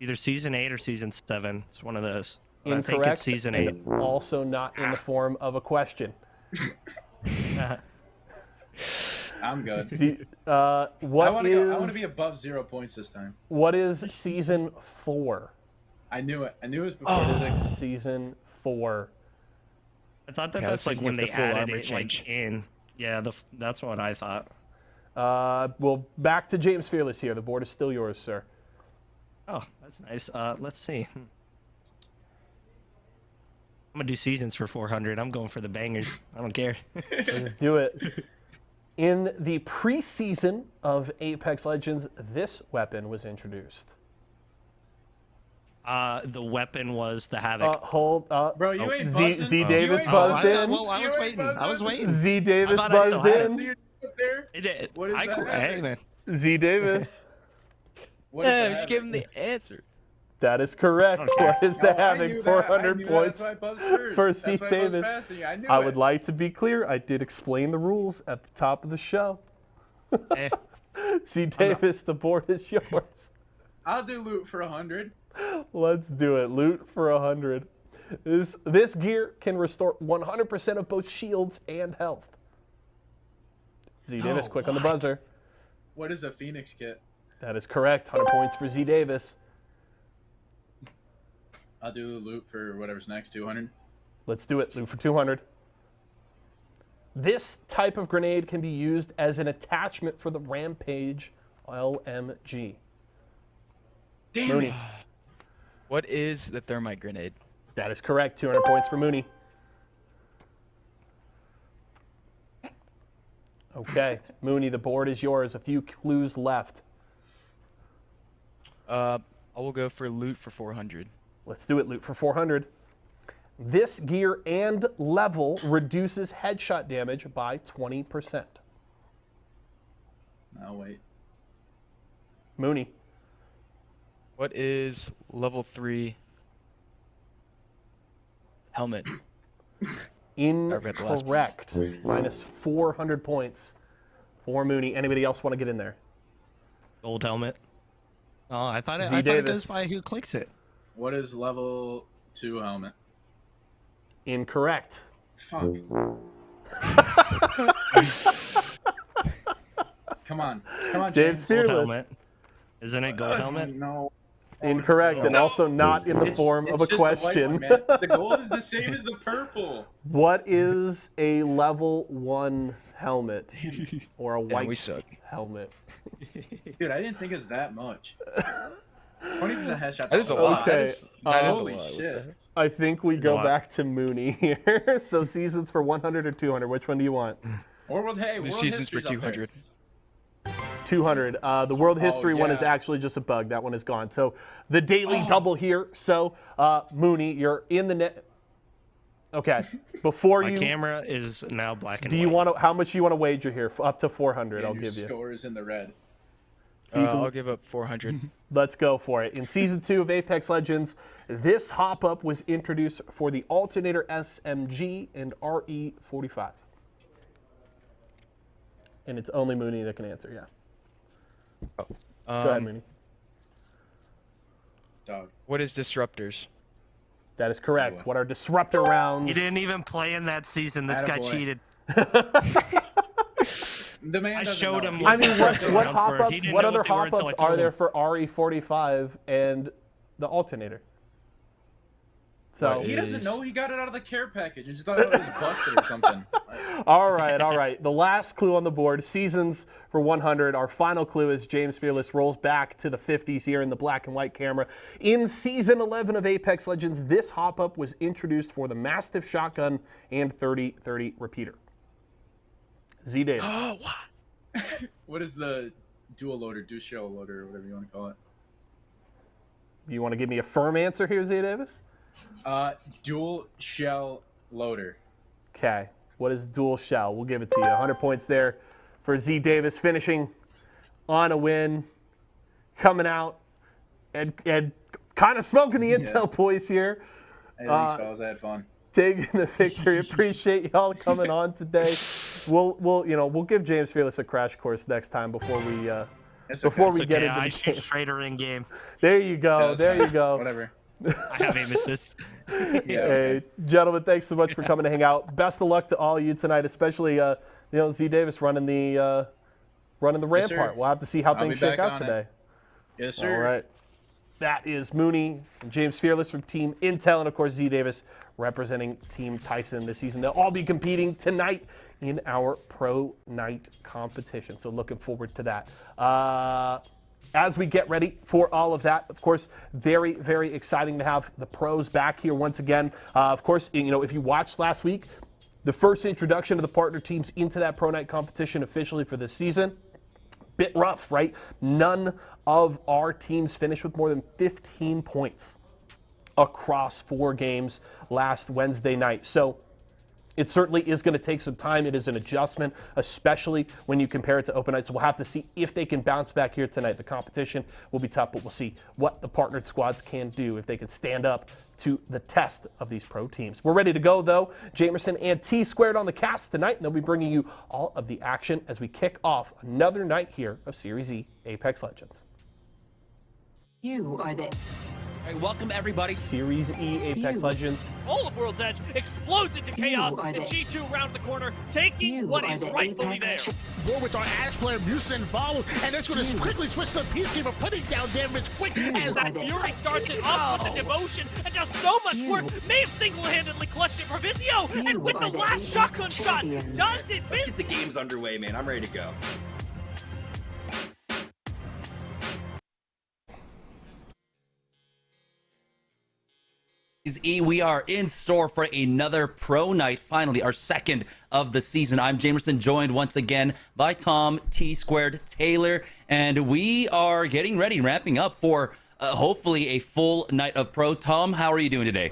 Either season 8 or season 7. It's one of those. But I think Incorrect. it's season 8. And also not in the form of a question. I'm good. I want to be above 0 points this time. What is season 4? I knew it. I knew it was before 6. Season 4. I thought that's like when they added it like in. Yeah, that's what I thought. Well, back to James Fearless here. The board is still yours, sir. Oh, that's nice. Let's see. I'm gonna do seasons for 400. I'm going for the bangers. I don't care. Let's do it. In the preseason of Apex Legends, this weapon was introduced. The weapon was the Havoc. Bro, you ain't buzzing. Z Davis buzzed in. Well, I was waiting. I was waiting. Z Davis buzzed in. What is that? Hey, man. Z Davis. What is that? Just give him the answer. That is correct. What is the Havoc? 400 points for Z That's Davis. I would like to be clear. I did explain the rules at the top of the show. Hey. Z Davis, the board is yours. I'll do loot for 100. Let's do it. Loot for 100. This gear can restore 100% of both shields and health. Z Davis, quick on the buzzer. What is a Phoenix kit? That is correct. 100 points for Z Davis. I'll do loot for whatever's next, 200. Let's do it. Loot for 200. This type of grenade can be used as an attachment for the Rampage LMG. Damn Mooney. it. What is the thermite grenade? That is correct. 200 points for Mooney. Okay, Mooney, the board is yours. A few clues left. I will go for loot for 400. Let's do it. Loot for 400. This gear and level reduces headshot damage by 20%. I'll wait. Mooney. What is level 3 helmet? Incorrect. Minus 400 points for Mooney. Anybody else want to get in there? Gold helmet. Oh, I thought it goes by who clicks it. What is level 2 helmet? Incorrect. Fuck. Come on, James Gold Fearless. helmet. Isn't it gold helmet? No. Incorrect, and also not in the form of a just the question. white one, man. The gold is the same as the purple. What is a level 1 helmet or a white we suck. helmet? Dude, I didn't think it was that much. 20% headshots. That is a lot. Okay. Holy shit. I think we go back to Mooney here. So seasons for 100 or 200. Which one do you want? Or world Seasons for history's up there. 200. 200. The world history one is yeah. actually just a bug. That one is gone. So the daily double here. So Mooney, you're in the net. Okay. Before My you. camera is now black and Do white. you want to? How much do you want to wager here? Up to 400. And I'll your give you. score is in the red. So you can- I'll give up 400. Let's go for it. In Season 2 of Apex Legends, this hop-up was introduced for the Alternator SMG and RE45. And it's only Mooney that can answer, yeah. Go ahead, Mooney. Dog. What is disruptors? That is correct. What are disruptor rounds? He didn't even play in that season. This guy Attaboy. cheated. The man I doesn't showed know. him. I mean, what He hop-ups? didn't What know other they were until I hop-ups told are there him. for RE45 and the Alternator? So He doesn't know he got it out of the care package and just thought it was busted or something. All right. The last clue on the board, seasons for 100. Our final clue is James Fearless rolls back to the 50s here in the black and white camera. In Season 11 of Apex Legends, this hop-up was introduced for the Mastiff Shotgun and 30-30 repeater. Z Davis. Oh, what? What is the dual shell loader, or whatever you want to call it? Do you want to give me a firm answer here, Z Davis? Dual shell loader. Okay. What is dual shell? We'll give it to you. 100 points there for Z Davis, finishing on a win, coming out and kind of smoking the intel boys here. Hey, thanks, fellas. I had fun. Taking the victory. Appreciate y'all coming on today. We'll give James Fearless a crash course next time before It's before okay. we get Okay, into I the shoot game. straighter in game. There you go. Yeah, that's There you fine. go. Whatever. I have aim assist. Yeah. Hey, gentlemen, thanks so much for coming to hang out. Best of luck to all of you tonight, especially Z Davis running the Yes, sir. Rampart. We'll have to see how I'll be things shake back out on it. today. Yes, sir. All right. That is Mooney and James Fearless from Team Intel, and of course Z Davis representing Team Tyson this season. They'll all be competing tonight in our Pro Night competition. So looking forward to that. As we get ready for all of that, of course, very, very exciting to have the pros back here once again. Of course, if you watched last week, the first introduction of the partner teams into that Pro Night competition officially for this season. Bit rough, right? None of our teams finished with more than 15 points across 4 games last Wednesday night. So it certainly is going to take some time. It is an adjustment, especially when you compare it to open night. So we'll have to see if they can bounce back here tonight. The competition will be tough, but we'll see what the partnered squads can do if they can stand up to the test of these pro teams. We're ready to go, though. Jamerson and T Squared on the cast tonight, and they'll be bringing you all of the action as we kick off another night here of Series E Apex Legends. You are the Hey, welcome everybody. Series E Apex Legends. All of World's Edge explodes into chaos, are and the- G2 around the corner, taking You what are is the rightfully Apex theirs. War with our Ash player Musin involved, and it's going to quickly switch to the Peacekeeper, putting down damage quick as are That the- Fury starts it off with the devotion and does so much You- work. May have single-handedly clutched it for Vizio, You and with the are the last Apex shotgun shot, champions. does it? Get the game's underway, man. I'm ready to go. We are in store for another pro night, finally our second of the season. I'm Jamerson, joined once again by Tom, T Squared, Taylor, and we are getting ready, wrapping up for hopefully a full night of pro. Tom, how are you doing today?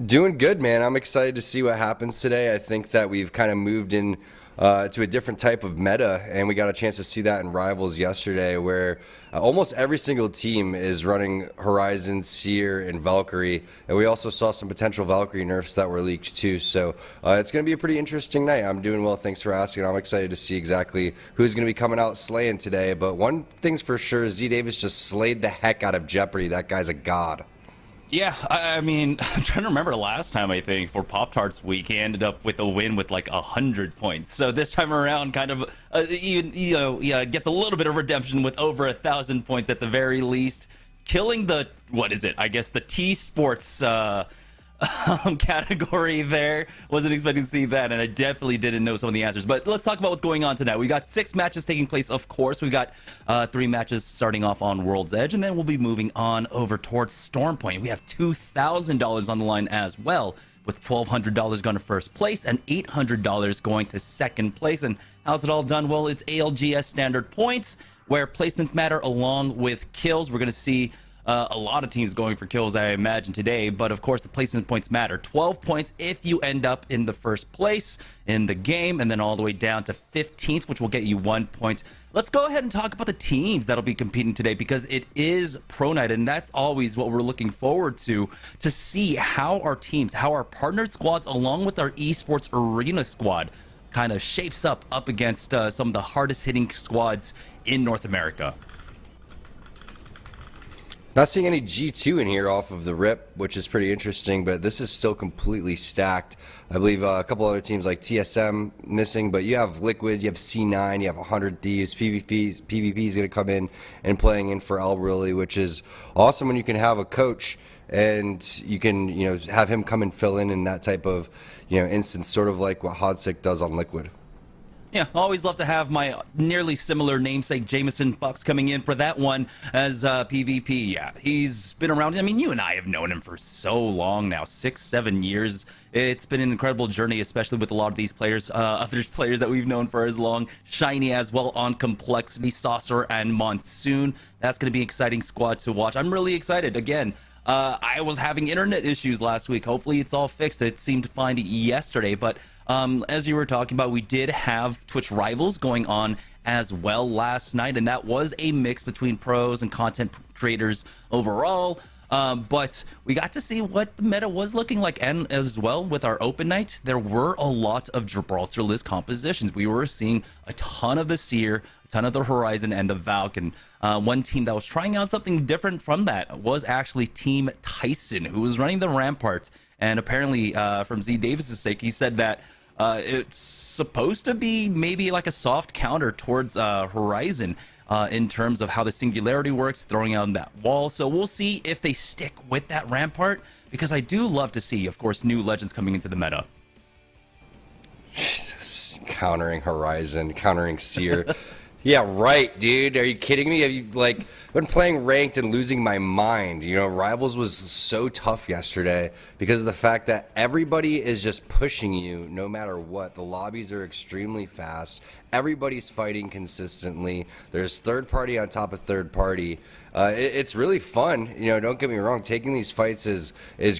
Doing good, man. I'm excited to see what happens today. I think that we've kind of moved in to a different type of meta, and we got a chance to see that in Rivals yesterday, where almost every single team is running Horizon, Seer, and Valkyrie, and we also saw some potential Valkyrie nerfs that were leaked too. So it's going to be a pretty interesting night. I'm doing well, thanks for asking. I'm excited to see exactly who's going to be coming out slaying today, but one thing's for sure, Z Davis just slayed the heck out of Jeopardy. That guy's a god. Yeah, I mean, I'm trying to remember last time, I think, for Pop-Tarts Week, he ended up with a win with like 100 points. So this time around, kind of, gets a little bit of redemption with over 1,000 points at the very least. Killing the, what is it? I guess the T-Sports category there. Wasn't expecting to see that, and I definitely didn't know some of the answers. But let's talk about what's going on tonight. We got 6 matches taking place, of course. We got 3 matches starting off on World's Edge, and then we'll be moving on over towards Stormpoint. We have $2,000 on the line as well, with $1,200 going to first place and $800 going to second place. And how's it all done? Well, it's ALGS standard points, where placements matter along with kills. We're going to see a lot of teams going for kills, I imagine, today, but of course the placement points matter. 12 points if you end up in the first place in the game, and then all the way down to 15th, which will get you 1 point. Let's go ahead and talk about the teams that'll be competing today, because it is Pro Night, and that's always what we're looking forward to see how our teams, how our partnered squads, along with our Esports Arena squad, kind of shapes up against some of the hardest hitting squads in North America. Not seeing any G2 in here off of the rip, which is pretty interesting, but this is still completely stacked. I believe a couple other teams like TSM missing, but you have Liquid, you have C9, you have 100 Thieves, PvP is going to come in and playing in for Elbrily, which is awesome when you can have a coach and you can, have him come and fill in that type of, instance, sort of like what Hodsick does on Liquid. Yeah, always love to have my nearly similar namesake Jameson Fox coming in for that one as PvP. Yeah, he's been around. I mean, you and I have known him for so long now, 6-7 years. It's been an incredible journey, especially with a lot of these players, other players that we've known for as long. Shiny as well on Complexity, Saucer, and Monsoon. That's going to be an exciting squad to watch. I'm really excited. Again, I was having internet issues last week. Hopefully it's all fixed. It seemed fine yesterday, but as you were talking about, we did have Twitch Rivals going on as well last night, and that was a mix between pros and content creators overall. But we got to see what the meta was looking like, and as well with our open night, there were a lot of Gibraltar list compositions. We were seeing a ton of the Seer, a ton of the Horizon, and the Falcon. One team that was trying out something different from that was actually Team Tyson, who was running the Rampart. And apparently, from Z Davis's sake, he said that it's supposed to be maybe like a soft counter towards Horizon. In terms of how the singularity works, throwing out that wall. So we'll see if they stick with that Rampart, because I do love to see, of course, new legends coming into the meta. Jesus, countering Horizon, countering Seer. Yeah, right, dude. Are you kidding me? Have you been playing ranked and losing my mind? You know, Rivals was so tough yesterday because of the fact that everybody is just pushing you no matter what. The lobbies are extremely fast. Everybody's fighting consistently. There's third party on top of third party. It's really fun. You know, don't get me wrong. Taking these fights is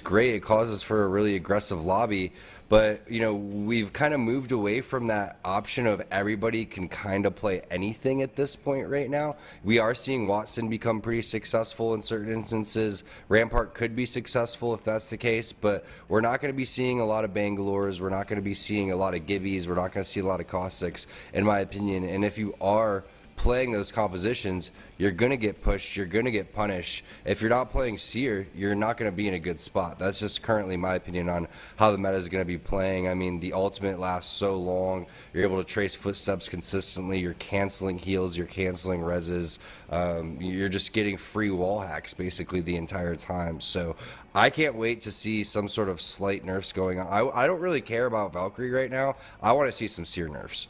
great. It causes for a really aggressive lobby. But, you know, we've kind of moved away from that option of everybody can kind of play anything at this point right now. We are seeing Watson become pretty successful in certain instances. Rampart could be successful if that's the case, but we're not going to be seeing a lot of Bangalores. We're not going to be seeing a lot of Gibbies. We're not going to see a lot of Caustics, in my opinion. And if you are playing those compositions, you're going to get pushed, you're going to get punished. If you're not playing Seer, you're not going to be in a good spot. That's just currently my opinion on how the meta is going to be playing. I mean, the ultimate lasts so long. You're able to trace footsteps consistently. You're canceling heals, you're canceling reses. You're just getting free wall hacks basically the entire time. So I can't wait to see some sort of slight nerfs going on. I don't really care about Valkyrie right now. I want to see some Seer nerfs.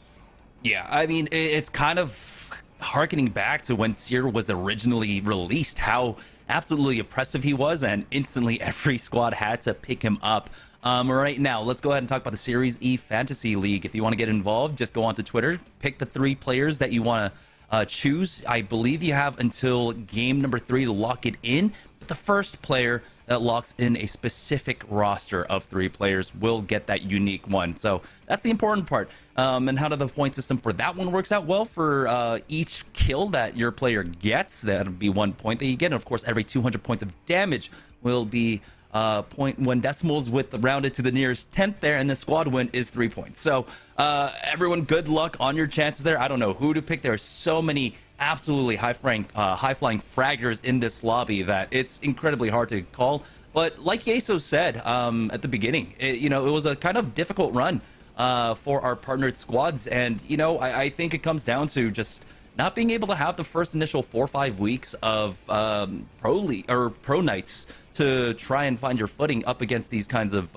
Yeah, I mean, it's kind of harkening back to when Seer was originally released, how absolutely oppressive he was, and instantly every squad had to pick him up. Right now, let's go ahead and talk about the Series E Fantasy League. If you want to get involved, just go onto Twitter, pick the 3 players that you want to choose. I believe you have until game number 3 to lock it in, but the first player that locks in a specific roster of 3 players will get that unique one. So that's the important part. And how the point system for that one works out? Well, for each kill that your player gets, that'll be 1 point that you get. And of course, every 200 points of damage will be 0.1 decimals with the rounded to the nearest 10th there, and the squad win is 3 points. So everyone, good luck on your chances there. I don't know who to pick. There are so many absolutely high-flying fraggers in this lobby that it's incredibly hard to call. But like Yeso said at the beginning, it was a kind of difficult run for our partnered squads, and I think it comes down to just not being able to have the first initial 4 or 5 weeks of pro nights to try and find your footing up against these kinds of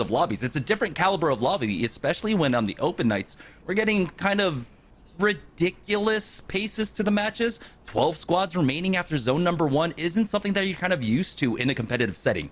lobbies. It's a different caliber of lobby, especially when on the open nights we're getting kind of ridiculous paces to the matches. 12 squads remaining after zone number 1 isn't something that you're kind of used to in a competitive setting.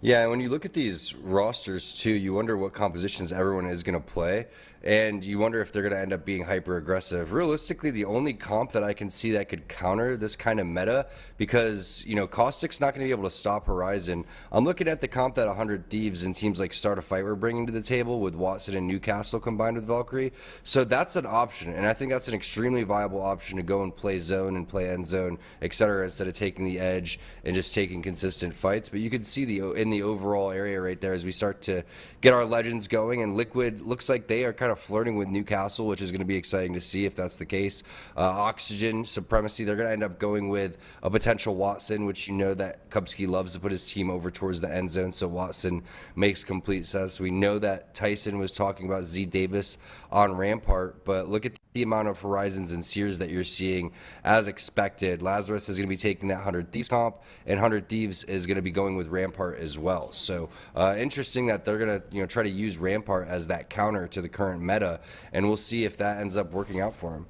Yeah, when you look at these rosters too, you wonder what compositions everyone is going to play, and you wonder if they're going to end up being hyper aggressive. Realistically, the only comp that I can see that could counter this kind of meta, because Caustic's not going to be able to stop Horizon. I'm looking at the comp that 100 Thieves and teams like Start a Fight were bringing to the table with Watson and Newcastle combined with Valkyrie. So that's an option, and I think that's an extremely viable option to go and play zone and play end zone, etc., instead of taking the edge and just taking consistent fights. But you can see in the overall area right there as we start to get our legends going, and Liquid looks like they are kind of flirting with Newcastle, which is going to be exciting to see if that's the case. Oxygen, Supremacy, they're going to end up going with a potential Watson, which that Kubsky loves to put his team over towards the end zone, so Watson makes complete sense. We know that Tyson was talking about Z Davis on Rampart, but look at the amount of Horizons and Seers that you're seeing as expected. Lazarus is going to be taking that 100 Thieves comp, and 100 Thieves is going to be going with Rampart as well. So interesting that they're going to try to use Rampart as that counter to the current meta, and we'll see if that ends up working out for him.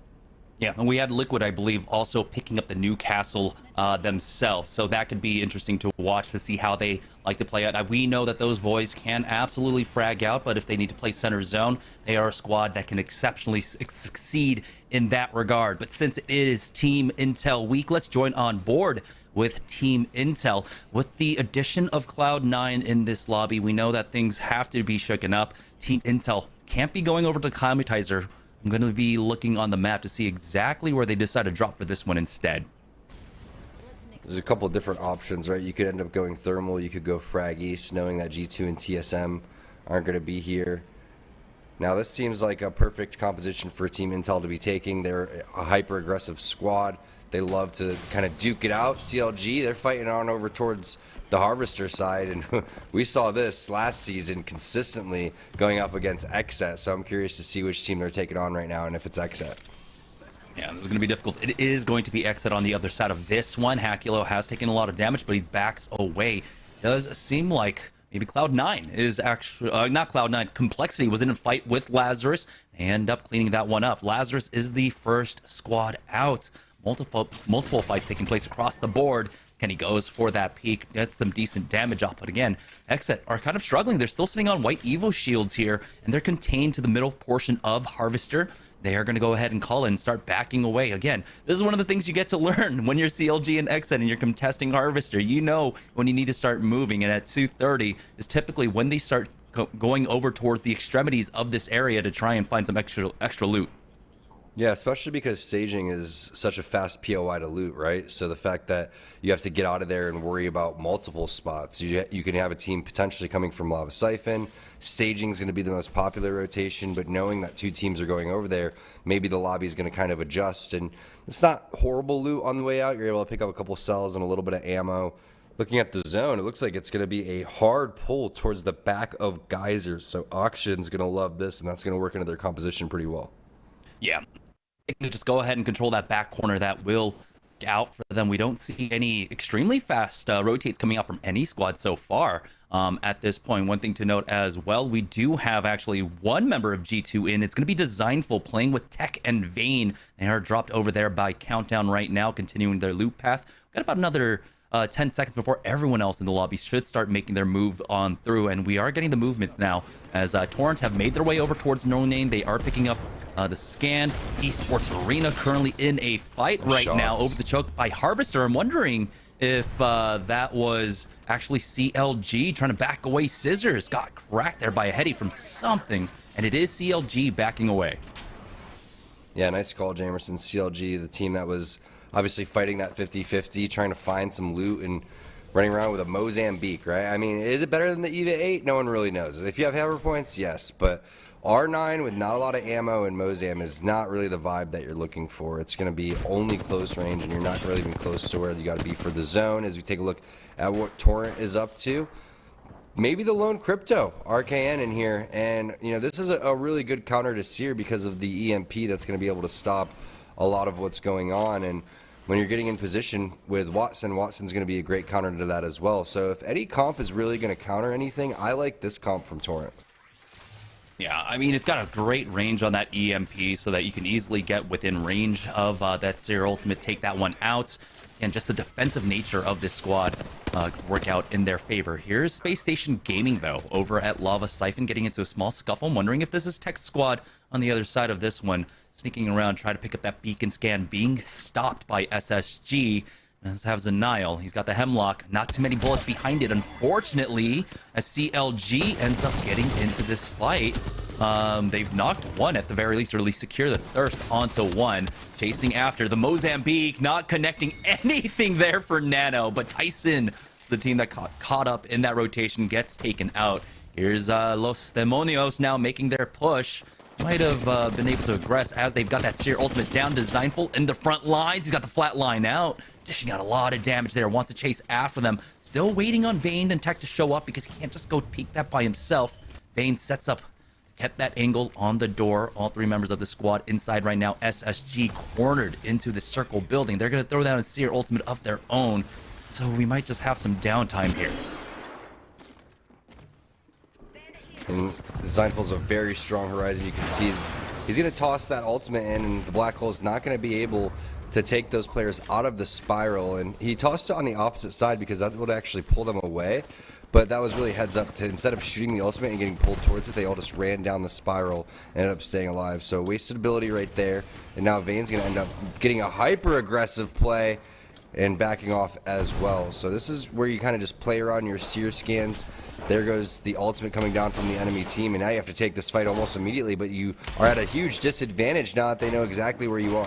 Yeah, and we had Liquid, I believe, also picking up the Newcastle themselves. So that could be interesting to watch to see how they like to play it. We know that those boys can absolutely frag out, but if they need to play center zone, they are a squad that can exceptionally succeed in that regard. But since it is Team Intel week, let's join on board with Team Intel. With the addition of Cloud9 in this lobby, we know that things have to be shaken up. Team Intel can't be going over to Commutizer. I'm going to be looking on the map to see exactly where they decide to drop for this one instead. There's a couple different options, right? You could end up going thermal. You could go frag east, knowing that G2 and TSM aren't going to be here. Now, this seems like a perfect composition for Team Intel to be taking. They're a hyper-aggressive squad. They love to kind of duke it out. CLG, they're fighting on over towards the Harvester side, and we saw this last season consistently going up against XSET, so I'm curious to see which team they're taking on right now and if it's XSET. Yeah, this is going to be difficult. It is going to be XSET on the other side of this one. Hakulo has taken a lot of damage, but he backs away. Does seem like maybe Cloud9 is actually, not Cloud9, Complexity was in a fight with Lazarus. They end up cleaning that one up. Lazarus is the first squad out. Multiple fights taking place across the board. Kenny goes for that peek, gets some decent damage off, but again, XSET are kind of struggling. They're still sitting on white Evo shields here, and they're contained to the middle portion of Harvester. They are going to go ahead and call it and start backing away. Again, this is one of the things you get to learn when you're CLG and XSET and you're contesting Harvester. You know when you need to start moving, and at 2:30 is typically when they start going over towards the extremities of this area to try and find some extra loot. Yeah, especially because staging is such a fast POI to loot, right? So the fact that you have to get out of there and worry about multiple spots. You can have a team potentially coming from Lava Siphon. Staging is going to be the most popular rotation, but knowing that two teams are going over there, maybe the lobby is going to kind of adjust. And it's not horrible loot on the way out. You're able to pick up a couple cells and a little bit of ammo. Looking at the zone, it looks like it's going to be a hard pull towards the back of Geysers. So Auction's going to love this, and that's going to work into their composition pretty well. Yeah. Just go ahead and control that back corner. That will out for them. We don't see any extremely fast rotates coming out from any squad so far at this point. One thing to note as well, we do have actually one member of G2 in. It's going to be Designful playing with Tech and Vayne. They are dropped over there by Countdown right now, continuing their loop path. Got about another 10 seconds before everyone else in the lobby should start making their move on through, and we are getting the movements now as Torrents have made their way over towards No Name. They are picking up the scan. Esports Arena currently in a fight right now over the choke by Harvester. I'm wondering if that was actually CLG trying to back away. Scissors got cracked there by a heady from something, and it is CLG backing away. Yeah, nice call, Jamerson. CLG, the team that was obviously fighting that 50-50, trying to find some loot and running around with a Mozambique, right? I mean, is it better than the EVA 8? No one really knows. If you have hammer points, yes, but R9 with not a lot of ammo and Mozam is not really the vibe that you're looking for. It's going to be only close range, and you're not really even close to where you got to be for the zone. As we take a look at what Torrent is up to, maybe the lone crypto RKN in here, and you know, this is a really good counter to Seer because of the EMP that's going to be able to stop a lot of what's going on. And when you're getting in position with Watson's going to be a great counter to that as well. So if any comp is really going to counter anything, I like this comp from Torrent. Yeah, I mean, it's got a great range on that EMP so that you can easily get within range of that Seer ultimate, take that one out, and just the defensive nature of this squad work out in their favor. Here's Space Station Gaming, though, over at Lava Siphon, getting into a small scuffle. I'm wondering if this is Tech Squad on the other side of this one, sneaking around, trying to pick up that beacon scan, being stopped by SSG. Let's have Zanile. He's got the Hemlock. Not too many bullets behind it, unfortunately, as CLG ends up getting into this fight. They've knocked one at the very least, or at least secure the thirst onto one. Chasing after the Mozambique, not connecting anything there for Nano, but Tyson, the team that caught up in that rotation, gets taken out. Here's Los Demonios now making their push. Might have been able to aggress as they've got that Seer ultimate down. Designful in the front lines. He's got the flat line out. Dishing out a lot of damage there. Wants to chase after them. Still waiting on Vayne and Tech to show up because he can't just go peek that by himself. Vayne sets up, kept that angle on the door. All three members of the squad inside right now. SSG cornered into the circle building. They're going to throw down a Seer ultimate of their own. So we might just have some downtime here. And Designful's a very strong Horizon. You can see he's going to toss that ultimate in, and the Black Hole's not going to be able to take those players out of the spiral. And he tossed it on the opposite side because that would actually pull them away. But that was really heads up to, instead of shooting the ultimate and getting pulled towards it, they all just ran down the spiral and ended up staying alive. So wasted ability right there. And now Vayne's going to end up getting a hyper aggressive play and backing off as well. So this is where you kind of just play around your Seer scans. There goes the ultimate coming down from the enemy team, and now you have to take this fight almost immediately, but you are at a huge disadvantage now that they know exactly where you are.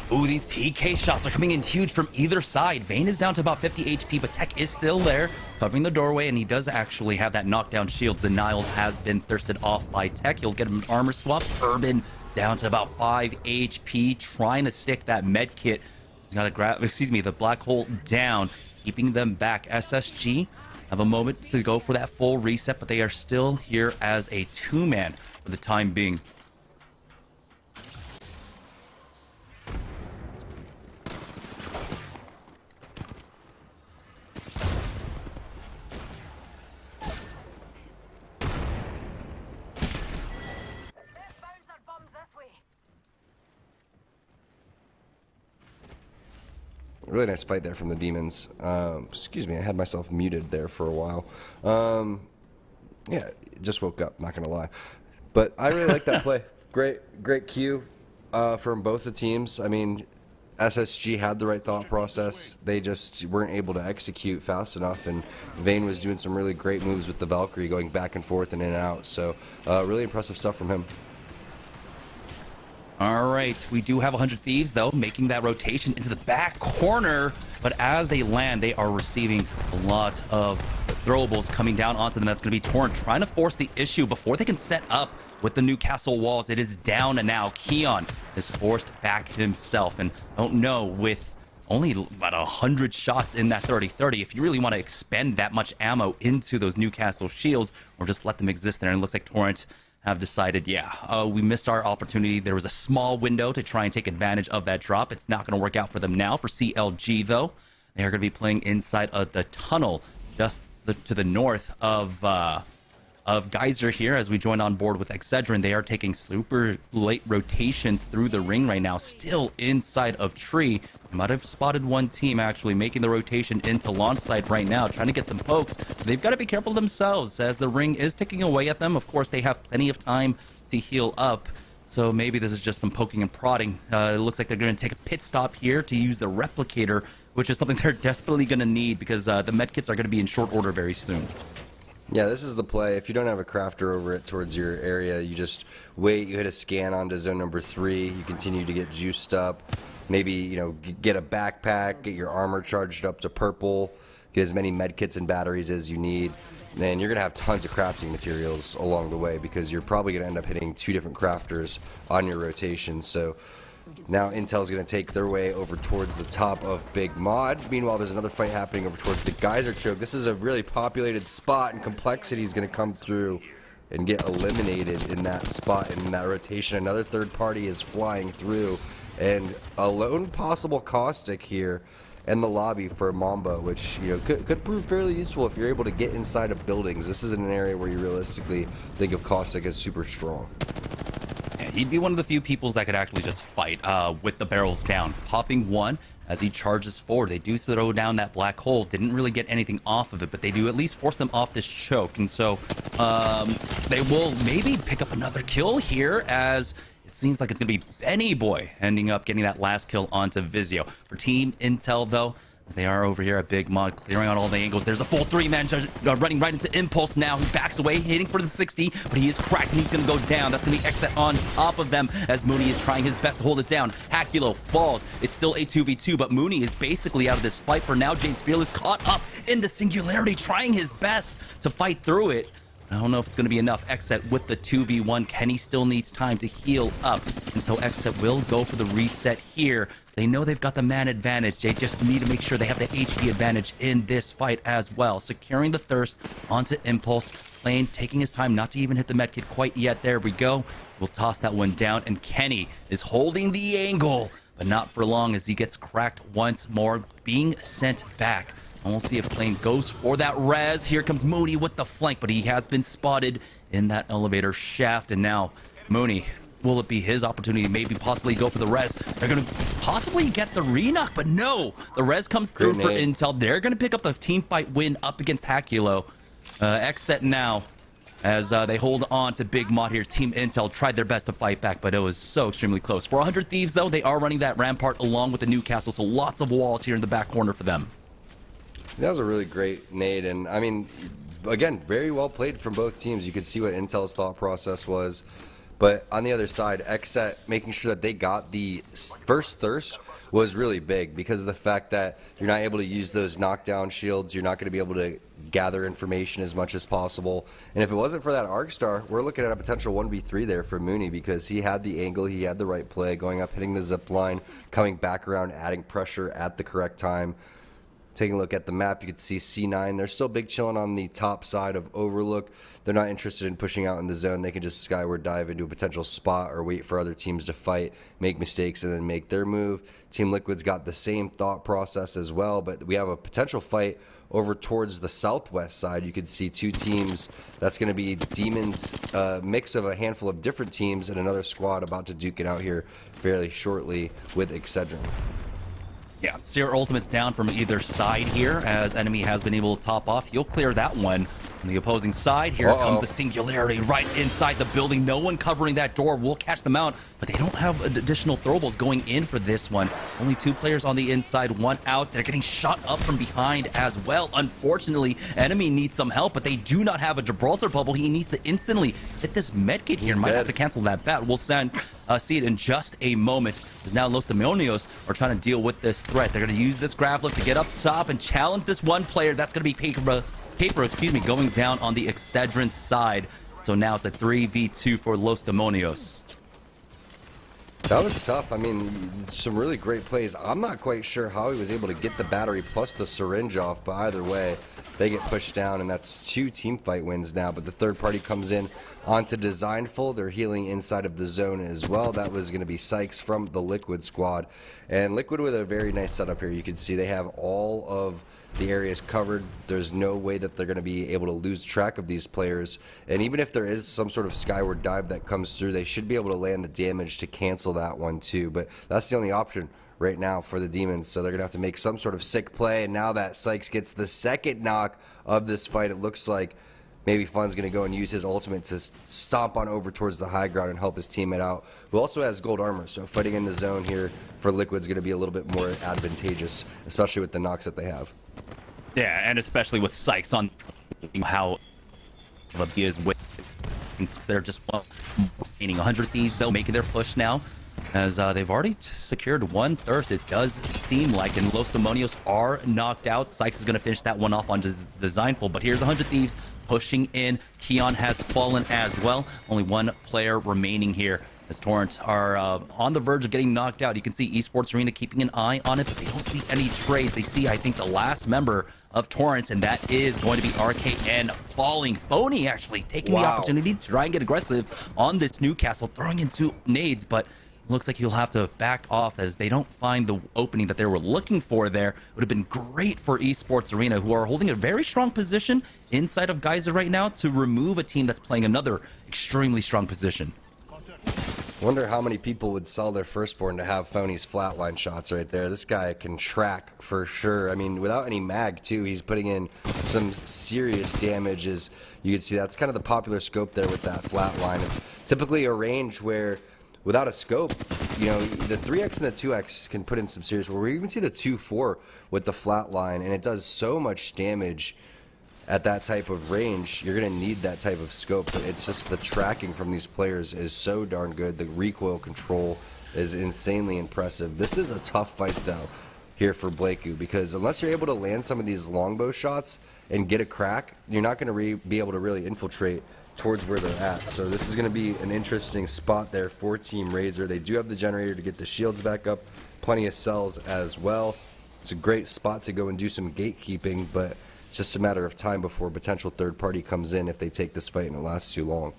Ooh, these PK shots are coming in huge from either side. Vayne is down to about 50 HP, but Tech is still there, covering the doorway, and he does actually have that knockdown shield. Denial has been thirsted off by Tech. He'll get him an armor swap. Urban down to about 5 HP, trying to stick that med kit. He's got to grab, the black hole down, keeping them back. SSG have a moment to go for that full reset, but they are still here as a 2-man for the time being. Really nice fight there from the Demons. Excuse me, I had myself muted there for a while. Yeah, just woke up, not gonna lie. But I really like that play. Great cue from both the teams. I mean, SSG had the right thought process. They just weren't able to execute fast enough, and Vayne was doing some really great moves with the Valkyrie, going back and forth and in and out. So really impressive stuff from him. All right, we do have 100 Thieves, though, making that rotation into the back corner. But as they land, they are receiving a lot of throwables coming down onto them. That's going to be Torrent trying to force the issue before they can set up with the Newcastle walls. It is down and now. Keon is forced back himself. And I don't know, with only about 100 shots in that 30-30, if you really want to expend that much ammo into those Newcastle shields, or just let them exist there. And it looks like Torrent have decided, we missed our opportunity. There was a small window to try and take advantage of that drop. It's not going to work out for them now. For CLG, though, they are going to be playing inside of the tunnel just to the north of Geyser here. As we join on board with Excedrin, they are taking super late rotations through the ring right now, still inside of Tree. You might have spotted one team actually making the rotation into launch site right now, trying to get some pokes. They've got to be careful themselves as the ring is ticking away at them. Of course, they have plenty of time to heal up, so maybe this is just some poking and prodding. It looks like they're going to take a pit stop here to use the replicator, which is something they're desperately going to need because the medkits are going to be in short order very soon. Yeah, this is the play. If you don't have a crafter over it towards your area, you just wait, you hit a scan onto zone number 3, you continue to get juiced up, maybe, get a backpack, get your armor charged up to purple, get as many medkits and batteries as you need, and you're going to have tons of crafting materials along the way because you're probably going to end up hitting 2 different crafters on your rotation. So now Intel's going to take their way over towards the top of Big Mod. Meanwhile, there's another fight happening over towards the Geyser Choke. This is a really populated spot, and Complexity is going to come through and get eliminated in that spot and in that rotation. Another third party is flying through, and a lone possible Caustic here in the lobby for Mamba, which could prove fairly useful if you're able to get inside of buildings. This isn't an area where you realistically think of Caustic as super strong. He'd be one of the few peoples that could actually just fight with the barrels down. Popping one as he charges forward. They do throw down that black hole. Didn't really get anything off of it, but they do at least force them off this choke. And so they will maybe pick up another kill here, as it seems like it's going to be Benny Boy ending up getting that last kill onto Vizio. For Team Intel, though, as they are over here at Big Mod, clearing out all the angles. There's a full 3-man running right into Impulse now. He backs away, hitting for the 60, but he is cracked and he's going to go down. That's going to be Exet on top of them as Mooney is trying his best to hold it down. Hakulo falls. It's still a 2v2, but Mooney is basically out of this fight for now. James Fearless caught up in the Singularity, trying his best to fight through it. I don't know if it's going to be enough. Exet with the 2v1. Kenny still needs time to heal up, and so Exet will go for the reset here. They know they've got the man advantage. They just need to make sure they have the HP advantage in this fight as well. Securing the thirst onto Impulse. Plane taking his time not to even hit the medkit quite yet. There we go. We'll toss that one down, and Kenny is holding the angle, but not for long as he gets cracked once more, being sent back. And we'll see if Plane goes for that res. Here comes Mooney with the flank, but he has been spotted in that elevator shaft. And now Mooney, will it be his opportunity to maybe possibly go for the res? They're going to possibly get the re-knock, but no. The res comes through for Intel. They're going to pick up the team fight win up against Hakulo. Exet now as they hold on to Big Mod here. Team Intel tried their best to fight back, but it was so extremely close. For 100 Thieves, though, they are running that rampart along with the Newcastle, so lots of walls here in the back corner for them. That was a really great nade, and I mean, again, very well played from both teams. You could see what Intel's thought process was. But on the other side, Xset making sure that they got the first thirst was really big because of the fact that you're not able to use those knockdown shields. You're not going to be able to gather information as much as possible. And if it wasn't for that Arc Star, we're looking at a potential 1v3 there for Mooney because he had the angle, he had the right play, going up, hitting the zip line, coming back around, adding pressure at the correct time. Taking a look at the map, you can see C9. They're still big chilling on the top side of Overlook. They're not interested in pushing out in the zone. They can just skyward dive into a potential spot or wait for other teams to fight, make mistakes, and then make their move. Team Liquid's got the same thought process as well, but we have a potential fight over towards the southwest side. You can see two teams. That's going to be Demons, mix of a handful of different teams, and another squad about to duke it out here fairly shortly with Excedrin. Yeah, Seer ultimates down from either side here, as enemy has been able to top off. He'll clear that one. On the opposing side, here comes the Singularity right inside the building. No one covering that door. Will catch them out, but they don't have additional throwables going in for this one. Only 2 players on the inside, 1 out. They're getting shot up from behind as well. Unfortunately, enemy needs some help, but they do not have a Gibraltar bubble. He needs to instantly hit this medkit here. Might have to cancel that bat. We'll see it in just a moment, as now Los Demonios are trying to deal with this threat. They're going to use this grav lift to get up top and challenge this one player. That's going to be Paper, going down on the Excedrin side. So now it's a 3v2 for Los Demonios. That was tough. I mean, some really great plays. I'm not quite sure how he was able to get the battery plus the syringe off, but either way, they get pushed down, and that's 2 team fight wins now. But the third party comes in onto Designful. They're healing inside of the zone as well. That was going to be Sykes from the Liquid squad. And Liquid with a very nice setup here. You can see they have all of the areas covered. There's no way that they're going to be able to lose track of these players. And even if there is some sort of skyward dive that comes through, they should be able to land the damage to cancel that one too. But that's the only option right now for the Demons, so they're gonna have to make some sort of sick play. And now that Sykes gets the second knock of this fight, it looks like maybe Fun's gonna go and use his ultimate to stomp on over towards the high ground and help his teammate out, who also has gold armor. So fighting in the zone here for Liquid's gonna be a little bit more advantageous, especially with the knocks that they have. Yeah, and especially with Sykes on how he is with. They're just gaining 100 thieves, though, making their push now, as they've already secured 1 thirst, it does seem like, and Los Demonios are knocked out. Sykes is going to finish that one off on Designful, but here's 100 thieves pushing in. Keon has fallen as well. Only 1 player remaining here, as Torrent are on the verge of getting knocked out. You can see Esports Arena keeping an eye on it, but they don't see any trades. They see, I think, the last member of Torrent, and that is going to be RKN falling. Phony actually taking the opportunity to try and get aggressive on this Newcastle, throwing in 2 nades, but looks like he'll have to back off as they don't find the opening that they were looking for there. Would have been great for Esports Arena, who are holding a very strong position inside of Geyser right now, to remove a team that's playing another extremely strong position. Wonder how many people would sell their firstborn to have Phony's flatline shots right there. This guy can track for sure. I mean, without any mag too, he's putting in some serious damage. As you can see, that's kind of the popular scope there with that flatline. It's typically a range where without a scope, you know, the 3x and the 2x can put in some serious work. We even see the 2-4 with the flatline, and it does so much damage at that type of range. You're going to need that type of scope, but it's just the tracking from these players is so darn good. The recoil control is insanely impressive. This is a tough fight, though, here for Blakeu, because unless you're able to land some of these longbow shots and get a crack, you're not going to be able to really infiltrate towards where they're at. So this is going to be an interesting spot there for Team Razor. They do have the generator to get the shields back up, plenty of cells as well. It's a great spot to go and do some gatekeeping, but it's just a matter of time before a potential third party comes in if they take this fight and it lasts too long.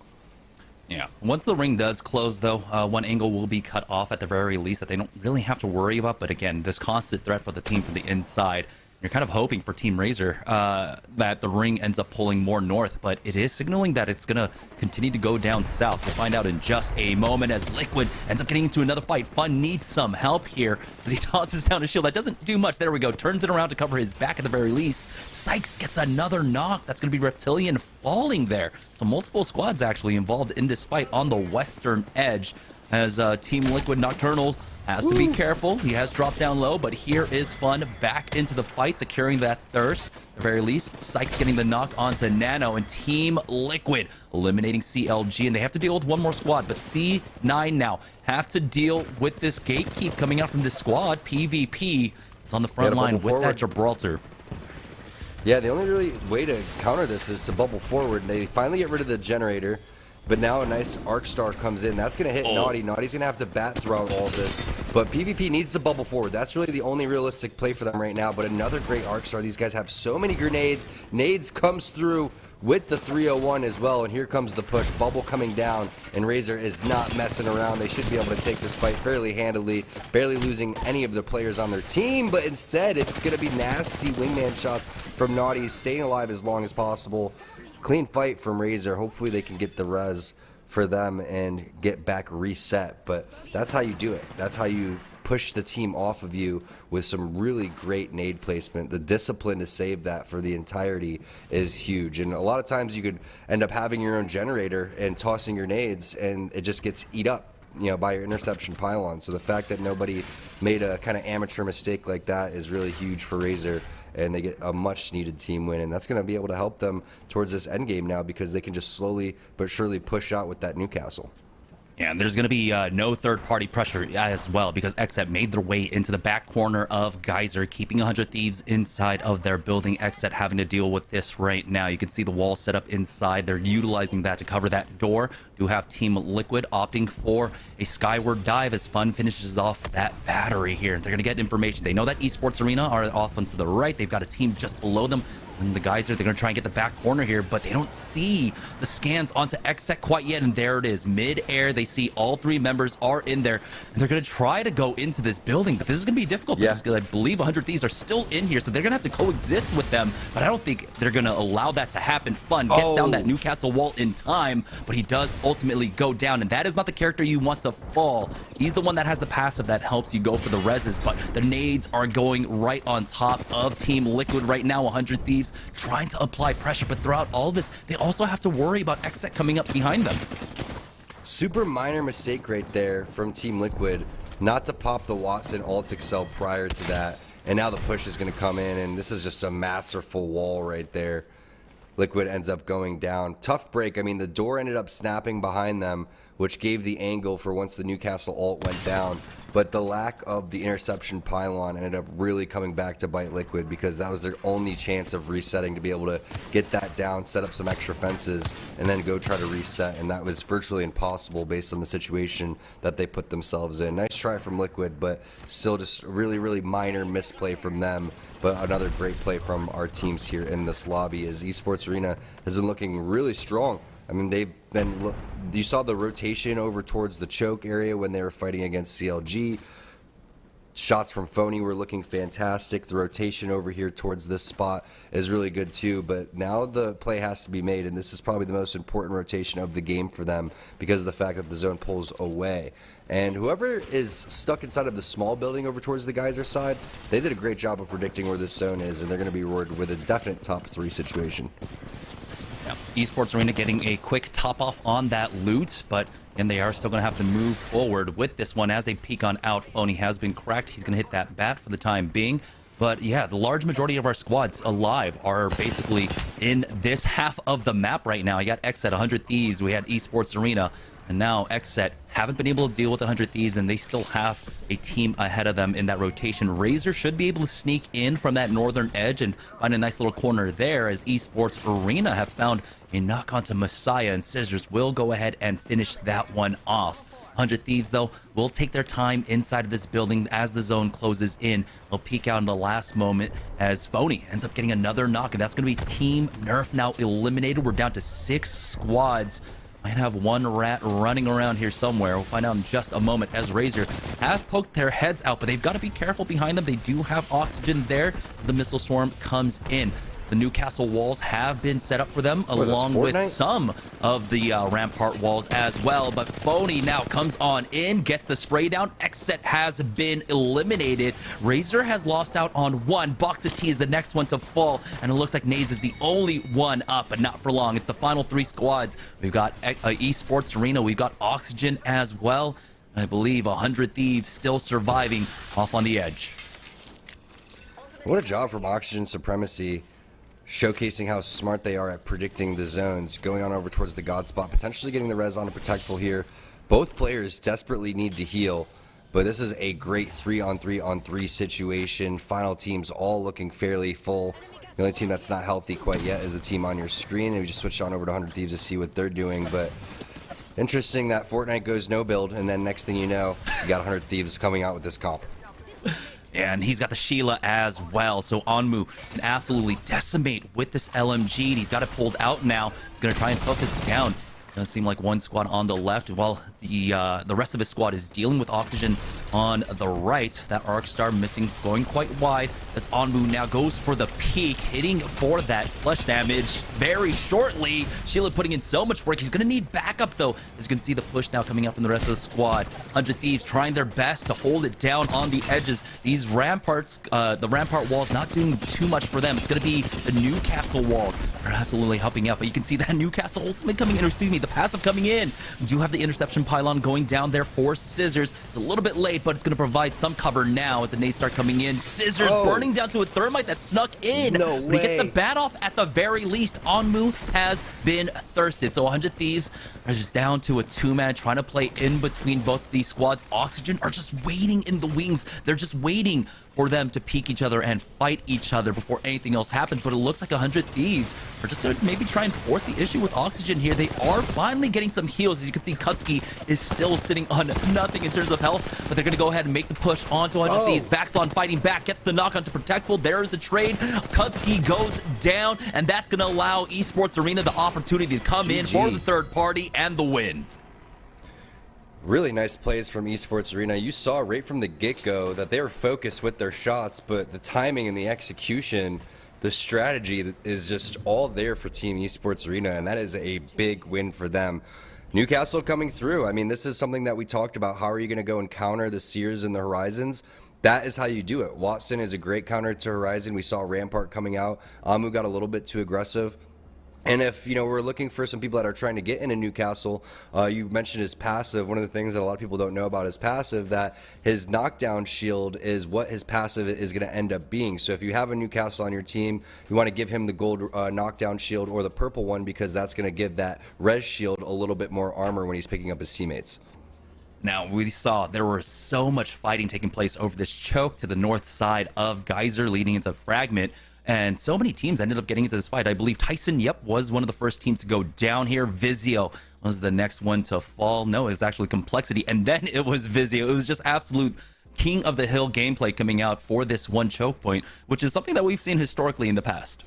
Yeah. Once the ring does close, though, 1 angle will be cut off at the very least that they don't really have to worry about. But again, this constant threat for the team from the inside. You're kind of hoping for Team Razor that the ring ends up pulling more north, but it is signaling that it's going to continue to go down south. We'll find out in just a moment as Liquid ends up getting into another fight. Fun needs some help here as he tosses down a shield. That doesn't do much. There we go. Turns it around to cover his back at the very least. Sykes gets another knock. That's going to be Reptilian falling there. So multiple squads actually involved in this fight on the western edge as Team Liquid Nocturnal Has to be careful. He has dropped down low, but here is Fun back into the fight, securing that thirst. At the very least, Sykes getting the knock onto Nano, and Team Liquid eliminating CLG, and they have to deal with one more squad, but C9 now have to deal with this gatekeep coming out from this squad. PvP is on the front line with that Gibraltar. Yeah, the only really way to counter this is to bubble forward. They finally get rid of the generator, but now a nice Arc Star comes in. That's going to hit Naughty. Naughty's going to have to bat throughout all of this, but PvP needs to bubble forward. That's really the only realistic play for them right now, but another great Arc Star. These guys have so many grenades. Nades comes through with the 301 as well, and here comes the push. Bubble coming down, and Razor is not messing around. They should be able to take this fight fairly handily, barely losing any of the players on their team, but instead it's going to be nasty wingman shots from Naughty, staying alive as long as possible. Clean fight from Razor. Hopefully they can get the res for them and get back reset, but that's how you do it. That's how you push the team off of you with some really great nade placement. The discipline to save that for the entirety is huge, and a lot of times you could end up having your own generator and tossing your nades, and it just gets eat up, you know, by your interception pylon. So the fact that nobody made a kind of amateur mistake like that is really huge for Razor, and they get a much needed team win, and that's going to be able to help them towards this end game now, because they can just slowly but surely push out with that Newcastle. Yeah, and there's going to be no third-party pressure as well, because XSET made their way into the back corner of Geyser, keeping 100 Thieves inside of their building. XSET having to deal with this right now. You can see the wall set up inside. They're utilizing that to cover that door. Do have Team Liquid opting for a skyward dive as Fun finishes off that battery here. They're going to get information. They know that Esports Arena are off and to the right. They've got a team just below them. And the Geyser, they're going to try and get the back corner here, but they don't see the scans onto XSET quite yet, and there it is. Mid-air, they see all three members are in there, and they're going to try to go into this building, but this is going to be difficult because I believe 100 Thieves are still in here, so they're going to have to coexist with them, but I don't think they're going to allow that to happen. Fun gets down that Newcastle wall in time, but he does ultimately go down, and that is not the character you want to fall. He's the one that has the passive that helps you go for the reses, but the nades are going right on top of Team Liquid right now. 100 Thieves trying to apply pressure, but throughout all this, they also have to worry about XSET coming up behind them. Super minor mistake right there from Team Liquid, not to pop the Watson alt Excel prior to that, and now the push is going to come in, and this is just a masterful wall right there. Liquid ends up going down. Tough break. I mean, the door ended up snapping behind them, which gave the angle for once the Newcastle ult went down. But the lack of the interception pylon ended up really coming back to bite Liquid, because that was their only chance of resetting, to be able to get that down, set up some extra fences, and then go try to reset. And that was virtually impossible based on the situation that they put themselves in. Nice try from Liquid, but still just really, really minor misplay from them. But another great play from our teams here in this lobby, as Esports Arena has been looking really strong. I mean, they've been, you saw the rotation over towards the choke area when they were fighting against CLG. Shots from Phony were looking fantastic. The rotation over here towards this spot is really good too, but now the play has to be made, and this is probably the most important rotation of the game for them, because of the fact that the zone pulls away. And whoever is stuck inside of the small building over towards the Geyser side, they did a great job of predicting where this zone is, and they're going to be rewarded with a definite top 3 situation. Esports Arena getting a quick top off on that loot, but and they are still going to have to move forward with this one as they peek on out. Phony has been cracked. He's going to hit that bat for the time being. But yeah, the large majority of our squads alive are basically in this half of the map right now. You got XSET, 100 Thieves, we had Esports Arena, and now XSET haven't been able to deal with 100 Thieves, and they still have a team ahead of them in that rotation. Razor should be able to sneak in from that northern edge and find a nice little corner there, as Esports Arena have found a knock onto Messiah, and Scissors will go ahead and finish that one off. 100 Thieves, though, will take their time inside of this building as the zone closes in. They'll peek out in the last moment as Phony ends up getting another knock, and that's going to be Team Nerf now eliminated. We're down to 6 squads. Might have one rat running around here somewhere. We'll find out in just a moment, as Razor have poked their heads out, but they've got to be careful behind them. They do have oxygen there as the missile swarm comes in. The Newcastle walls have been set up for them, along with some of the Rampart walls as well. But Phony now comes on in, gets the spray down. XSET has been eliminated. Razor has lost out on one. Box of Tea is the next one to fall, and it looks like Nades is the only one up, but not for long. It's the final 3 squads. We've got Esports Arena. We've got Oxygen as well. I believe 100 Thieves still surviving off on the edge. What a job from Oxygen Supremacy, showcasing how smart they are at predicting the zones, going on over towards the God spot, potentially getting the res on a Protectful here. Both players desperately need to heal, but this is a great 3-on-3-on-3 situation. Final teams all looking fairly full. The only team that's not healthy quite yet is the team on your screen, and we just switched on over to 100 Thieves to see what they're doing. But interesting that Fortnite goes no build, and then next thing you know, you got 100 Thieves coming out with this comp. And he's got the Sheila as well, so Onmu can absolutely decimate with this LMG. He's got it pulled out now. He's going to try and focus down. Does seem like one squad on the left, while the rest of his squad is dealing with Oxygen on the right. That Arcstar missing, going quite wide as Onmu now goes for the peak, hitting for that flesh damage very shortly. Sheila putting in so much work. He's going to need backup, though. As you can see, the push now coming out from the rest of the squad. 100 Thieves trying their best to hold it down on the edges. These ramparts, the rampart walls, not doing too much for them. It's going to be the Newcastle walls are absolutely helping out, but you can see that Newcastle ultimate coming in, or excuse me, the passive coming in. We do have the interception pylon going down there for Scissors. It's a little bit late, but it's going to provide some cover now as the nades start coming in. Scissors burning down to a thermite that snuck in. No way. But he gets the bat off at the very least. Onmu has been thirsted. So 100 Thieves are just down to a two-man, trying to play in between both of these squads. Oxygen are just waiting in the wings. They're just waiting for them to peek each other and fight each other before anything else happens. But it looks like 100 Thieves are just going to maybe try and force the issue with Oxygen here. They are finally getting some heals. As you can see, Kutsky is still sitting on nothing in terms of health, but they're going to go ahead and make the push onto 100 Thieves. Vaxlon fighting back, gets the knock onto Protectful. There's the trade. Kutsky goes down, and that's going to allow Esports Arena the opportunity to come in for the third party and the win. Really nice plays from Esports Arena. You saw right from the get-go that they were focused with their shots, but the timing and the execution, the strategy is just all there for Team Esports Arena, and that is a big win for them. Newcastle coming through. I mean, this is something that we talked about. How are you going to go and counter the Sears and the Horizons? That is how you do it. Watson is a great counter to Horizon. We saw Rampart coming out. Amu got a little bit too aggressive. And if, you know, we're looking for some people that are trying to get into Newcastle, you mentioned his passive. One of the things that a lot of people don't know about his passive, that his knockdown shield is what his passive is going to end up being. So if you have a Newcastle on your team, you want to give him the gold knockdown shield or the purple one, because that's going to give that res shield a little bit more armor when he's picking up his teammates. Now, we saw there was so much fighting taking place over this choke to the north side of Geyser, leading into Fragment. And so many teams ended up getting into this fight. I believe Tyson, was one of the first teams to go down here. Vizio was the next one to fall. No, it's actually Complexity. And then it was Vizio. It was just absolute king of the hill gameplay coming out for this one choke point, which is something that we've seen historically in the past.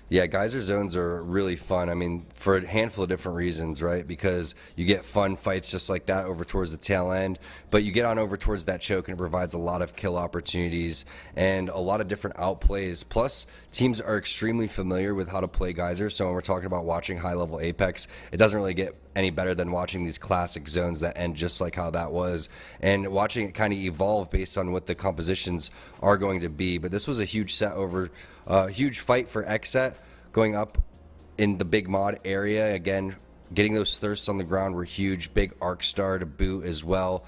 Yeah, geyser zones are really fun. I mean, for a handful of different reasons, right? Because you get fun fights just like that over towards the tail end, but you get on over towards that choke and it provides a lot of kill opportunities and a lot of different outplays. Plus, teams are extremely familiar with how to play geyser. So when we're talking about watching high-level Apex, it doesn't really get any better than watching these classic zones that end just like how that was, and watching it kind of evolve based on what the compositions are going to be. But this was a huge set over, huge fight for Xset going up in the big mod area. Again, getting those thirsts on the ground were huge. Big Arcstar to boot as well.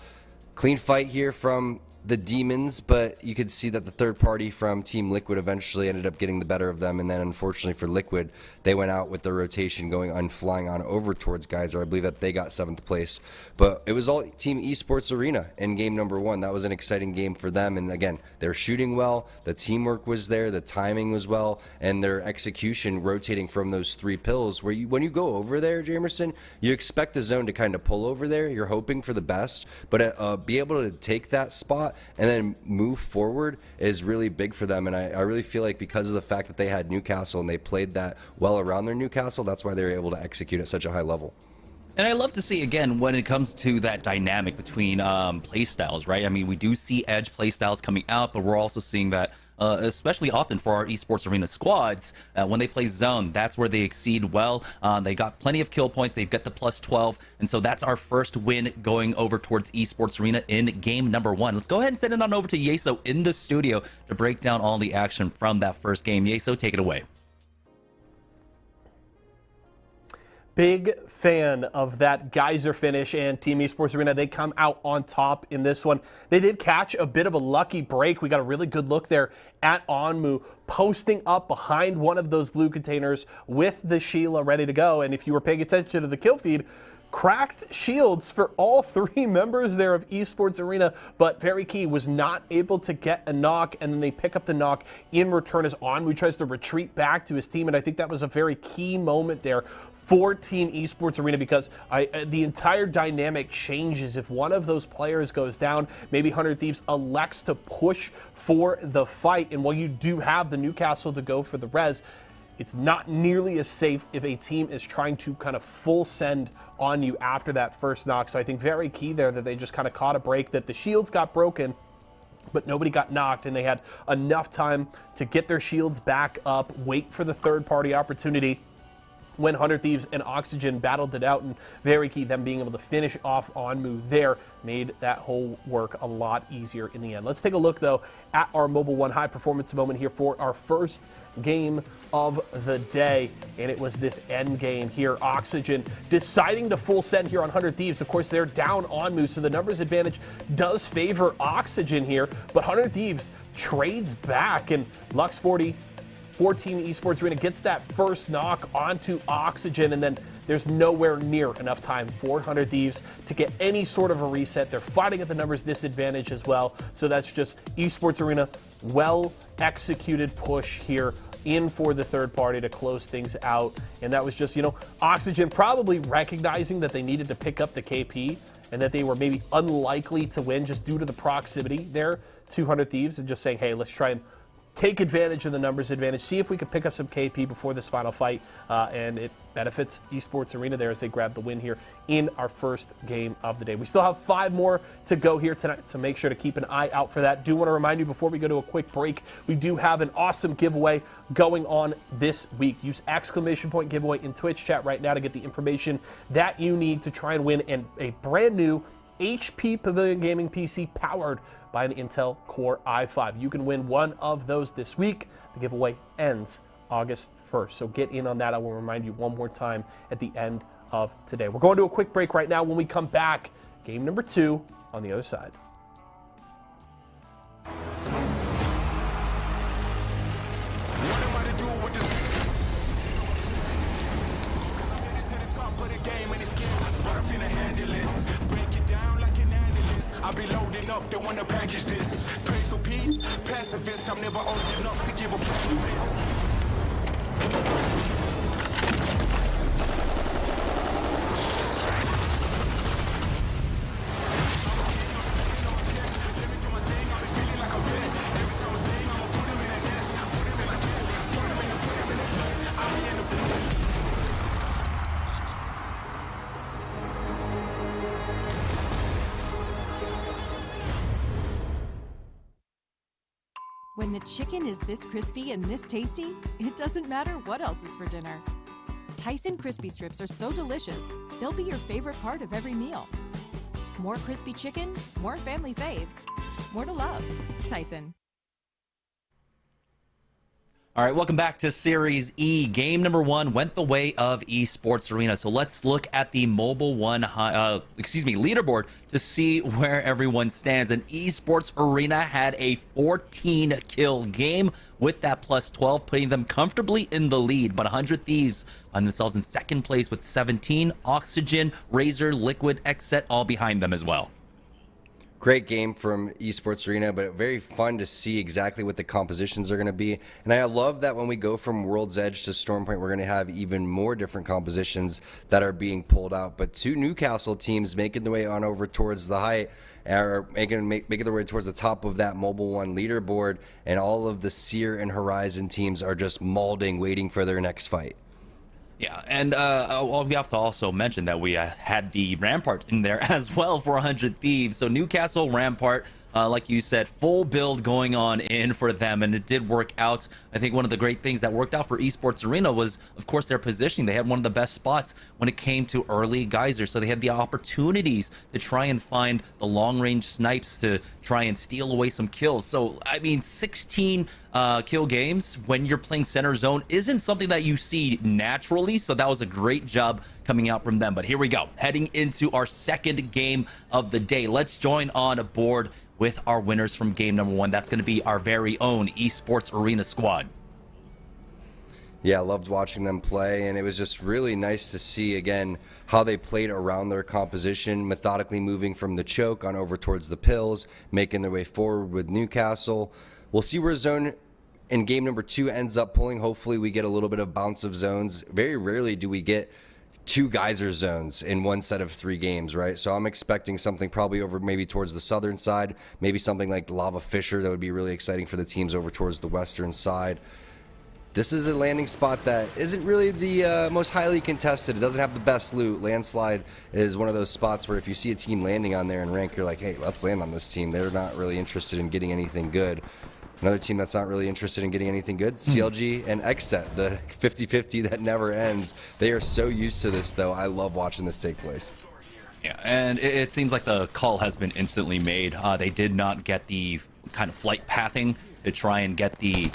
Clean fight here from the Demons, but you could see that the third party from Team Liquid eventually ended up getting the better of them, and then unfortunately for Liquid, they went out with their rotation going on, flying on over towards Geyser. I believe that they got 7th place, but it was all Team Esports Arena in game number 1. That was an exciting game for them, and again, they're shooting well, the teamwork was there, the timing was well, and their execution rotating from those 3 pills, where when you go over there, Jamerson, you expect the zone to kind of pull over there. You're hoping for the best, but be able to take that spot and then move forward is really big for them. And I really feel like because of the fact that they had Newcastle and they played that well around their Newcastle, that's why they were able to execute at such a high level. And I love to see, again, when it comes to that dynamic between playstyles, right? I mean, we do see edge playstyles coming out, but we're also seeing that, especially often for our Esports Arena squads, when they play zone, that's where they exceed well. They got plenty of kill points. They've got the +12. And so that's our first win going over towards Esports Arena in game number 1. Let's go ahead and send it on over to Yeso in the studio to break down all the action from that first game. Yeso, take it away. Big fan of that geyser finish, and Team Esports Arena, they come out on top in this one. They did catch a bit of a lucky break. We got a really good look there at Onmu posting up behind one of those blue containers with the Sheila ready to go. And if you were paying attention to the kill feed, cracked shields for all 3 members there of Esports Arena, but very key, was not able to get a knock, and then they pick up the knock in return as Onmu tries to retreat back to his team, and I think that was a very key moment there for Team Esports Arena, because the entire dynamic changes if one of those players goes down. Maybe 100 Thieves elects to push for the fight, and while you do have the Newcastle to go for the res, it's not nearly as safe if a team is trying to kind of full send on you after that first knock. So I think very key there that they just kind of caught a break, that the shields got broken, but nobody got knocked, and they had enough time to get their shields back up, wait for the third-party opportunity when 100 Thieves and Oxygen battled it out, and very key, them being able to finish off Onmu there made that whole work a lot easier in the end. Let's take a look, though, at our Mobile One high-performance moment here for our first game of the day, and it was this end game here. Oxygen deciding to full send here on 100 Thieves. Of course, they're down Onmu, so the numbers advantage does favor Oxygen here, but 100 Thieves trades back, and Lux 40 Team Esports Arena gets that first knock onto Oxygen, and then there's nowhere near enough time for 100 Thieves to get any sort of a reset. They're fighting at the numbers disadvantage as well, so that's just Esports Arena well executed push here in for the third party to close things out. And that was just, Oxygen probably recognizing that they needed to pick up the KP and that they were maybe unlikely to win just due to the proximity there to 100 Thieves, and just saying, hey, let's try and take advantage of the numbers advantage, see if we can pick up some KP before this final fight, and it benefits Esports Arena there as they grab the win here in our first game of the day. We still have 5 more to go here tonight, so make sure to keep an eye out for that. Do want to remind you before we go to a quick break, we do have an awesome giveaway going on this week. Use !giveaway in Twitch chat right now to get the information that you need to try and win a brand new HP Pavilion Gaming PC powered by an Intel Core i5. You can win one of those this week. The giveaway ends August 1st, so get in on that. I will remind you one more time at the end of today. We're going to a quick break right now. When we come back, game number 2 on the other side. I'll be loading up, they wanna package this. Pray for peace, pacifist, I'm never old enough to give a promise. When the chicken is this crispy and this tasty, it doesn't matter what else is for dinner. Tyson crispy strips are so delicious, they'll be your favorite part of every meal. More crispy chicken, more family faves, more to love. Tyson. All right, welcome back to Series E. Game number 1 went the way of Esports Arena. So let's look at the Mobile One, leaderboard to see where everyone stands. And Esports Arena had a 14-kill game with that plus 12, putting them comfortably in the lead. But 100 Thieves find themselves in second place with 17. Oxygen, Razor, Liquid, Xset all behind them as well. Great game from Esports Arena, but very fun to see exactly what the compositions are going to be. And I love that when we go from World's Edge to Stormpoint, we're going to have even more different compositions that are being pulled out. But 2 Newcastle teams making their way on over towards the height, are making their way towards the top of that Mobile One leaderboard, and all of the Seer and Horizon teams are just molding, waiting for their next fight. Yeah, and we have to also mention that we had the Rampart in there as well for 100 Thieves. So Newcastle, Rampart, like you said, full build going on in for them, and it did work out. I think one of the great things that worked out for Esports Arena was, of course, their positioning. They had one of the best spots when it came to early geysers, so they had the opportunities to try and find the long-range snipes to try and steal away some kills. So, I mean, 16 kill games when you're playing center zone isn't something that you see naturally, so that was a great job coming out from them. But here we go, heading into our second game of the day. Let's join on aboard with our winners from game number 1. That's going to be our very own Esports Arena squad. Yeah, I loved watching them play, and it was just really nice to see, again, how they played around their composition, methodically moving from the choke on over towards the pills, making their way forward with Newcastle. We'll see where zone in game number 2 ends up pulling. Hopefully we get a little bit of bounce of zones. Very rarely do we get 2 geyser zones in one set of 3 games, right? So I'm expecting something probably over maybe towards the southern side, maybe something like Lava Fisher. That would be really exciting for the teams over towards the western side. This is a landing spot that isn't really the most highly contested. It doesn't have the best loot. Landslide is one of those spots where if you see a team landing on there in rank, you're like, hey, let's land on this team. They're not really interested in getting anything good. Another team that's not really interested in getting anything good, CLG and XSET, the 50-50 that never ends. They are so used to this, though. I love watching this take place. Yeah, and it seems like the call has been instantly made. They did not get the kind of flight pathing to try and get the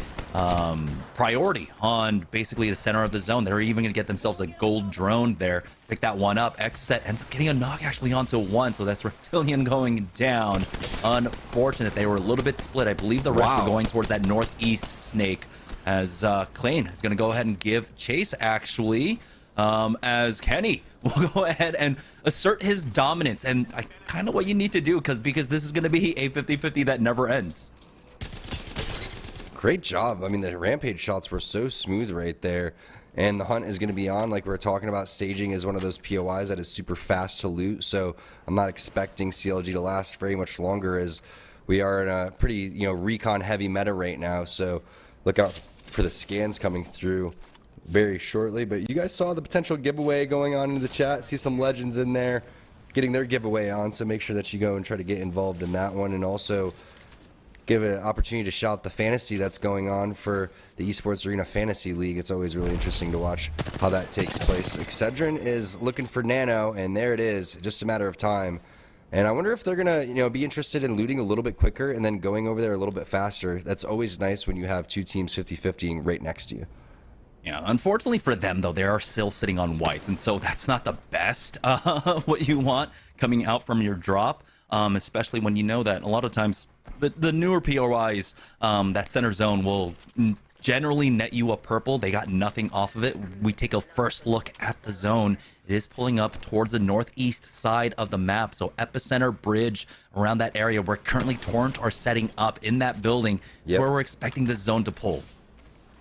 priority on basically the center of the zone. They're even going to get themselves a gold drone there. Pick that one up. XSET ends up getting a knock actually onto 1, so that's Reptilian going down. Unfortunate. They were a little bit split. I believe the rest were going towards that northeast snake, as Klein is going to go ahead and give chase actually, as Kenny will go ahead and assert his dominance, and kind of what you need to do because this is going to be a 50-50 that never ends. Great job. I mean, the rampage shots were so smooth right there. And the hunt is going to be on, like we were talking about. Staging is one of those POIs that is super fast to loot. So I'm not expecting CLG to last very much longer, as we are in a pretty, recon heavy meta right now. So look out for the scans coming through very shortly. But you guys saw the potential giveaway going on in the chat. See some legends in there getting their giveaway on. So make sure that you go and try to get involved in that one. And also give an opportunity to shout the fantasy that's going on for the Esports Arena Fantasy League. It's always really interesting to watch how that takes place. Excedrin is looking for Nano, and there it is, just a matter of time. And I wonder if they're gonna, be interested in looting a little bit quicker and then going over there a little bit faster. That's always nice when you have 2 teams 50-50 right next to you. Yeah, unfortunately for them, though, they are still sitting on whites, and so that's not the best what you want coming out from your drop, especially when you know that a lot of times the newer POIs, that center zone will generally net you a purple. They got nothing off of it. We take a first look at the zone. It is pulling up towards the northeast side of the map. So epicenter, bridge, around that area where currently Torrent are setting up in that building is where we're expecting this zone to pull.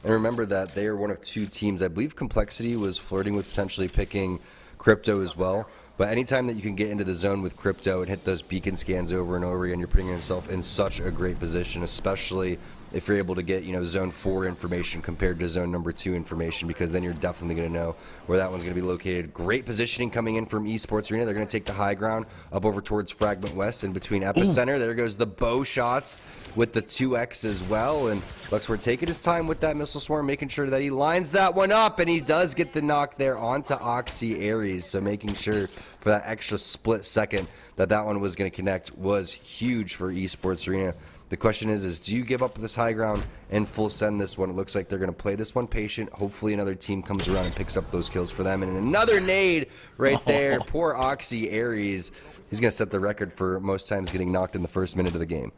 And remember that they are one of 2 teams. I believe Complexity was flirting with potentially picking Crypto as well. But anytime that you can get into the zone with Crypto and hit those beacon scans over and over again, you're putting yourself in such a great position, especially if you're able to get, zone 4 information compared to zone number 2 information, because then you're definitely going to know where that one's going to be located. Great positioning coming in from Esports Arena. They're going to take the high ground up over towards Fragment West and between Epicenter. There goes the bow shots with the 2X as well. And Luxword taking his time with that missile swarm, making sure that he lines that one up, and he does get the knock there onto Oxy Ares. So making sure for that extra split second that one was going to connect was huge for Esports Arena. The question is do you give up this high ground and full send this one? It looks like they're going to play this one patient. Hopefully another team comes around and picks up those kills for them. And another nade right there. Poor Oxy Ares. He's going to set the record for most times getting knocked in the first minute of the game.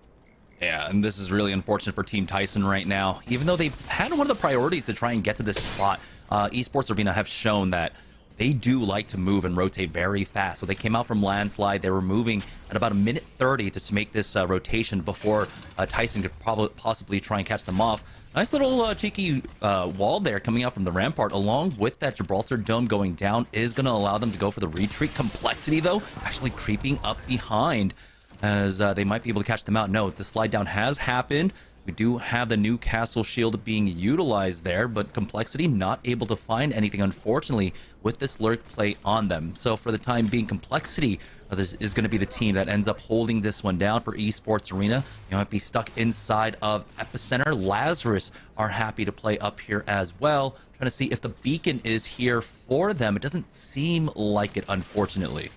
Yeah, and this is really unfortunate for Team Tyson right now. Even though they've had one of the priorities to try and get to this spot, Esports Arena have shown that they do like to move and rotate very fast. So they came out from Landslide. They were moving at about 1:30 to make this rotation before Tyson could possibly try and catch them off. Nice little cheeky wall there coming out from the rampart, along with that Gibraltar Dome going down, is going to allow them to go for the retreat. Complexity, though, actually creeping up behind, as they might be able to catch them out. No, the slide down has happened. We do have the Newcastle shield being utilized there, but Complexity not able to find anything, unfortunately, with this lurk play on them. So for the time being, Complexity is going to be the team that ends up holding this one down for Esports Arena. You might be stuck inside of Epicenter. Lazarus are happy to play up here as well. Trying to see if the beacon is here for them. It doesn't seem like it, unfortunately.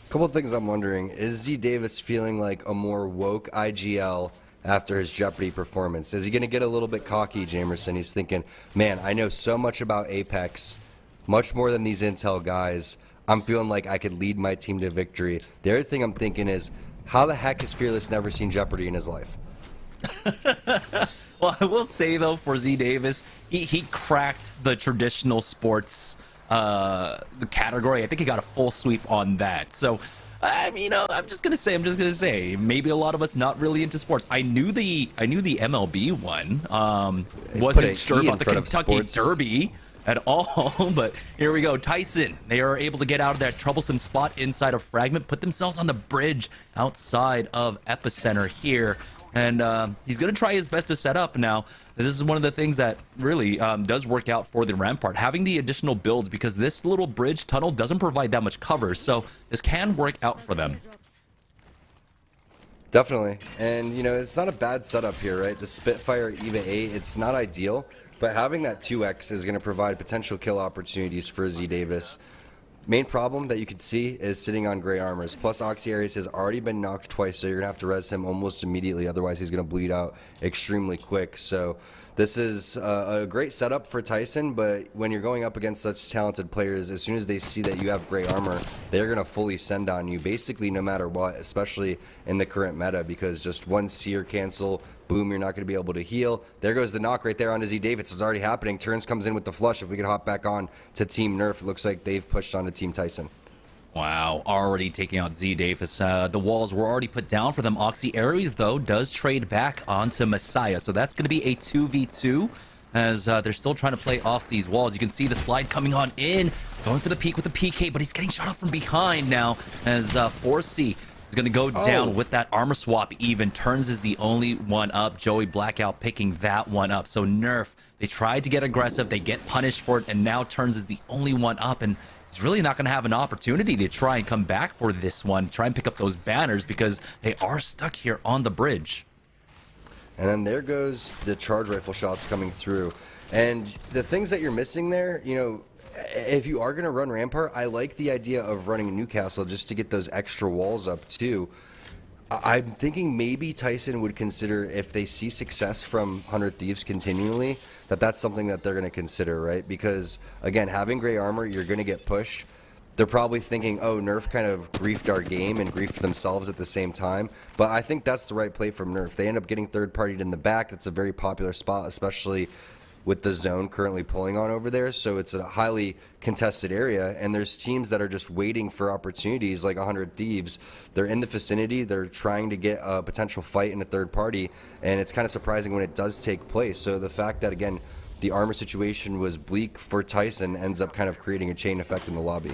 Couple of things I'm wondering. Is Z Davis feeling like a more woke IGL after his Jeopardy performance? Is he going to get a little bit cocky, Jamerson? He's thinking, man, I know so much about Apex, much more than these Intel guys. I'm feeling like I could lead my team to victory. The other thing I'm thinking is, how the heck has Fearless never seen Jeopardy in his life? Well, I will say, though, for Z Davis, he cracked the traditional sports the category. I think he got a full sweep on that. So, I mean, I'm just gonna say, maybe a lot of us not really into sports. I knew the MLB one. Wasn't sure about the Kentucky Derby at all, but here we go. Tyson, they are able to get out of that troublesome spot inside of Fragment, put themselves on the bridge outside of Epicenter here, and he's gonna try his best to set up. Now, this is one of the things that really does work out for the Rampart, having the additional builds, because this little bridge tunnel doesn't provide that much cover, so this can work out for them. Definitely. And, you know, it's not a bad setup here, right? The Spitfire EVA 8, it's not ideal, but having that 2x is going to provide potential kill opportunities for Z Davis. Main problem that you can see is sitting on gray armors. Plus, Oxyarius has already been knocked twice, so you're going to have to res him almost immediately. Otherwise, he's going to bleed out extremely quick. So this is a great setup for Tyson, but when you're going up against such talented players, as soon as they see that you have gray armor, they're going to fully send on you, basically no matter what, especially in the current meta, because just one seer cancel, boom, you're not going to be able to heal. There goes the knock right there onto Z Davis. It's already happening. Turns comes in with the flush. If we could hop back on to Team Nerf, it looks like they've pushed on to Team Tyson. Wow, already taking out Z Davis. The walls were already put down for them. Oxy Aries, though, does trade back onto Messiah. So that's going to be a 2v2 as they're still trying to play off these walls. You can see the slide coming on in, going for the peek with the PK, but he's getting shot up from behind now as 4C is going to go down with that armor swap. Even Turns is the only one up. Joey Blackout picking that one up. So Nerf, they tried to get aggressive. They get punished for it, and now Turns is the only one up, and he's really not going to have an opportunity to try and come back for this one, try and pick up those banners, because they are stuck here on the bridge. And then there goes the charge rifle shots coming through. And the things that you're missing there, you know, if you are going to run Rampart, I like the idea of running Newcastle just to get those extra walls up too. I'm thinking maybe Tyson would consider, if they see success from 100 Thieves continually, that's something that they're going to consider, right? Because, again, having gray armor, you're going to get pushed. They're probably thinking, oh, Nerf kind of griefed our game and griefed themselves at the same time. But I think that's the right play from Nerf. They end up getting third-partied in the back. It's a very popular spot, especially with the zone currently pulling on over there. So it's a highly contested area, and there's teams that are just waiting for opportunities like 100 Thieves. They're in the vicinity. They're trying to get a potential fight in a third party, and it's kind of surprising when it does take place. So the fact that, again, the armor situation was bleak for Tyson ends up kind of creating a chain effect in the lobby.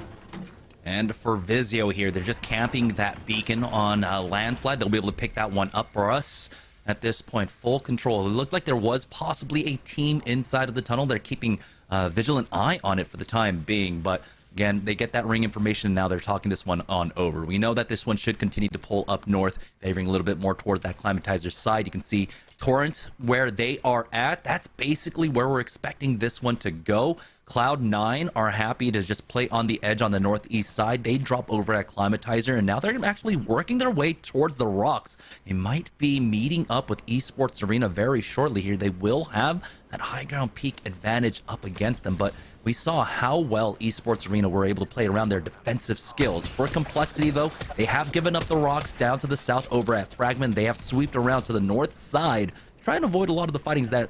And for Vizio here, they're just camping that beacon on Landslide. They'll be able to pick that one up for us. At this point, full control. It looked like there was possibly a team inside of the tunnel. They're keeping a vigilant eye on it for the time being, but again, they get that ring information, and now they're talking this one on over. We know that this one should continue to pull up north, favoring a little bit more towards that Climatizer side. You can see Torrent, where they are at. That's basically where we're expecting this one to go. Cloud9 are happy to just play on the edge on the northeast side. They drop over at Climatizer, and now they're actually working their way towards the rocks. They might be meeting up with Esports Arena very shortly here. They will have that high ground peak advantage up against them, but we saw how well Esports Arena were able to play around their defensive skills. For Complexity, though, they have given up the rocks down to the south over at Fragment. They have sweeped around to the north side, trying to avoid a lot of the fightings that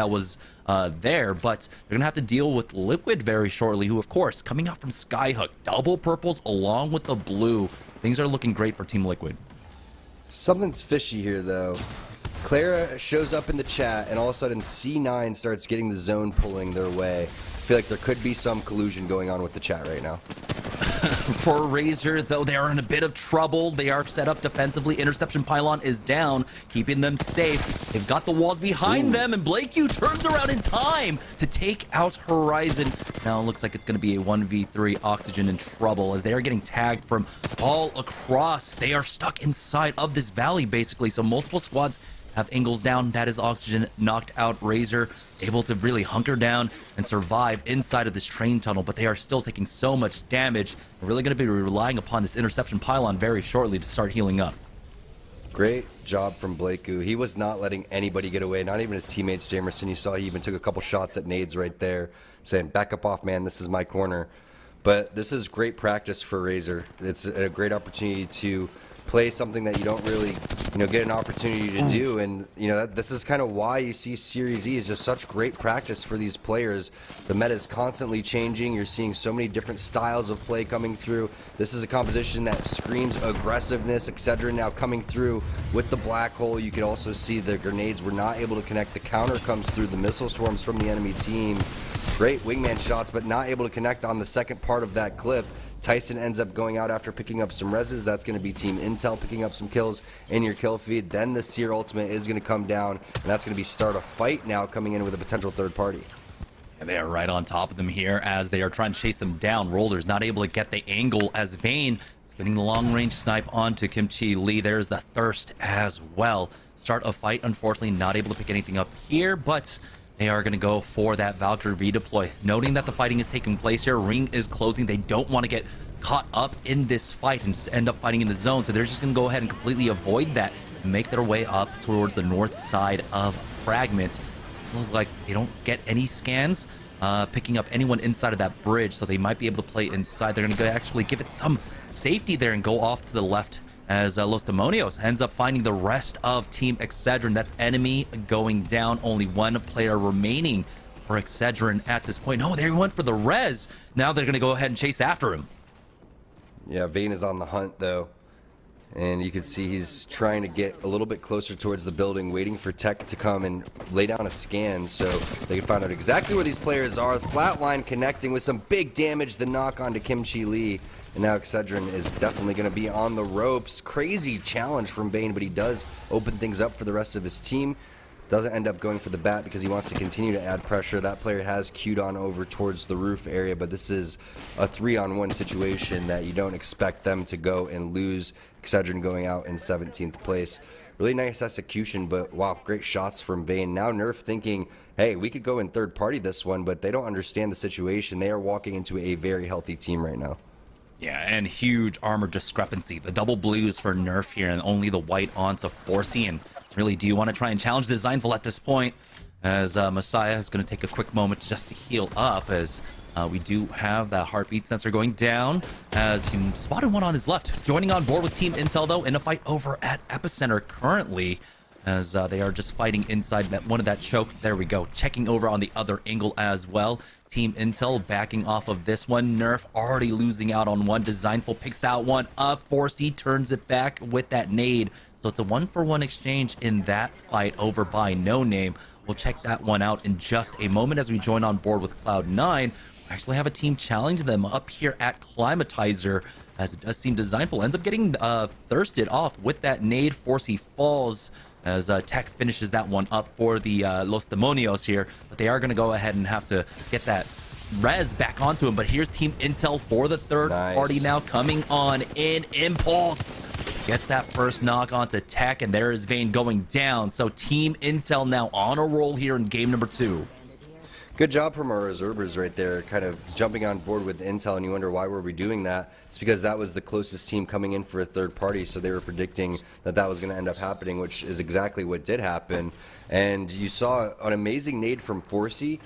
was there, but they're going to have to deal with Liquid very shortly, who, of course, coming out from Skyhook. Double purples along with the blue. Things are looking great for Team Liquid. Something's fishy here, though. Clara shows up in the chat, and all of a sudden C9 starts getting the zone pulling their way. I feel like there could be some collusion going on with the chat right now. for Razor, though they are in a bit of trouble. They are set up defensively. Interception pylon is down, keeping them safe. They've got the walls behind them, and BlakeU turns around in time to take out Horizon. Now it looks like it's going to be a 1v3. Oxygen in trouble as they are getting tagged from all across. They are stuck inside of this valley, basically, so multiple squads have angles down. That is Oxygen knocked out. Razor able to really hunker down and survive inside of this train tunnel, but they are still taking so much damage. They're really going to be relying upon this interception pylon very shortly to start healing up. Great job from BlakeU. He was not letting anybody get away, not even his teammates. Jamerson, you saw he even took a couple shots at nades right there, saying, back up off, man, this is my corner. But this is great practice for Razor. It's a great opportunity to play something that you don't really, get an opportunity to do. And, this is kind of why you see Series E is just such great practice for these players. The meta is constantly changing. You're seeing so many different styles of play coming through. This is a composition that screams aggressiveness, etc. Now coming through with the black hole. You could also see the grenades were not able to connect. The counter comes through, the missile swarms from the enemy team. Great wingman shots, but not able to connect on the second part of that clip. Tyson ends up going out after picking up some reses. That's going to be Team Intel picking up some kills in your kill feed. Then the Seer ultimate is going to come down, and that's going to be start a fight now, coming in with a potential third party. And they are right on top of them here as they are trying to chase them down. Roller's not able to get the angle as Vayne is getting the long-range snipe onto Kimchi Lee. There's the Thirst as well. Start a fight, unfortunately not able to pick anything up here, but they are going to go for that Valkyrie redeploy. Noting that the fighting is taking place here, ring is closing. They don't want to get caught up in this fight and end up fighting in the zone, so they're just going to go ahead and completely avoid that and make their way up towards the north side of Fragment. It looks like they don't get any scans picking up anyone inside of that bridge, so they might be able to play inside. They're going to actually give it some safety there and go off to the left as Los Demonios ends up finding the rest of Team Excedrin. That's enemy going down. Only one player remaining for Excedrin at this point. No, they went for the res. Now they're going to go ahead and chase after him. Yeah, Vayne is on the hunt, though. And you can see he's trying to get a little bit closer towards the building, waiting for Tech to come and lay down a scan so they can find out exactly where these players are. Flatline connecting with some big damage, the knock onto Kimchi Lee. And now Excedrin is definitely going to be on the ropes. Crazy challenge from Vayne, but he does open things up for the rest of his team. Doesn't end up going for the bat because he wants to continue to add pressure. That player has queued on over towards the roof area, but this is a 3-on-1 situation that you don't expect them to go and lose. Excedrin going out in 17th place. Really nice execution, but wow, great shots from Vayne. Now Nerf thinking, hey, we could go in third party this one, but they don't understand the situation. They are walking into a very healthy team right now. Yeah, and huge armor discrepancy. The double blues for Nerf here and only the white onto Forcey. And really, do you want to try and challenge Designful at this point? As Messiah is going to take a quick moment just to heal up as we do have that heartbeat sensor going down as he spotted one on his left. Joining on board with Team Intel, though, in a fight over at Epicenter currently as they are just fighting inside one of that choke. There we go. Checking over on the other angle as well. Team Intel backing off of this one. Nerf already losing out on one. Designful picks that one up. Forcey turns it back with that nade. So it's a 1-for-1 exchange in that fight over by No Name. We'll check that one out in just a moment as we join on board with Cloud9. We actually have a team challenge them up here at Climatizer, as it does seem Designful ends up getting thirsted off with that nade. Forcey falls as Tech finishes that one up for the Los Demonios here, but they are going to go ahead and have to get that res back onto him. But here's Team Intel for the third party now coming on in. Impulse gets that first knock onto Tech, and there is Vayne going down. So Team Intel now on a roll here in game number 2. Good job from our reservers right there, kind of jumping on board with Intel, and you wonder why were we doing that. It's because that was the closest team coming in for a third party, so they were predicting that that was going to end up happening, which is exactly what did happen. And you saw an amazing nade from Forcey,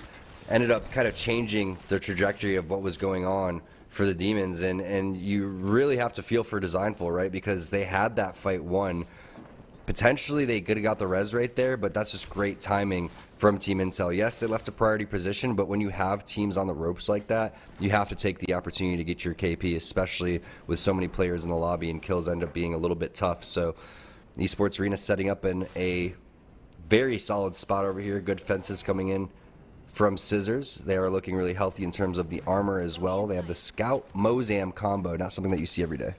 ended up kind of changing the trajectory of what was going on for the Demons, and you really have to feel for Designful, right, because they had that fight won. Potentially they could have got the res right there, but that's just great timing from Team Intel. Yes, they left a priority position, but when you have teams on the ropes like that, you have to take the opportunity to get your KP, especially with so many players in the lobby, and kills end up being a little bit tough. So Esports Arena setting up in a very solid spot over here. Good fences coming in from Scissors. They are looking really healthy in terms of the armor as well. They have the Scout Mozam combo, not something that you see every day.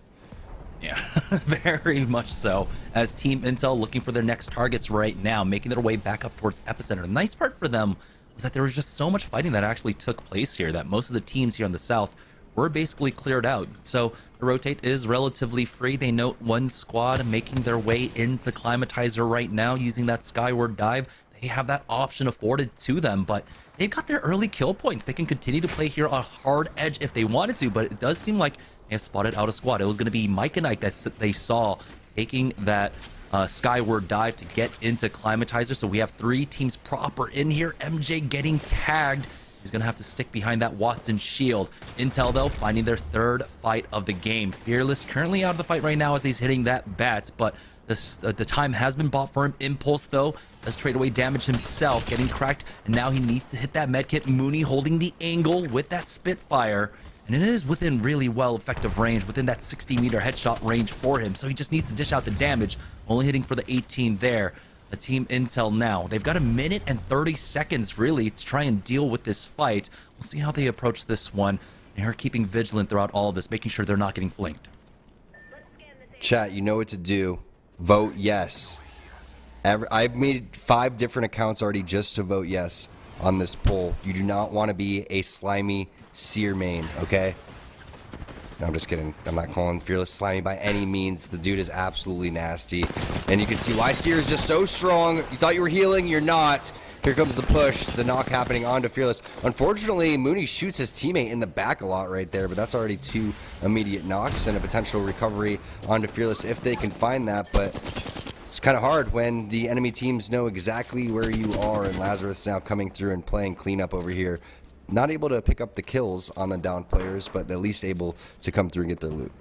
Yeah, very much so. As Team Intel looking for their next targets right now, making their way back up towards Epicenter. The nice part for them was that there was just so much fighting that actually took place here, that most of the teams here on the south were basically cleared out. So the rotate is relatively free. They note one squad making their way into Climatizer right now using that skyward dive. They have that option afforded to them, but they've got their early kill points. They can continue to play here on hard edge if they wanted to, but it does seem like they have spotted out a squad. It was going to be Mike and Ike that they saw taking that skyward dive to get into Climatizer. So we have 3 teams proper in here. MJ getting tagged. He's going to have to stick behind that Watson shield. Intel, though, finding their 3rd fight of the game. Fearless currently out of the fight right now as he's hitting that bats, but the time has been bought for him. Impulse, though, does trade away damage himself, getting cracked, and now he needs to hit that medkit. Mooney holding the angle with that Spitfire, and it is within really well effective range, within that 60-meter headshot range for him, so he just needs to dish out the damage, only hitting for the 18 there. The Team Intel now, they've got 1 minute and 30 seconds really to try and deal with this fight. We'll see how they approach this one. They are keeping vigilant throughout all of this, making sure they're not getting flanked. Chat, you know what to do. Vote yes. I've made 5 different accounts already just to vote yes on this poll. You do not want to be a slimy Seer main, okay? No, I'm just kidding. I'm not calling Fearless slimy by any means. The dude is absolutely nasty. And you can see why Seer is just so strong. You thought you were healing, you're not. Here comes the push, the knock happening onto Fearless. Unfortunately, Mooney shoots his teammate in the back a lot right there, but that's already 2 immediate knocks and a potential recovery onto Fearless if they can find that. But it's kind of hard when the enemy teams know exactly where you are, and Lazarus now coming through and playing cleanup over here. Not able to pick up the kills on the down players, but at least able to come through and get their loot.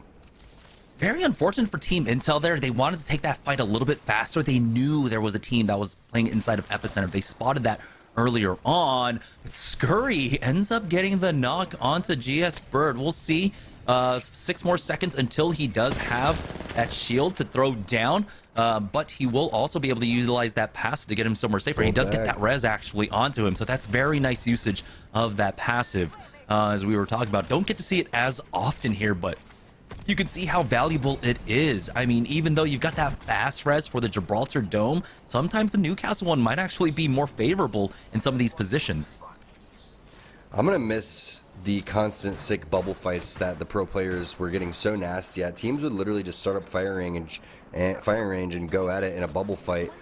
Very unfortunate for Team Intel there. They wanted to take that fight a little bit faster. They knew there was a team that was playing inside of Epicenter. They spotted that earlier on. But Scurry ends up getting the knock onto GS Bird. We'll see. 6 more seconds until he does have that shield to throw down. But he will also be able to utilize that passive to get him somewhere safer. He does get that res actually onto him, so that's very nice usage of that passive. As we were talking about, don't get to see it as often here, but you can see how valuable it is. I mean, even though you've got that fast res for the Gibraltar Dome, sometimes the Newcastle one might actually be more favorable in some of these positions. I'm going to miss the constant sick bubble fights that the pro players were getting so nasty at. Teams would literally just start up firing range and go at it in a bubble fight.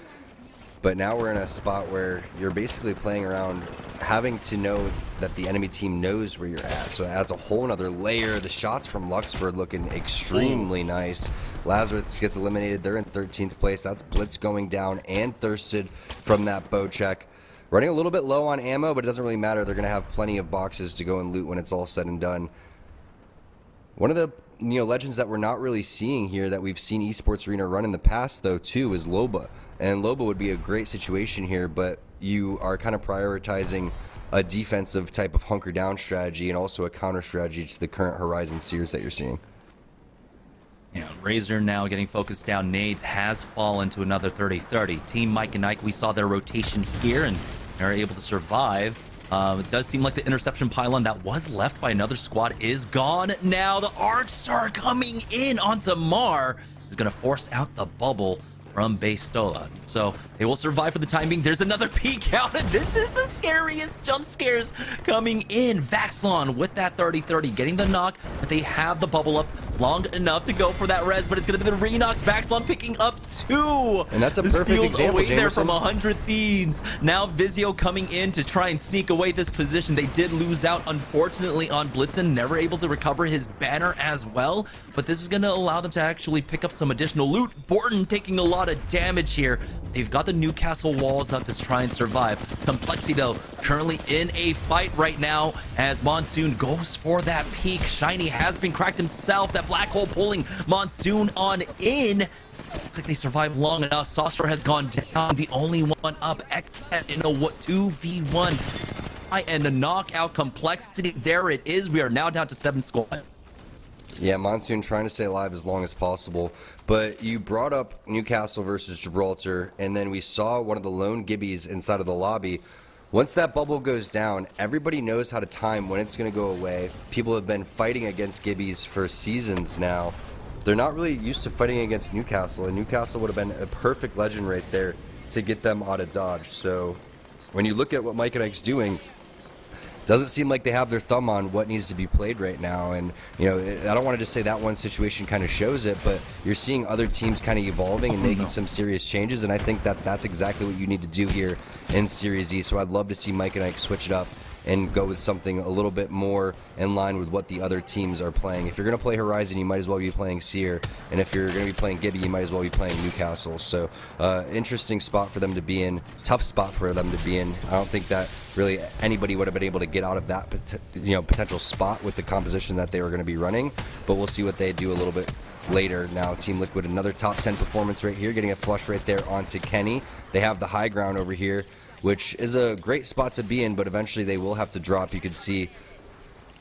But now we're in a spot where you're basically playing around having to know that the enemy team knows where you're at. So it adds a whole nother layer. The shots from Luxford looking extremely nice. Lazarus gets eliminated. They're in 13th place. That's Blitz going down and Thirsted from that bow check. Running a little bit low on ammo, but it doesn't really matter. They're going to have plenty of boxes to go and loot when it's all said and done. One of the legends that we're not really seeing here that we've seen Esports Arena run in the past, though, too, is Loba. And Loba would be a great situation here, but you are kind of prioritizing a defensive type of hunker down strategy and also a counter strategy to the current Horizon Seers that you're seeing. Yeah, Razor now getting focused down. Nades has fallen to another 30-30. Team Mike and Ike, we saw their rotation here, and they're able to survive. It does seem like the interception pylon that was left by another squad is gone now. The Arcstar coming in onto Mar is going to force out the bubble from Bastola. So they will survive for the time being. There's another peek out, and this is the scariest jump scares coming in. Vaxlon with that 30-30 getting the knock, but they have the bubble up long enough to go for that res, but it's going to be the Renox. Vaxlon picking up 2. And that's a perfect example, away Jamerson. there from 100 Thieves. Now Vizio coming in to try and sneak away this position. They did lose out, unfortunately, on Blitzen. Never able to recover his banner as well, but this is going to allow them to actually pick up some additional loot. Borton taking a lot of damage here. They've got the Newcastle walls up to try and survive. Complexity, though, currently in a fight right now as Monsoon goes for that peak. Shiny has been cracked himself. That black hole pulling Monsoon on in. Looks like they survived long enough. Saucer has gone down, the only one up, except in a 2v1. And the knockout Complexity, there it is. We are now down to 7 squads. Yeah, Monsoon trying to stay alive as long as possible. But you brought up Newcastle versus Gibraltar, and then we saw one of the lone Gibbies inside of the lobby Once that bubble goes down, everybody knows how to time when it's going to go away. People have been fighting against Gibbies for seasons now. They're not really used to fighting against Newcastle, and Newcastle would have been a perfect legend right there to get them out of dodge. So when you look at what Mike and Ike's doing, doesn't seem like they have their thumb on what needs to be played right now. And, you know, I don't want to just say that one situation kind of shows it, but you're seeing other teams kind of evolving and making some serious changes, and I think that that's exactly what you need to do here in Series E. So I'd love to see Mike and Ike switch it up and go with something a little bit more in line with what the other teams are playing. If you're going to play Horizon, you might as well be playing Seer, and if you're going to be playing Gibby, you might as well be playing Newcastle. So interesting spot for them to be in, tough spot for them to be in. I don't think that really anybody would have been able to get out of that potential spot with the composition that they were going to be running, but we'll see what they do a little bit later. Now Team Liquid, another top 10 performance right here, getting a flush right there onto Kenny. They have the high ground over here, which is a great spot to be in, but eventually they will have to drop. You can see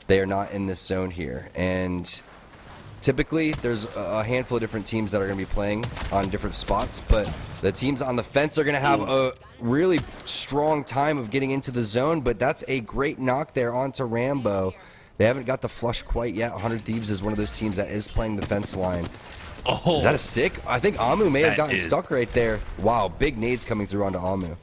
they are not in this zone here, and typically there's a handful of different teams that are going to be playing on different spots, but the teams on the fence are going to have a really strong time of getting into the zone. But that's a great knock there onto Rambo. They haven't got the flush quite yet. 100 Thieves is one of those teams that is playing the fence line. Oh, is that a stick? I think Amu may have gotten stuck right there. Wow, big nades coming through onto Amu.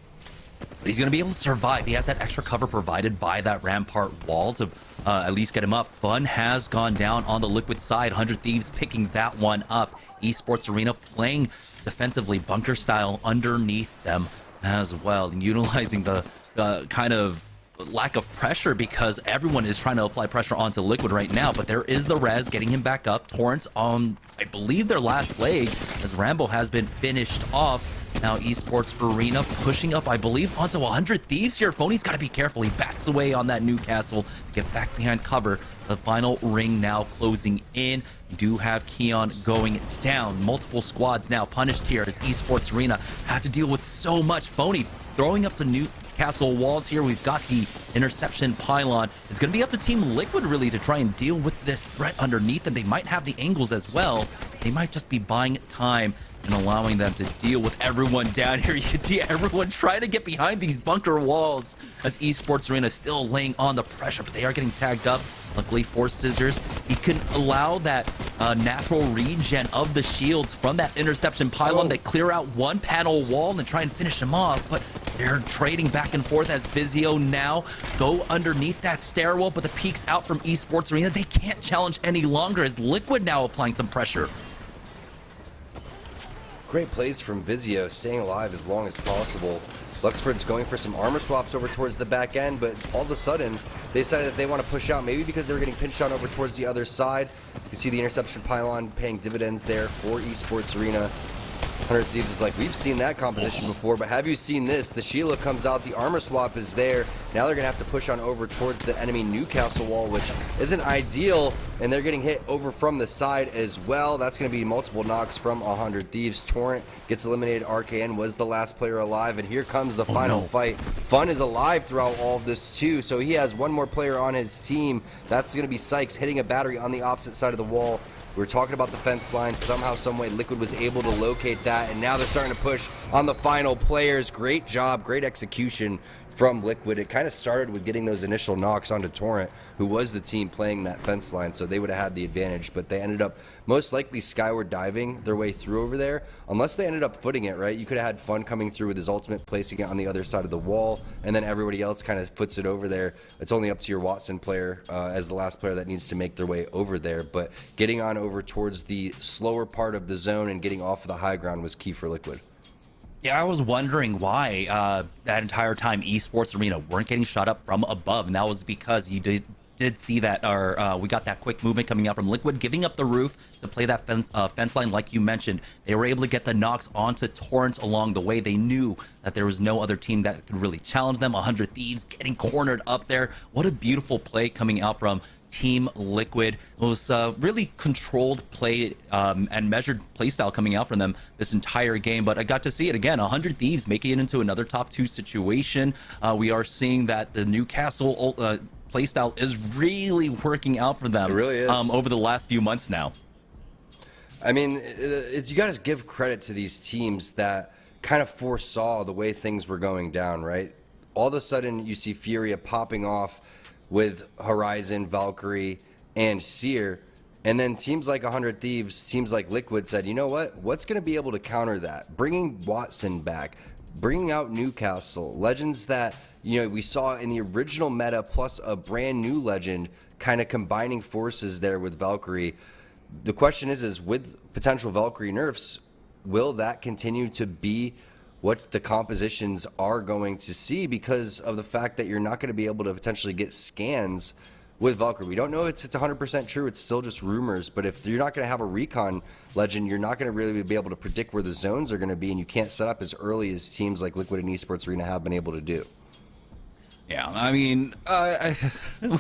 But he's going to be able to survive. He has that extra cover provided by that rampart wall to at least get him up. Fun has gone down on the Liquid side. 100 Thieves picking that one up. Esports Arena playing defensively, bunker style underneath them as well, and utilizing the kind of lack of pressure because everyone is trying to apply pressure onto Liquid right now. But there is the res getting him back up. Torrents on, I believe, their last leg as Rambo has been finished off. Now Esports Arena pushing up, I believe, onto 100 Thieves here. Phony's got to be careful. He backs away on that Newcastle to get back behind cover. The final ring now closing in. You do have Keon going down. Multiple squads now punished here as Esports Arena have to deal with so much. Phony throwing up some Newcastle walls here. We've got the interception pylon. It's going to be up to Team Liquid really to try and deal with this threat underneath, and they might have the angles as well. They might just be buying time and allowing them to deal with everyone down here. You can see everyone trying to get behind these bunker walls as Esports Arena still laying on the pressure, but they are getting tagged up. Luckily for Scissors, he can allow that natural regen of the shields from that interception pylon. They clear out one panel wall and then try and finish him off, but they're trading back and forth as Vizio now go underneath that stairwell, but the peaks out from Esports Arena. They can't challenge any longer as Liquid now applying some pressure. Great plays from Vizio, staying alive as long as possible. Luxford's going for some armor swaps over towards the back end, but all of a sudden, they decided that they want to push out, maybe because they were getting pinched on over towards the other side. You can see the interception pylon paying dividends there for Esports Arena. 100 Thieves is like, we've seen that composition before, but have you seen this? The Sheila comes out, the armor swap is there. Now they're going to have to push on over towards the enemy Newcastle wall, which isn't ideal, and they're getting hit over from the side as well. That's going to be multiple knocks from 100 Thieves. Torrent gets eliminated. RKN was the last player alive, and here comes the final fight. Fun is alive throughout all of this too, so he has one more player on his team. That's going to be Sykes hitting a battery on the opposite side of the wall. We were talking about the fence line. Somehow, someway, Liquid was able to locate that, and now they're starting to push on the final players. Great job, great execution from Liquid. It kind of started with getting those initial knocks onto Torrent, who was the team playing that fence line, so they would have had the advantage, but they ended up most likely skyward diving their way through over there, unless they ended up footing it, right? You could have had Fun coming through with his ultimate, placing it on the other side of the wall, and then everybody else kind of foots it over there. It's only up to your Watson player as the last player that needs to make their way over there, but getting on over towards the slower part of the zone and getting off of the high ground was key for Liquid. Yeah, I was wondering why that entire time Esports Arena weren't getting shot up from above, and that was because you did see that, we got that quick movement coming out from Liquid, giving up the roof to play that fence line like you mentioned. They were able to get the knocks onto Torrents along the way. They knew that there was no other team that could really challenge them. 100 Thieves getting cornered up there. What a beautiful play coming out from Team Liquid. It was really controlled play and measured play style coming out from them this entire game, but I got to see it again. 100 Thieves making it into another top 2 situation. We are seeing that the Newcastle playstyle is really working out for them. It really is. Over the last few months now. I mean, you got to give credit to these teams that kind of foresaw the way things were going down, right? all of a sudden you see Furia popping off with Horizon, Valkyrie, and Seer. And then teams like 100 Thieves, teams like Liquid said, you know what? What's going to be able to counter that? Bringing Watson back, bringing out Newcastle, legends that, you know, we saw in the original meta, plus a brand new legend, kind of combining forces there with Valkyrie. The question is with potential Valkyrie nerfs, will that continue to be what the compositions are going to see, because of the fact that you're not going to be able to potentially get scans with Valkyrie? We don't know if it's 100% true. It's still just rumors. But if you're not going to have a recon legend, you're not going to really be able to predict where the zones are going to be, and you can't set up as early as teams like Liquid and Esports Arena have been able to do. Yeah, I mean,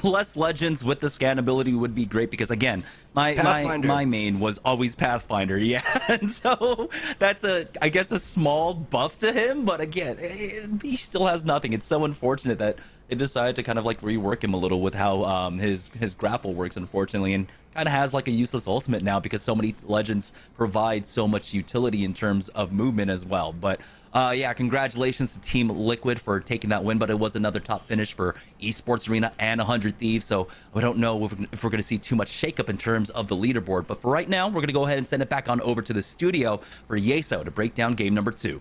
less legends with the scan ability would be great, because again, my main was always Pathfinder. Yeah, and so that's I guess a small buff to him, but again, he still has nothing. It's so unfortunate that they decided to kind of like rework him a little with how his grapple works, unfortunately, and kind of has like a useless ultimate now, because so many legends provide so much utility in terms of movement as well. But yeah, congratulations to Team Liquid for taking that win, but it was another top finish for Esports Arena and 100 Thieves, so we don't know if we're going to see too much shakeup in terms of the leaderboard. But for right now, we're going to go ahead and send it back on over to the studio for Yeso to break down game number 2.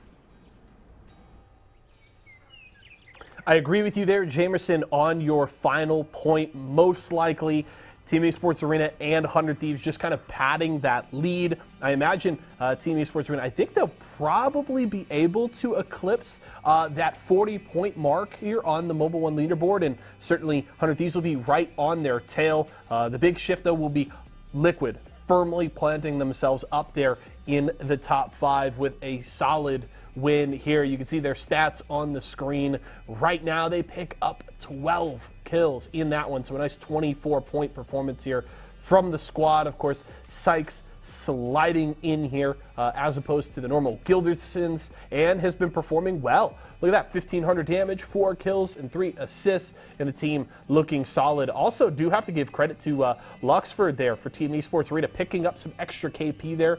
I agree with you there, Jamerson, on your final point. Most likely, Team Esports Arena and 100 Thieves just kind of padding that lead. I imagine Team Esports Arena, I think they'll probably be able to eclipse that 40-point mark here on the Mobile One leaderboard, and certainly 100 Thieves will be right on their tail. The big shift, though, will be Liquid firmly planting themselves up there in the top 5 with a solid win here. You can see their stats on the screen right now. They pick up 12 kills in that one, so a nice 24-point performance here from the squad. Of course, Sykes sliding in here as opposed to the normal Gildersons, and has been performing well. Look at that, 1,500 damage, 4 kills, and 3 assists, and the team looking solid. Also, do have to give credit to Luxford there for Team Esports Arena, picking up some extra KP there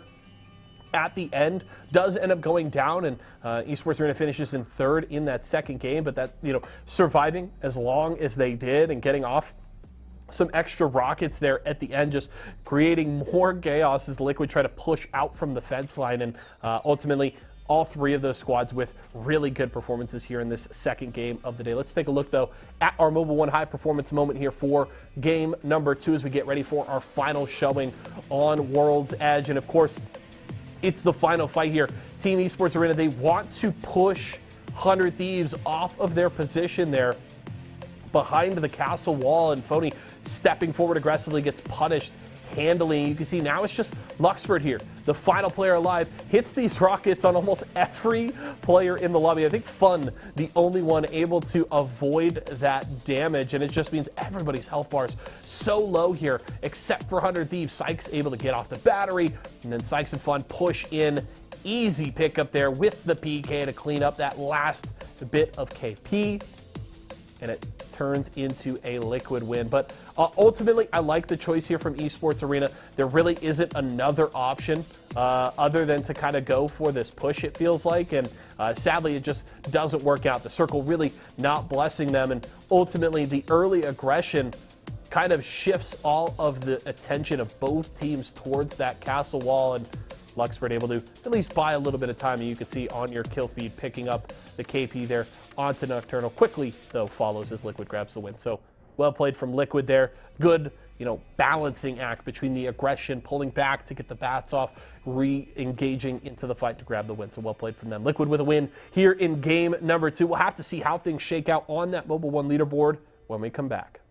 at the end. Does end up going down, and Esports Arena finishes in 3rd in that second game, but that, you know, surviving as long as they did and getting off some extra rockets there at the end, just creating more chaos as Liquid try to push out from the fence line, and ultimately all 3 of those squads with really good performances here in this second game of the day. Let's take a look, though, at our Mobile One high performance moment here for game number 2 as we get ready for our final showing on World's Edge. And of course, it's the final fight here. Team Esports Arena, they want to push 100 Thieves off of their position there behind the castle wall, and Phony stepping forward aggressively gets punished handily. You can see now it's just Luxford here, the final player alive, hits these rockets on almost every player in the lobby. I think Fun, the only one able to avoid that damage, and it just means everybody's health bars so low here, except for 100 Thieves. Sykes able to get off the battery, and then Sykes and Fun push in. Easy pickup there with the PK to clean up that last bit of KP, and it turns into a Liquid win. But ultimately, I like the choice here from Esports Arena. There really isn't another option other than to kind of go for this push, it feels like, and sadly, it just doesn't work out. The circle really not blessing them, and ultimately, the early aggression kind of shifts all of the attention of both teams towards that castle wall, and Luxford able to at least buy a little bit of time, and you can see on your kill feed picking up the KP there onto Nocturnal. Quickly, though, follows as Liquid grabs the win. So well played from Liquid there. Good, you know, balancing act between the aggression, pulling back to get the bats off, re-engaging into the fight to grab the win. So well played from them. Liquid with a win here in game number 2. We'll have to see how things shake out on that Mobile One leaderboard when we come back.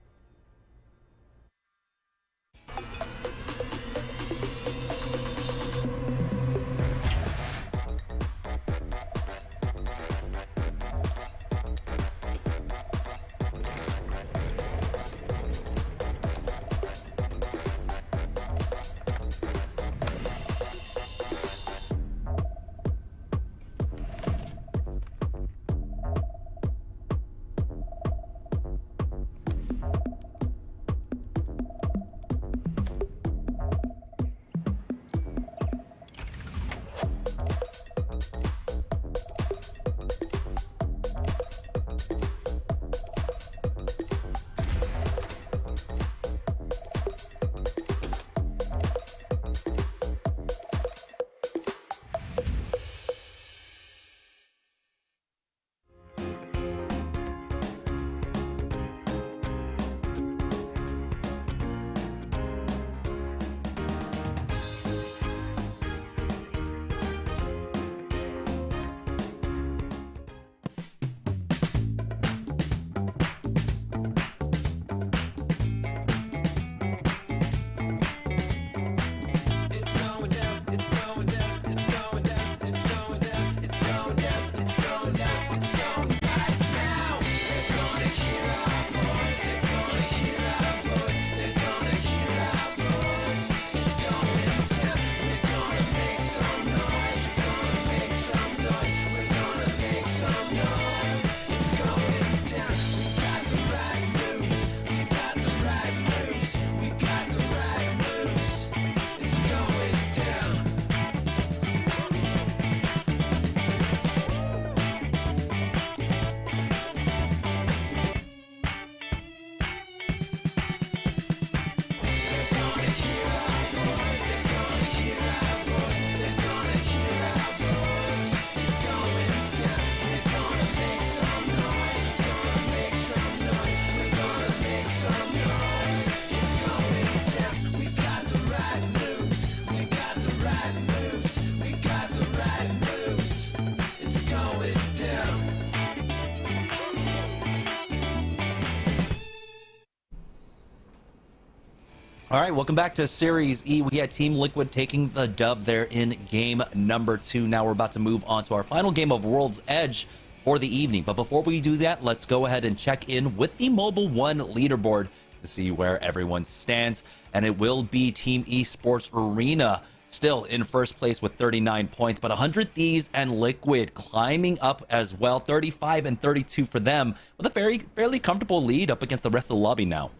All right, welcome back to Series E. We had Team Liquid taking the dub there in game number 2. Now we're about to move on to our final game of World's Edge for the evening. But before we do that, let's go ahead and check in with the Mobile 1 leaderboard to see where everyone stands. And it will be Team Esports Arena still in first place with 39 points, but 100 Thieves and Liquid climbing up as well, 35 and 32 for them, with a fairly comfortable lead up against the rest of the lobby now.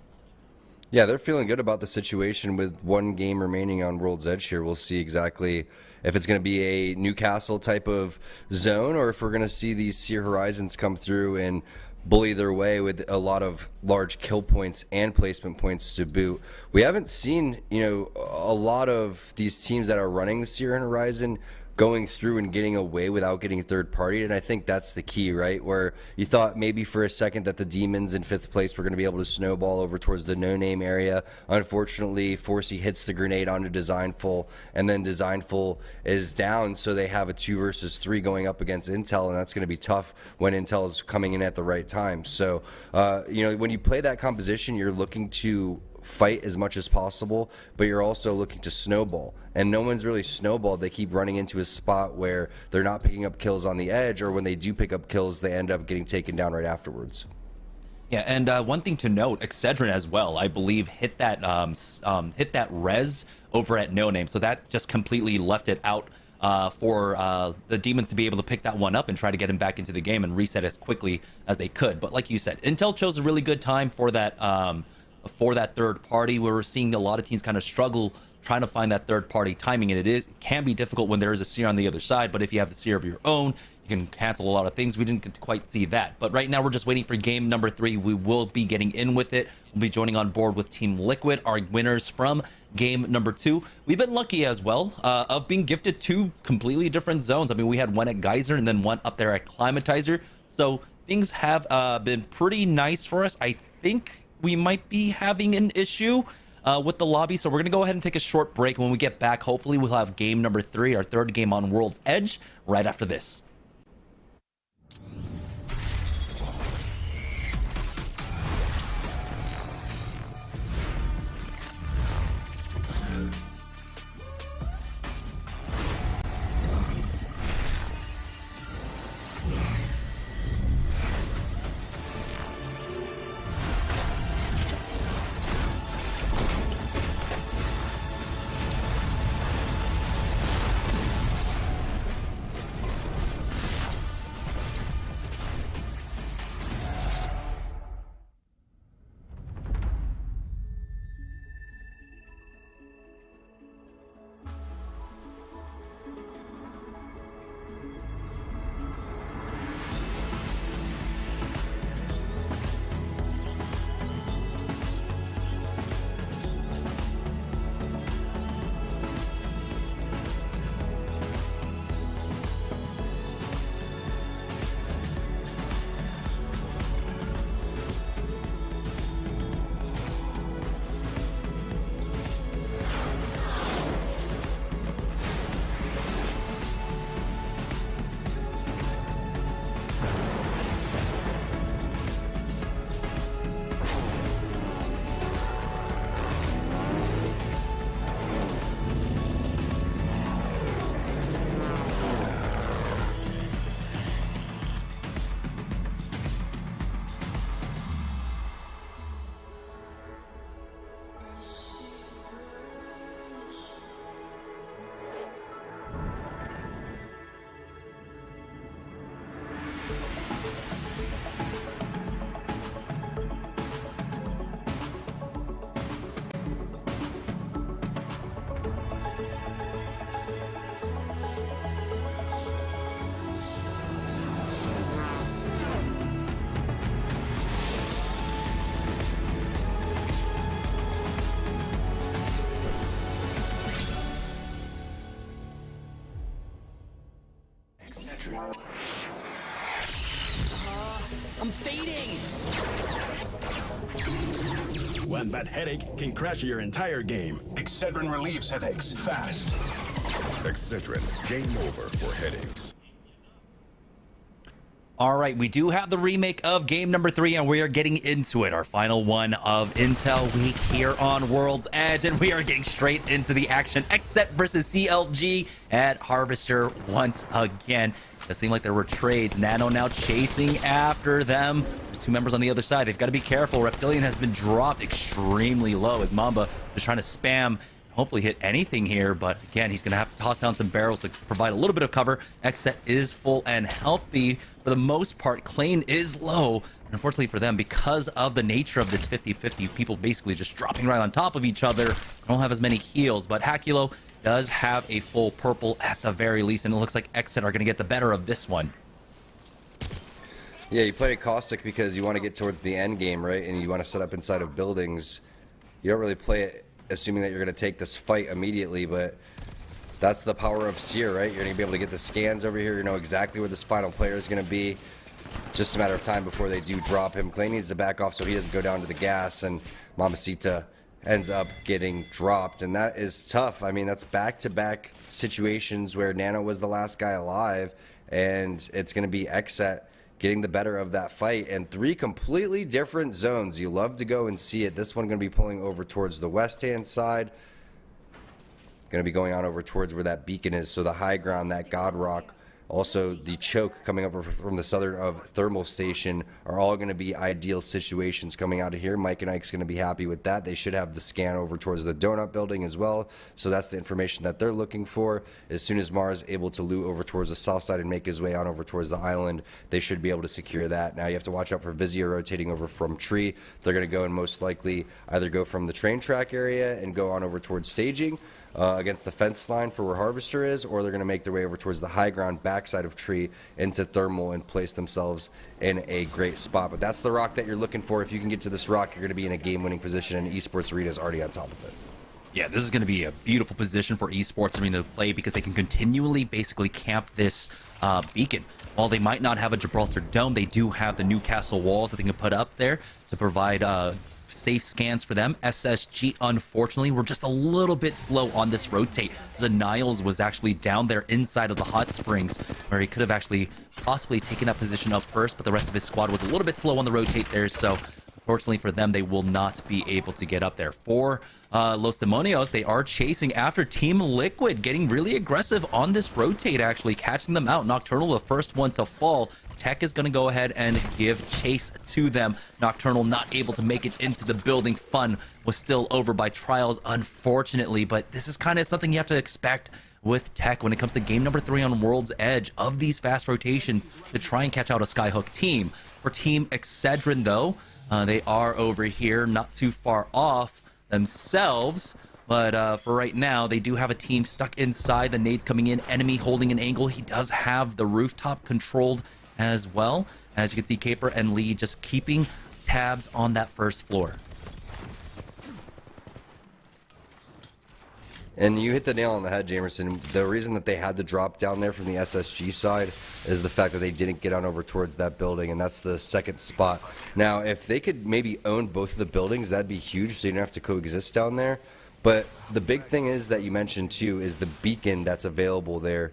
Yeah, they're feeling good about the situation with one game remaining on World's Edge here. We'll see exactly if it's going to be a Newcastle type of zone or if we're going to see these Seer Horizons come through and bully their way with a lot of large kill points and placement points to boot. We haven't seen, a lot of these teams that are running the Seer Horizon going through and getting away without getting third party, and I think that's the key, right? Where you thought maybe for a second that the Demons in 5th place were going to be able to snowball over towards the no-name area. Unfortunately, Forsey hits the grenade onto Designful, and then Designful is down, so they have a 2 versus 3 going up against Intel, and that's going to be tough when Intel is coming in at the right time. So, when you play that composition, you're looking to fight as much as possible, but you're also looking to snowball, and no one's really snowballed. They keep running into a spot where they're not picking up kills on the edge, or when they do pick up kills, they end up getting taken down right afterwards. Yeah, and one thing to note, Excedrin as well, I believe, hit that res over at No Name, so that just completely left it out for the Demons to be able to pick that one up and try to get him back into the game and reset as quickly as they could. But like you said, Intel chose a really good time for that third party. We're seeing a lot of teams kind of struggle trying to find that third party timing, and it can be difficult when there is a Seer on the other side, but if you have a Seer of your own, you can cancel a lot of things. We didn't get to quite see that, but right now we're just waiting for game number 3. We will be getting in with it. We'll be joining on board with Team Liquid, our winners from game number 2. We've been lucky as well of being gifted 2 completely different zones. I mean, we had one at Geyser and then one up there at Climatizer, so things have been pretty nice for us. I think we might be having an issue with the lobby, so we're gonna go ahead and take a short break. When we get back, hopefully we'll have game number 3, our third game on World's Edge, right after this. I'm fading. One bad headache can crash your entire game. Excedrin relieves headaches fast. Excedrin, game over for headaches. All right, we do have the remake of game number 3, and we are getting into it. Our final one of Intel Week here on World's Edge, and we are getting straight into the action. Xset versus CLG at Harvester once again. It seemed like there were trades. Nano now chasing after them. There's 2 members on the other side. They've got to be careful. Reptilian has been dropped extremely low as Mamba is trying to spam, hopefully hit anything here, but again, he's going to have to toss down some barrels to provide a little bit of cover. Xset is full and healthy for the most part. Klein is low. Unfortunately for them, because of the nature of this 50-50, people basically just dropping right on top of each other. Don't have as many heals, but Hakulo does have a full purple at the very least, and it looks like Xset are going to get the better of this one. Yeah, you play a Caustic because you want to get towards the end game, right? And you want to set up inside of buildings. You don't really play it assuming that you're going to take this fight immediately, but that's the power of Seer, right? You're going to be able to get the scans over here. You know exactly where this final player is going to be. Just a matter of time before they do drop him. Clay needs to back off so he doesn't go down to the gas, and Mamacita ends up getting dropped, and that is tough. I mean, that's back-to-back situations where Nano was the last guy alive, and it's going to be Xset getting the better of that fight, and 3 completely different zones. You love to go and see it. This one going to be pulling over towards the west-hand side. Going to be going on over towards where that beacon is, so the high ground, that God Rock, also the choke coming up from the southern of Thermal Station are all going to be ideal situations coming out of here. Mike and Ike's going to be happy with that. They should have the scan over towards the donut building as well, so that's the information that they're looking for. As soon as Mars is able to loot over towards the south side and make his way on over towards the island, they should be able to secure that. Now you have to watch out for Vizio rotating over from Tree. They're going to go and most likely either go from the train track area and go on over towards staging against the fence line for where Harvester is, or they're going to make their way over towards the high ground backside of Tree into Thermal and place themselves in a great spot. But that's the rock that you're looking for. If you can get to this rock, you're going to be in a game-winning position, and Esports Arena is already on top of it. Yeah, this is going to be a beautiful position for Esports Arena to play because they can continually basically camp this beacon. While they might not have a Gibraltar Dome, they do have the Newcastle walls that they can put up there to provide safe scans for them. SSG, unfortunately, were just a little bit slow on this rotate. Niles was actually down there inside of the hot springs where he could have actually possibly taken that position up first, but the rest of his squad was a little bit slow on the rotate there, so unfortunately for them, they will not be able to get up there. For Los Demonios, they are chasing after Team Liquid, getting really aggressive on this rotate, actually catching them out. Nocturnal, the first one to fall. Tech is going to go ahead and give chase to them. Nocturnal not able to make it into the building. Fun was still over by Trials, unfortunately, but this is kind of something you have to expect with Tech when it comes to game number 3 on World's Edge of these fast rotations to try and catch out a Skyhook team. For Team Excedrin, though, they are over here, not too far off themselves. But for right now, they do have a team stuck inside. The nades coming in, enemy holding an angle. He does have the rooftop controlled as well. As you can see, Caper and Lee just keeping tabs on that first floor. And you hit the nail on the head, Jamerson. The reason that they had to drop down there from the SSG side is the fact that they didn't get on over towards that building, and that's the second spot. Now, if they could maybe own both of the buildings, that'd be huge, so you don't have to coexist down there. But the big thing is that you mentioned, too, is the beacon that's available there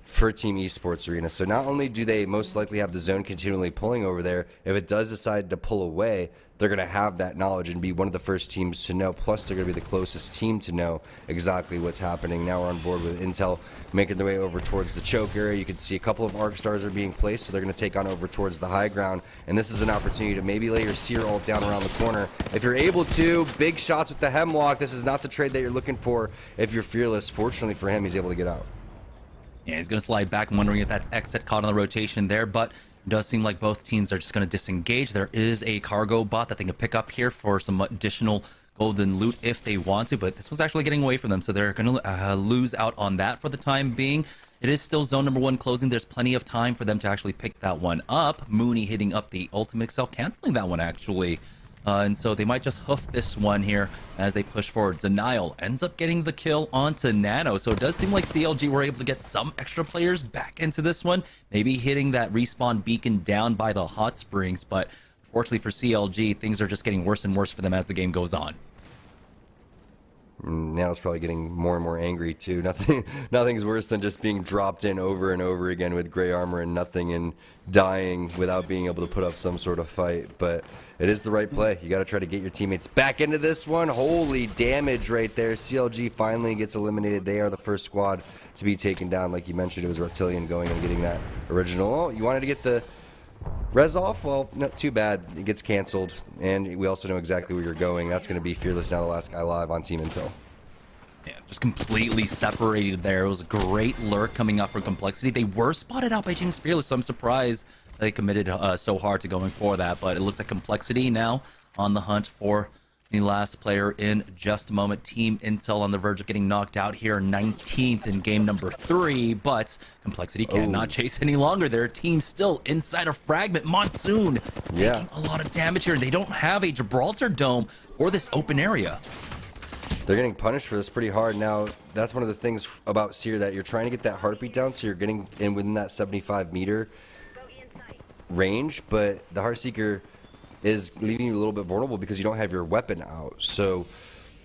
for Team Esports Arena. So not only do they most likely have the zone continually pulling over there, if it does decide to pull away, they're going to have that knowledge and be one of the first teams to know. Plus, they're going to be the closest team to know exactly what's happening. Now we're on board with Intel making their way over towards the choke area. You can see a couple of arc stars are being placed, so they're going to take on over towards the high ground. And this is an opportunity to maybe lay your Seer ult down around the corner. If you're able to, big shots with the Hemlock. This is not the trade that you're looking for if you're Fearless. Fortunately for him, he's able to get out. Yeah, he's going to slide back. I'm wondering if that's Xset caught on the rotation there, but it does seem like both teams are just going to disengage. There is a cargo bot that they can pick up here for some additional golden loot if they want to, but this was actually getting away from them, so they're going to lose out on that for the time being. It is still zone number 1 closing. There's plenty of time for them to actually pick that one up. Mooney hitting up the ultimate cell, canceling that one actually. And so they might just hoof this one here as they push forward. Denial ends up getting the kill onto Nano. So it does seem like CLG were able to get some extra players back into this one. Maybe hitting that respawn beacon down by the hot springs. But unfortunately for CLG, things are just getting worse and worse for them as the game goes on. Now it's probably getting more and more angry too. Nothing's worse than just being dropped in over and over again with gray armor and nothing and dying without being able to put up some sort of fight. But it is the right play. You got to try to get your teammates back into this one. Holy damage right there. CLG finally gets eliminated. They are the first squad to be taken down. Like you mentioned, it was Reptilian going and getting that original. Oh, you wanted to get the res off? Well, not too bad. It gets canceled, and we also know exactly where you're going. That's going to be Fearless now, the last guy live on Team Intel. Yeah, just completely separated there. It was a great lurk coming up from Complexity. They were spotted out by James Fearless, so I'm surprised they committed so hard to going for that. But it looks like Complexity now on the hunt for the last player in just a moment. Team Intel on the verge of getting knocked out here, 19th in game number 3, but Complexity cannot chase any longer. Their team still inside a fragment. Monsoon taking a lot of damage here. They don't have a Gibraltar dome or this open area. They're getting punished for this pretty hard. Now, that's one of the things about Seer, that you're trying to get that heartbeat down, so you're getting in within that 75-meter range, but the Heartseeker is leaving you a little bit vulnerable because you don't have your weapon out. So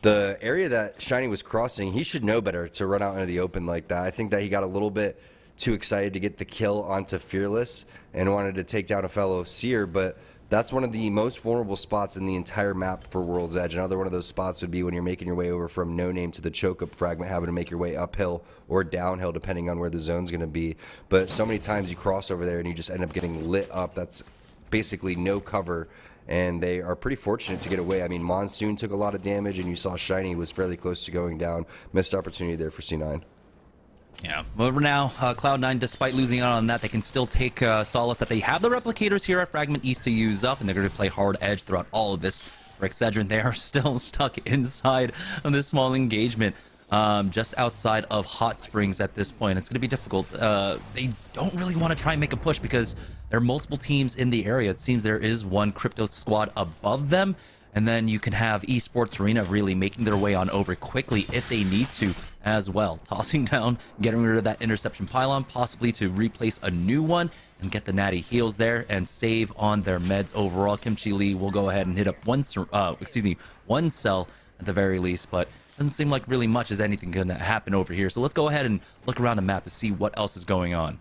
the area that Shiny was crossing, he should know better to run out into the open like that. I think that he got a little bit too excited to get the kill onto Fearless and wanted to take down a fellow Seer, but that's one of the most vulnerable spots in the entire map for World's Edge. Another one of those spots would be when you're making your way over from No Name to the Choke-Up fragment, having to make your way uphill or downhill depending on where the zone's going to be. But so many times you cross over there and you just end up getting lit up. That's basically no cover, and they are pretty fortunate to get away. I mean, Monsoon took a lot of damage, and you saw Shiny was fairly close to going down. Missed opportunity there for C9. Yeah, well, now Cloud9, despite losing out on that, they can still take solace that they have the replicators here at Fragment East to use up, and they're going to play hard edge throughout all of this. For Excedrin, they are still stuck inside of this small engagement, just outside of Hot Springs at this point. It's going to be difficult. They don't really want to try and make a push because there are multiple teams in the area. It seems there is one crypto squad above them, and then you can have Esports Arena really making their way on over quickly if they need to as well. Tossing down, getting rid of that interception pylon, possibly to replace a new one and get the natty heals there and save on their meds overall. Kimchi Lee will go ahead and hit up one cell at the very least, but doesn't seem like really much is anything going to happen over here. So let's go ahead and look around the map to see what else is going on.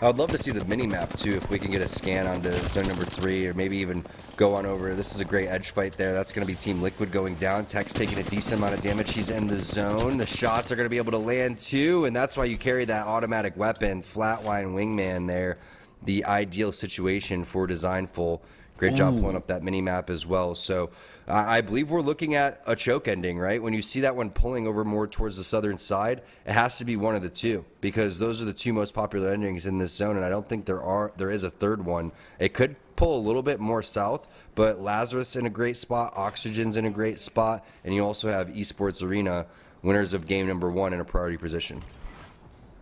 I would love to see the mini-map, too, if we can get a scan onto zone number 3, or maybe even go on over. This is a great edge fight there. That's going to be Team Liquid going down. Tech's taking a decent amount of damage. He's in the zone. The shots are going to be able to land, too, and that's why you carry that automatic weapon. Flatline Wingman there. The ideal situation for Designful. Great job pulling up that mini-map as well. So I believe we're looking at a choke ending, right? When you see that one pulling over more towards the southern side, it has to be one of the two, because those are the two most popular endings in this zone, and I don't think there is a third one. It could pull a little bit more south, but Lazarus in a great spot, Oxygen's in a great spot, and you also have Esports Arena, winners of game number 1 in a priority position.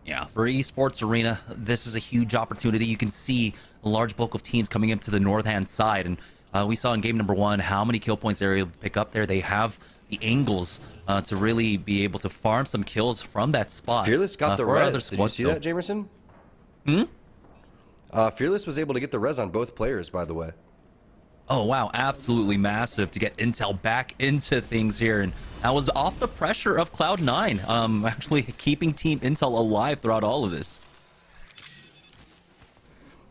Yeah, for Esports Arena, this is a huge opportunity. You can see a large bulk of teams coming into the north-hand side, and we saw in game number 1 how many kill points they're able to pick up there. They have the angles to really be able to farm some kills from that spot. Fearless got the res. Did you see that, Jamerson? Fearless was able to get the res on both players, by the way. Oh, wow. Absolutely massive to get Intel back into things here. And that was off the pressure of Cloud9, actually keeping Team Intel alive throughout all of this.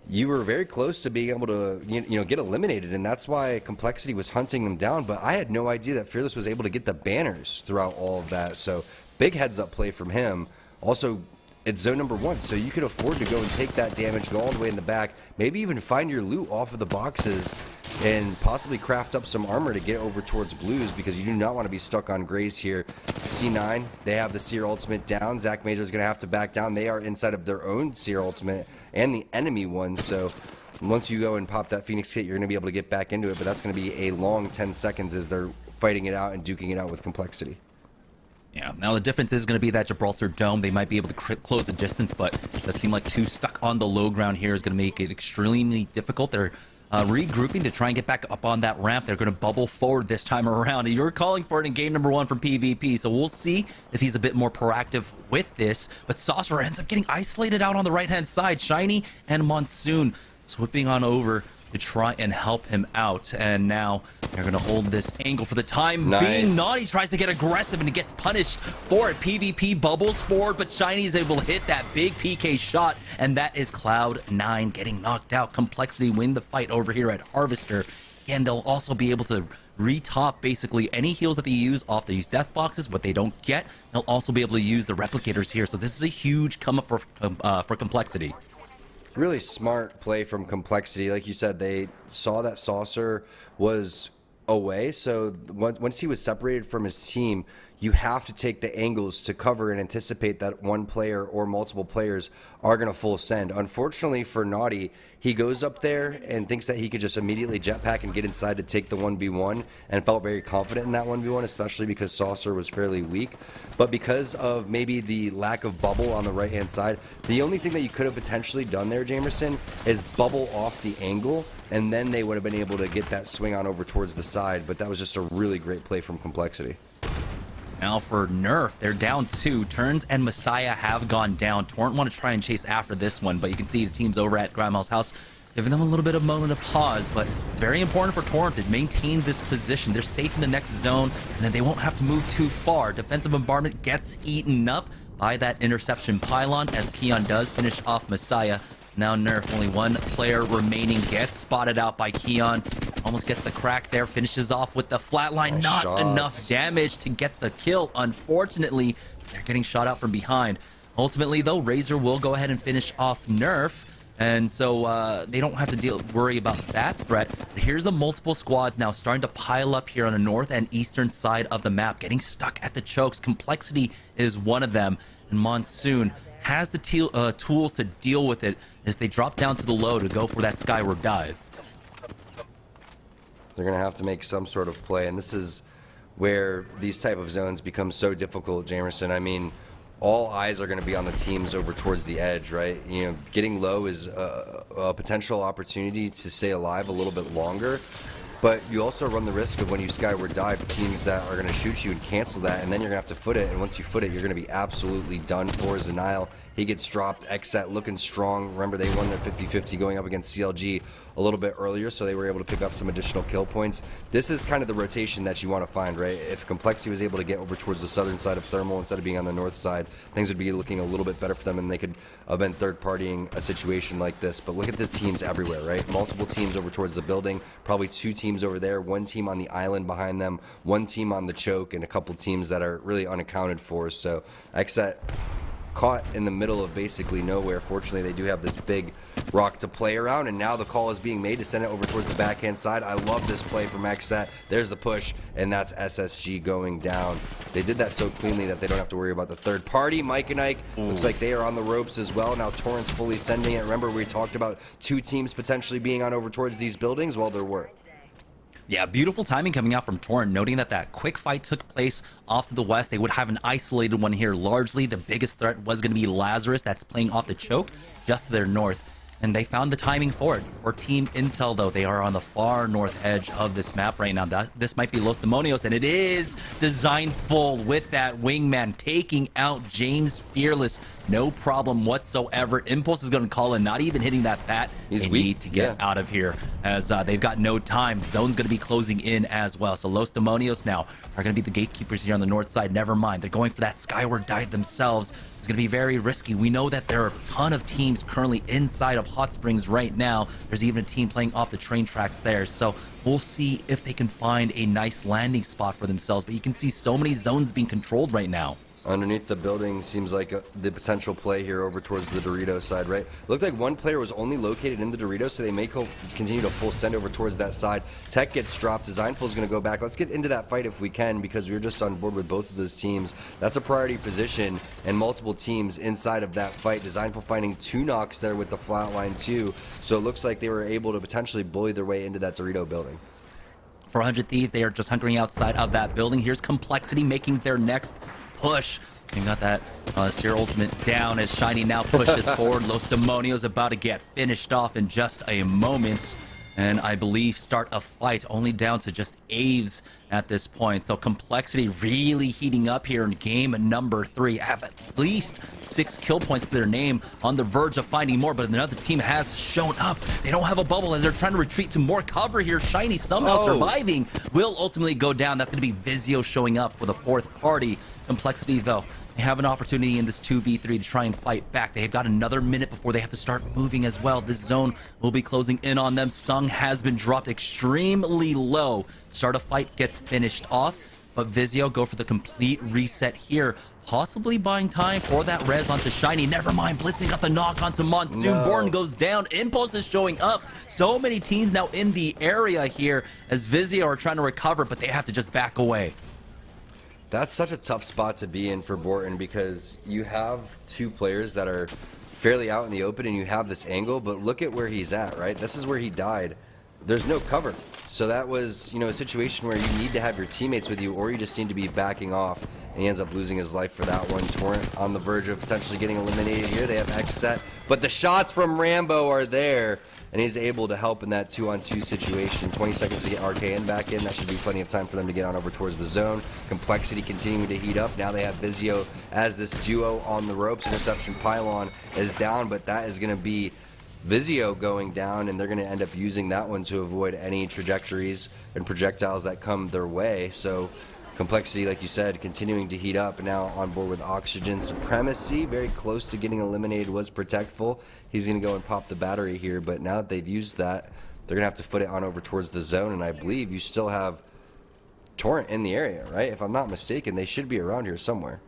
You were very close to being able to, get eliminated, and that's why Complexity was hunting them down. But I had no idea that Fearless was able to get the banners throughout all of that. So big heads-up play from him. Also, it's zone number 1, so you could afford to go and take that damage, go all the way in the back, maybe even find your loot off of the boxes, and possibly craft up some armor to get over towards blues, because you do not want to be stuck on grays here. C9, they have the Seer ultimate down. Zach Major is going to have to back down. They are inside of their own Seer ultimate and the enemy one, so once you go and pop that Phoenix kit, you're going to be able to get back into it, but that's going to be a long 10 seconds as they're fighting it out and duking it out with Complexity. Yeah, now the difference is going to be that Gibraltar Dome, they might be able to close the distance, but it does seem like 2 stuck on the low ground here is going to make it extremely difficult. They're regrouping to try and get back up on that ramp. They're going to bubble forward this time around. And you're calling for it in game number 1 from PvP, so we'll see if he's a bit more proactive with this. But Sorcerer ends up getting isolated out on the right-hand side. Shiny and Monsoon swooping on over to try and help him out. And now they're going to hold this angle for the time Nice. being. Naughty tries to get aggressive and he gets punished for it. PvP bubbles forward, but Shiny is able to hit that big PK shot, and that is Cloud9 getting knocked out. Complexity win the fight over here at Harvester. And they'll also be able to retop basically any heals that they use off these death boxes. What they don't get, they'll also be able to use the replicators here. So this is a huge come up for Complexity. Really smart play from Complexity. Like you said, they saw that Saucer was away, so once he was separated from his team, you have to take the angles to cover and anticipate that one player or multiple players are going to full send. Unfortunately for Naughty, he goes up there and thinks that he could just immediately jetpack and get inside to take the 1v1, and felt very confident in that 1v1, especially because Saucer was fairly weak. But because of maybe the lack of bubble on the right hand side, the only thing that you could have potentially done there, Jamerson, is bubble off the angle, and then they would have been able to get that swing on over towards the side. But that was just a really great play from Complexity. Now for Nerf, they're down 2. Turns and Messiah have gone down. Torrent want to try and chase after this one, but you can see the teams over at Grandma's house giving them a little bit of moment of pause. But it's very important for Torrent to maintain this position. They're safe in the next zone, and then they won't have to move too far. Defensive bombardment gets eaten up by that interception pylon as Keon does finish off Messiah. Now Nerf, only one player remaining, gets spotted out by Keon. Almost gets the crack there, finishes off with the flatline. Nice Not enough damage to get the kill. Unfortunately, they're getting shot out from behind. Ultimately, though, Razor will go ahead and finish off Nerf. And so they don't have to worry about that threat. But here's the multiple squads now starting to pile up here on the north and eastern side of the map, getting stuck at the chokes. Complexity is one of them. And Monsoon has the tools to deal with it if they drop down to the low to go for that skyward dive. They're going to have to make some sort of play, and this is where these type of zones become so difficult, Jamerson. I mean, all eyes are going to be on the teams over towards the edge, right? You know, getting low is a potential opportunity to stay alive a little bit longer, but you also run the risk of when you skyward dive, teams that are going to shoot you and cancel that, and then you're going to have to foot it, and once you foot it, you're going to be absolutely done for. Zanile, he gets dropped. Xset looking strong. Remember, they won their 50-50 going up against CLG a little bit earlier, so they were able to pick up some additional kill points. This is kind of the rotation that you want to find, right? If Complexity was able to get over towards the southern side of Thermal instead of being on the north side, things would be looking a little bit better for them, and they could have been third-partying a situation like this. But look at the teams everywhere, right? Multiple teams over towards the building, probably 2 teams over there, 1 team on the island behind them, 1 team on the choke, and a couple teams that are really unaccounted for. So Xset caught in the middle of basically nowhere. Fortunately, they do have this big rock to play around, and now the call is being made to send it over towards the backhand side. I love this play from Xset. There's the push, and that's SSG going down. They did that so cleanly that they don't have to worry about the third party. Mike and Ike looks like they are on the ropes as well. Now Torrent's fully sending it. Remember, we talked about 2 teams potentially being on over towards these buildings? Well, there were. Yeah, beautiful timing coming out from Torrent, noting that that quick fight took place off to the west. They would have an isolated one here. Largely, the biggest threat was going to be Lazarus, that's playing off the choke just to their north. And they found the timing for it. For Team Intel, though, they are on the far north edge of this map right now. This might be Los Demonios, and it is designed full with that wingman taking out James Fearless. No problem whatsoever. Impulse is going to call in, not even hitting that bat. He's they weak. need to get out of here as they've got no time. Zone's going to be closing in as well. So Los Demonios now are going to be the gatekeepers here on the north side. Never mind. They're going for that skyward dive themselves. It's going to be very risky. We know that there are a ton of teams currently inside of Hot Springs right now. There's even a team playing off the train tracks there. So we'll see if they can find a nice landing spot for themselves. But you can see so many zones being controlled right now. Underneath the building seems like the potential play here over towards the Doritos side, right? Looked like one player was only located in the Doritos, so they may continue to full send over towards that side. Tech gets dropped. Designful is going to go back. Let's get into that fight if we can, because we're just on board with both of those teams. That's a priority position, and multiple teams inside of that fight. Designful finding 2 knocks there with the flatline too, so it looks like they were able to potentially bully their way into that Dorito building. 400 Thieves, they are just hunkering outside of that building. Here's Complexity making their next push. You got that Seer ultimate down as Shiny now pushes forward. Los Demonios about to get finished off in just a moment. and I believe start a fight, only down to just Aves at this point. So Complexity really heating up here in game number 3. Have at least 6 kill points to their name, on the verge of finding more, but another team has shown up. They don't have a bubble as they're trying to retreat to more cover here. Shiny somehow surviving, will ultimately go down. That's going to be Vizio showing up for the 4th party. Complexity, though, they have an opportunity in this 2v3 to try and fight back. They have got another minute before they have to start moving as well. This zone will be closing in on them. Sung has been dropped extremely low. Start a fight gets finished off, but Vizio go for the complete reset here, possibly buying time for that res onto Shiny. Never mind, Blitzing got the knock onto Monsoon. Born goes down. Impulse is showing up. So many teams now in the area here as Vizio are trying to recover, but they have to just back away. That's such a tough spot to be in for Borton, because you have 2 players that are fairly out in the open and you have this angle, but look at where he's at, right? This is where he died. There's no cover. So that was, a situation where you need to have your teammates with you, or you just need to be backing off. And he ends up losing his life for that one. Torrent on the verge of potentially getting eliminated here. They have X set, but the shots from Rambo are there, and he's able to help in that 2-on-2 situation. 20 seconds to get RKN back in. That should be plenty of time for them to get on over towards the zone. Complexity continuing to heat up. Now they have Vizio as this duo on the ropes. Interception pylon is down, but that is going to be Vizio going down, and they're going to end up using that one to avoid any trajectories and projectiles that come their way. So Complexity, like you said, continuing to heat up, now on board with Oxygen. Supremacy, very close to getting eliminated, was Protectful. He's going to go and pop the battery here, but now that they've used that, they're going to have to foot it on over towards the zone, and I believe you still have Torrent in the area, right? If I'm not mistaken, they should be around here somewhere.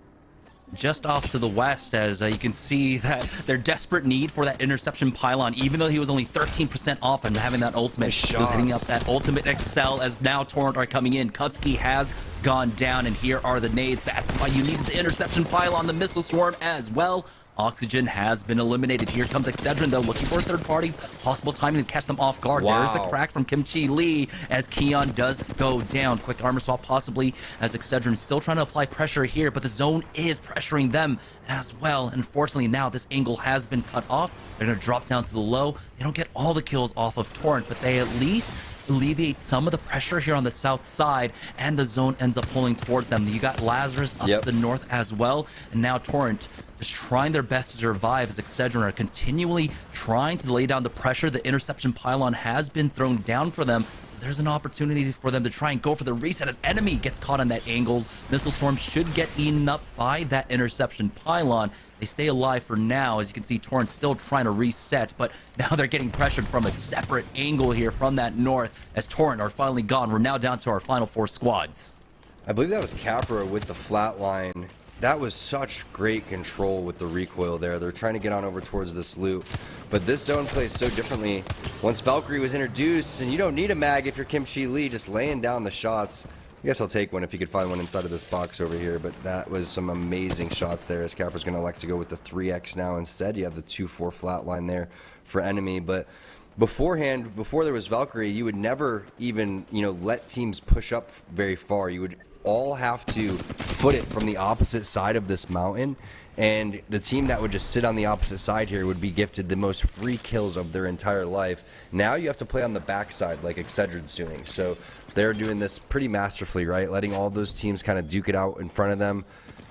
Just off to the west, as you can see that their desperate need for that interception pylon, even though he was only 13% off and having that ultimate, he was hitting up that ultimate Excel, as now Torrent are coming in. Kupski has gone down, and here are the nades. That's why you needed the interception pylon, the missile swarm as well. Oxygen has been eliminated. Here comes Excedrin, though, looking for a 3rd party. Possible timing to catch them off guard. Wow. There's the crack from Kimchi Lee as Keon does go down. Quick armor swap possibly, as Excedrin still trying to apply pressure here, but the zone is pressuring them as well. Unfortunately, now this angle has been cut off. They're going to drop down to the low. They don't get all the kills off of Torrent, but they at least alleviate some of the pressure here on the south side, and the zone ends up pulling towards them. You got Lazarus up to the north as well, and now Torrent just trying their best to survive as Excedrin are continually trying to lay down the pressure. The interception pylon has been thrown down for them. There's an opportunity for them to try and go for the reset as enemy gets caught on that angle. Missile Storm should get eaten up by that interception pylon. They stay alive for now. As you can see, Torrent still trying to reset, but now they're getting pressured from a separate angle here from that north as Torrent are finally gone. We're now down to our final 4 squads. I believe that was Capra with the flatline. That was such great control with the recoil there. They're trying to get on over towards this loop, but this zone plays so differently. Once Valkyrie was introduced, and you don't need a mag if you're Kimchi Lee, just laying down the shots. I guess I'll take one if you could find one inside of this box over here, but that was some amazing shots there, as Capra's going to elect to go with the 3x now instead. You have the 2-4 flatline there for enemy, but beforehand, before there was Valkyrie, you would never even, let teams push up very far. You would all have to foot it from the opposite side of this mountain, and the team that would just sit on the opposite side here would be gifted the most free kills of their entire life. Now you have to play on the backside like Excedrin's doing, so they're doing this pretty masterfully, right? Letting all those teams kind of duke it out in front of them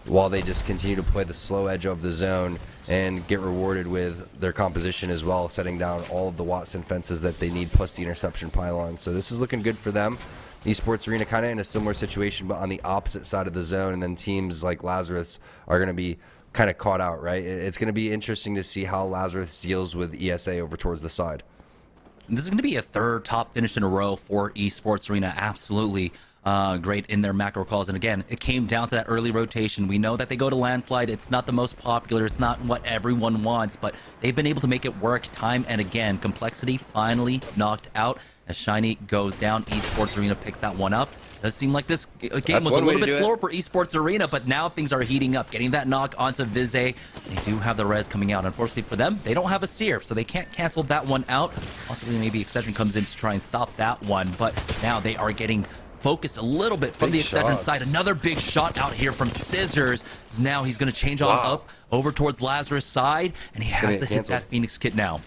while they just continue to play the slow edge of the zone and get rewarded with their composition as well, setting down all of the Watson fences that they need, plus the interception pylon. So this is looking good for them. Esports Arena kind of in a similar situation, but on the opposite side of the zone, and then teams like Lazarus are going to be kind of caught out, right? It's going to be interesting to see how Lazarus deals with ESA over towards the side. And this is going to be a 3rd top finish in a row for Esports Arena. Absolutely great in their macro calls. And again, it came down to that early rotation. We know that they go to landslide. It's not the most popular. It's not what everyone wants, but they've been able to make it work time and again. Complexity finally knocked out as Shiny goes down. Esports Arena picks that one up. Does seem like this game was a little bit slower for Esports Arena, but now things are heating up. Getting that knock onto Vize. They do have the res coming out. Unfortunately for them, they don't have a seer, so they can't cancel that one out. Possibly maybe Excedrin comes in to try and stop that one, but now they are getting focused a little bit from the Excedrin side. Another big shot out here from Scissors. Now he's going to change on up over towards Lazarus' side, and he has to hit that Phoenix kit now.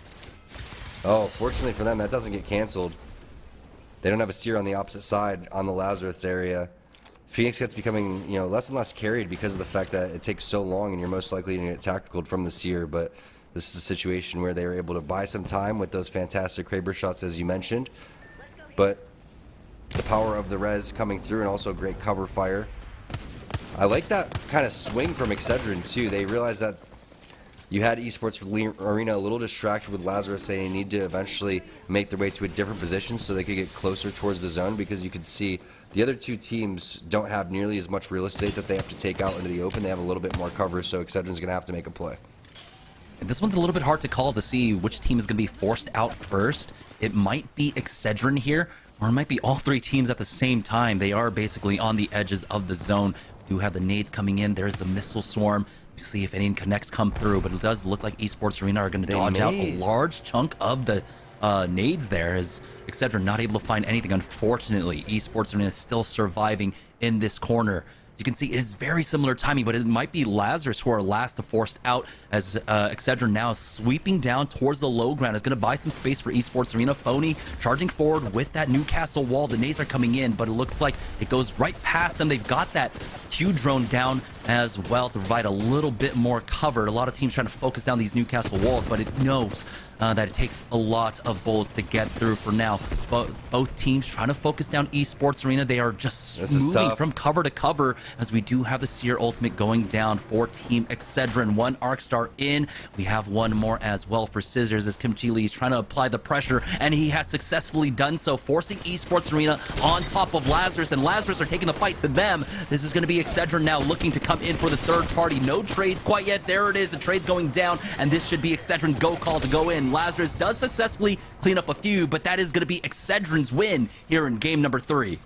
Oh, fortunately for them, that doesn't get canceled. They don't have a steer on the opposite side on the Lazarus area. Phoenix gets becoming, less and less carried because of the fact that it takes so long and you're most likely to get tactical from the seer, but this is a situation where they were able to buy some time with those fantastic Kraber shots, as you mentioned. But the power of the res coming through and also great cover fire. I like that kind of swing from Excedrin, too. They realized that you had Esports Arena a little distracted with Lazarus saying they need to eventually make their way to a different position so they could get closer towards the zone, because you could see the other two teams don't have nearly as much real estate that they have to take out into the open. They have a little bit more cover, so Excedrin's going to have to make a play. And this one's a little bit hard to call to see which team is going to be forced out first. It might be Excedrin here, or it might be all three teams at the same time. They are basically on the edges of the zone. We do have the nades coming in. There's the missile swarm. See if any connects come through, but it does look like Esports Arena are going to dodge out a large chunk of the nades there, as Excedrin not able to find anything. Unfortunately, Esports Arena is still surviving in this corner. You can see it is very similar timing, but it might be Lazarus who are last to forced out, as Excedrin now is sweeping down towards the low ground. Is going to buy some space for Esports Arena. Phony charging forward with that Newcastle wall. The nades are coming in, but it looks like it goes right past them. They've got that Q drone down as well to provide a little bit more cover. A lot of teams trying to focus down these Newcastle walls, but it knows that it takes a lot of bullets to get through for now. But both teams trying to focus down Esports Arena. They are just moving from cover to cover, as we do have the Seer ultimate going down for Team Excedrin. One Arc Star in. We have one more as well for Scissors, as Kim Chi Lee is trying to apply the pressure, and he has successfully done so, forcing Esports Arena on top of Lazarus, and Lazarus are taking the fight to them. This is going to be Excedrin now looking to come in for the third party. No trades quite yet. There it is. The trade's going down, and this should be Excedrin's go call to go in. Lazarus does successfully clean up a few, but that is going to be Excedrin's win here in game number 3.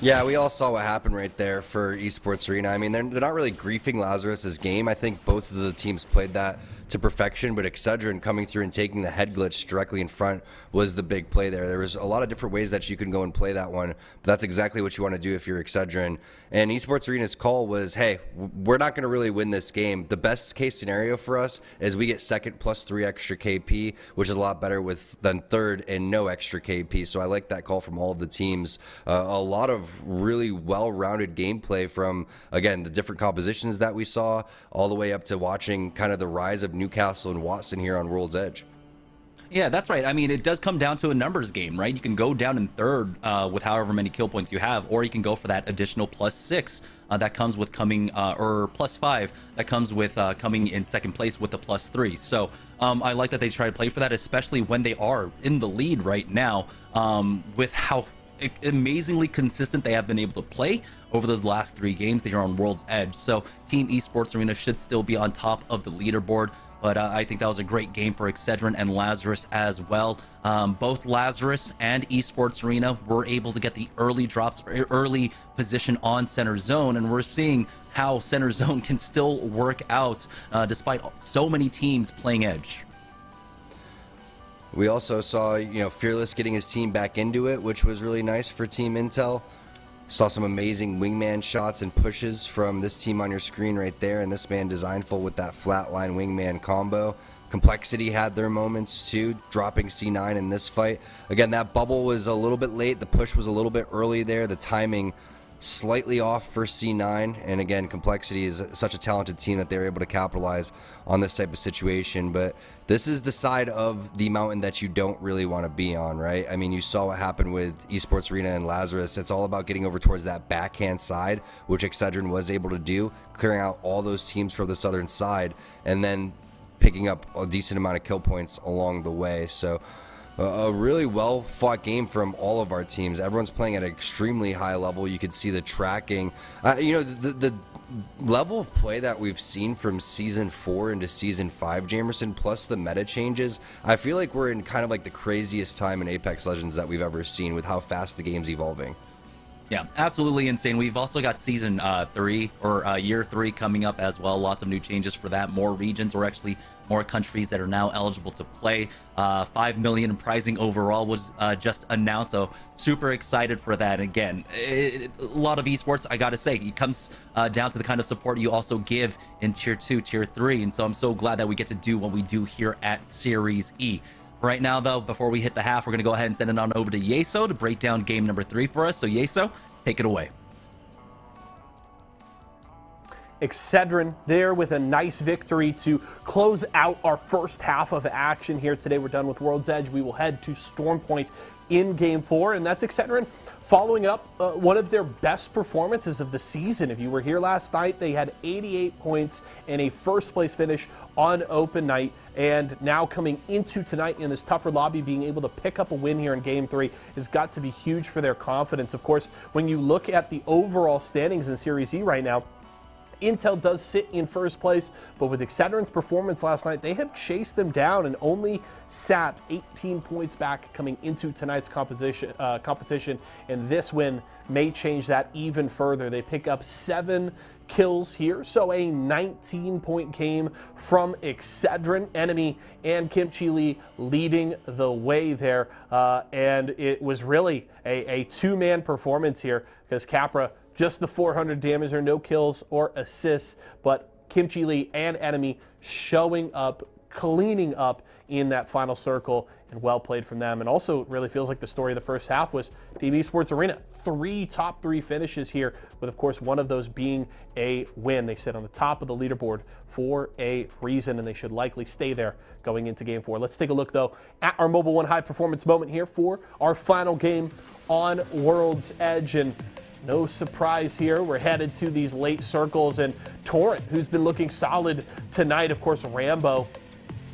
Yeah, we all saw what happened right there for Esports Arena. I mean, they're not really griefing Lazarus's game. I think both of the teams played that to perfection, but Excedrin coming through and taking the head glitch directly in front was the big play there. There was a lot of different ways that you can go and play that one, but that's exactly what you want to do if you're Excedrin. And Esports Arena's call was, hey, we're not going to really win this game. The best case scenario for us is we get second plus 3 extra KP, which is a lot better than third and no extra KP. So I like that call from all of the teams. A lot of really well-rounded gameplay from, again, the different compositions that we saw, all the way up to watching kind of the rise of Newcastle and Watson here on World's Edge. Yeah, that's right. I mean, it does come down to a numbers game, right? You can go down in third with however many kill points you have, or you can go for that additional +6 that comes with coming, or +5 that comes with coming in second place with the +3. So I like that they try to play for that, especially when they are in the lead right now, with how amazingly consistent they have been able to play over those last 3 games. They are on World's Edge. So Team Esports Arena should still be on top of the leaderboard. But I think that was a great game for Excedrin and Lazarus as well. Both Lazarus and Esports Arena were able to get the early drops, early position on center zone, and we're seeing how center zone can still work out despite so many teams playing Edge. We also saw, Fearless getting his team back into it, which was really nice for Team Intel. Saw some amazing wingman shots and pushes from this team on your screen right there, and this man Designful with that flatline wingman combo. Complexity had their moments too, dropping C9 in this fight. Again, that bubble was a little bit late. The push was a little bit early there. The timing slightly off for C9, and again, Complexity is such a talented team that they're able to capitalize on this type of situation. But this is the side of the mountain that you don't really want to be on, right? I mean, you saw what happened with Esports Arena and Lazarus. It's all about getting over towards that backhand side, which Excedrin was able to do, clearing out all those teams from the southern side, and then picking up a decent amount of kill points along the way. So a really well fought game from all of our teams. Everyone's playing at an extremely high level. You could see the tracking. The level of play that we've seen from Season 4 into Season 5, Jamerson, plus the meta changes, I feel like we're in kind of like the craziest time in Apex Legends that we've ever seen with how fast the game's evolving. Yeah, absolutely insane. We've also got Season 3, or Year 3 coming up as well. Lots of new changes for that. More regions, or actually more countries that are now eligible to play. 5 million in prizing overall was just announced, so super excited for that. Again, a lot of esports, I gotta say, it comes down to the kind of support you also give in Tier 2, Tier 3, and so I'm so glad that we get to do what we do here at Series E. Right now, though, before we hit the half, we're going to go ahead and send it on over to Yeso to break down game number 3 for us. So, Yeso, take it away. Excedrin there with a nice victory to close out our first half of action here today. We're done with World's Edge. We will head to Storm Point in Game 4, and that's Excedrin following up one of their best performances of the season. If you were here last night, they had 88 points and a first-place finish on open night, and now coming into tonight in this tougher lobby, being able to pick up a win here in Game 3 has got to be huge for their confidence. Of course, when you look at the overall standings in Series E right now, Intel does sit in first place, but with Excedrin's performance last night, they have chased them down and only sat 18 points back coming into tonight's competition, and this win may change that even further. They pick up 7 kills here, so a 19-point game from Excedrin. Enemy and Kim Chi Lee leading the way there, and it was really a two-man performance here because Capra just the 400 damage, or no kills or assists, but Kim Chi Lee and Enemy showing up, cleaning up in that final circle, and well played from them. And also it really feels like the story of the first half was Team Esports Arena. 3 top 3 finishes here, with of course one of those being a win. They sit on the top of the leaderboard for a reason, and they should likely stay there going into Game 4. Let's take a look though at our Mobile One high performance moment here for our final game on World's Edge. And no surprise here, we're headed to these late circles, and Torrent, who's been looking solid tonight. Of course, Rambo,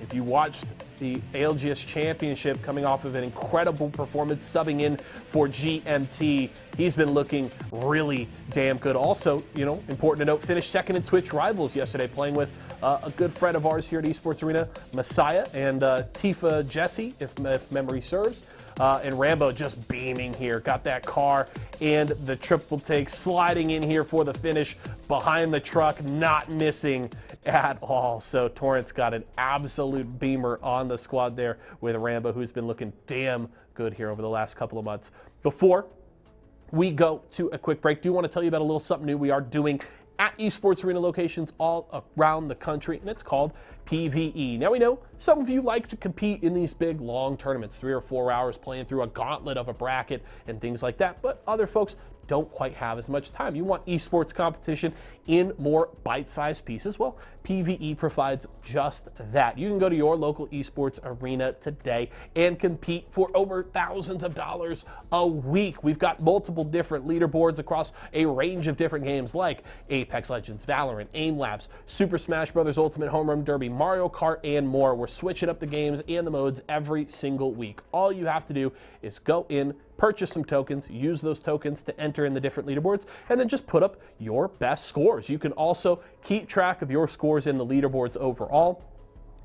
if you watched the ALGS Championship, coming off of an incredible performance, subbing in for GMT, he's been looking really damn good. Also, you know, important to note, finished second in Twitch Rivals yesterday, playing with a good friend of ours here at Esports Arena, Messiah, and Tifa Jesse, if memory serves. And Rambo just beaming here, got that car and the triple take, sliding in here for the finish behind the truck, not missing at all. So Torrent's got an absolute beamer on the squad there with Rambo, who's been looking damn good here over the last couple of months. Before we go to a quick break, do want to tell you about a little something new we are doing at Esports Arena locations all around the country, and it's called PvE. Now, we know some of you like to compete in these big, long tournaments, 3 or 4 hours playing through a gauntlet of a bracket and things like that, but other folks don't quite have as much time. You want esports competition in more bite-sized pieces? Well, PvE provides just that. You can go to your local esports arena today and compete for over thousands of dollars a week. We've got multiple different leaderboards across a range of different games like Apex Legends, Valorant, Aim Labs, Super Smash Bros. Ultimate Home Run Derby, Mario Kart, and more. We're switching up the games and the modes every single week. All you have to do is go in, purchase some tokens, use those tokens to enter in the different leaderboards, and then just put up your best scores. You can also keep track of your scores in the leaderboards overall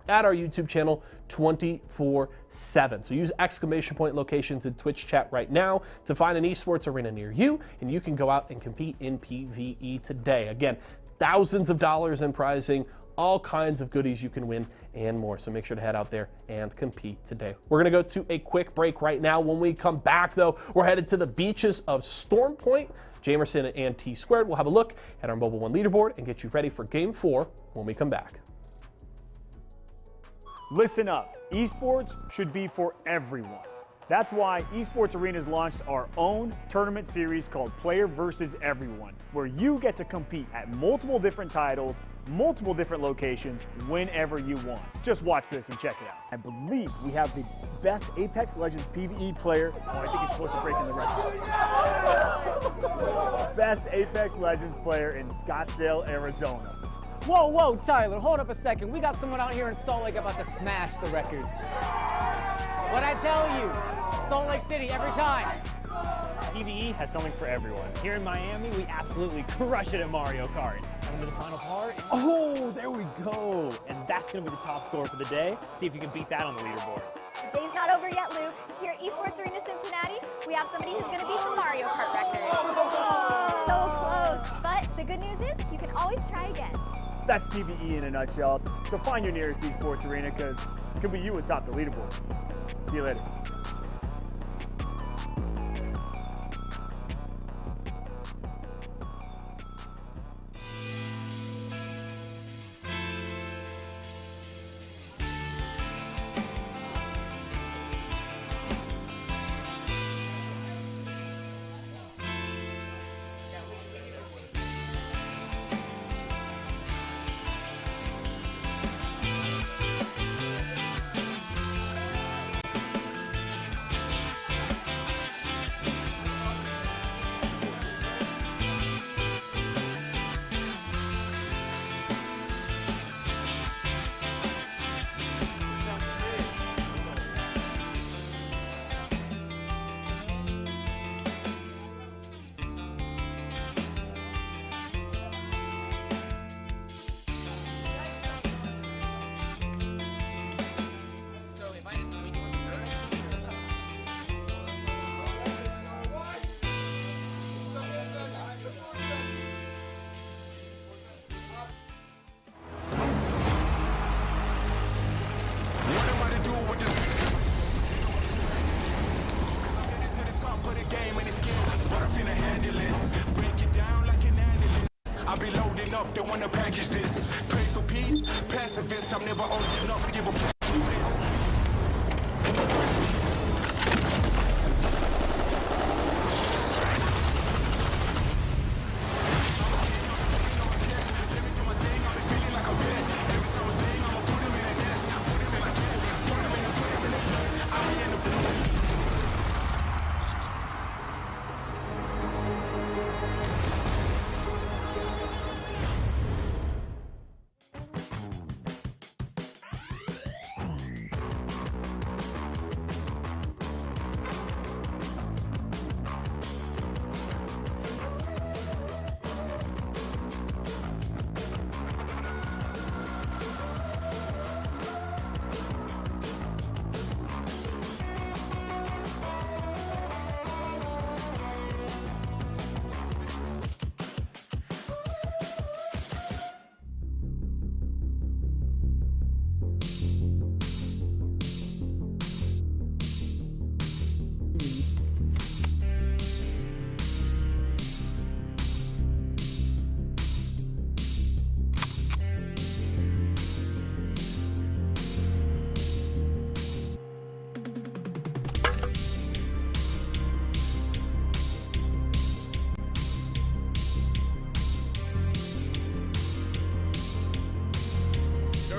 at our YouTube channel 24/7. So use exclamation point locations in Twitch chat right now to find an esports arena near you, and you can go out and compete in PvE today. Again, thousands of dollars in prizing, all kinds of goodies you can win and more. So make sure to head out there and compete today. We're gonna go to a quick break right now. When we come back though, we're headed to the beaches of Storm Point. Jamerson and T Squared will have a look at our Mobile One leaderboard and get you ready for Game 4 when we come back. Listen up, esports should be for everyone. That's why Esports Arena's launched our own tournament series called Player vs. Everyone, where you get to compete at multiple different titles, multiple different locations, whenever you want. Just watch this and check it out. I believe we have the best Apex Legends PvE player. Oh, I think he's supposed to break in the record. Best Apex Legends player in Scottsdale, Arizona. Whoa, whoa, Tyler, hold up a second. We got someone out here in Salt Lake about to smash the record. What'd I tell you? Salt Lake City every time. PvE has something for everyone. Here in Miami, we absolutely crush it at Mario Kart. Come to the final part. Oh, there we go. And that's going to be the top score for the day. See if you can beat that on the leaderboard. The day's not over yet, Luke. Here at Esports Arena Cincinnati, we have somebody who's going to beat the Mario Kart record. So close. But the good news is you can always try again. That's PvE in a nutshell. So find your nearest esports arena, because it could be you atop the leaderboard. See you later. up, they wanna package this. Pray for peace, pacifist, I'm never old enough to give a to this.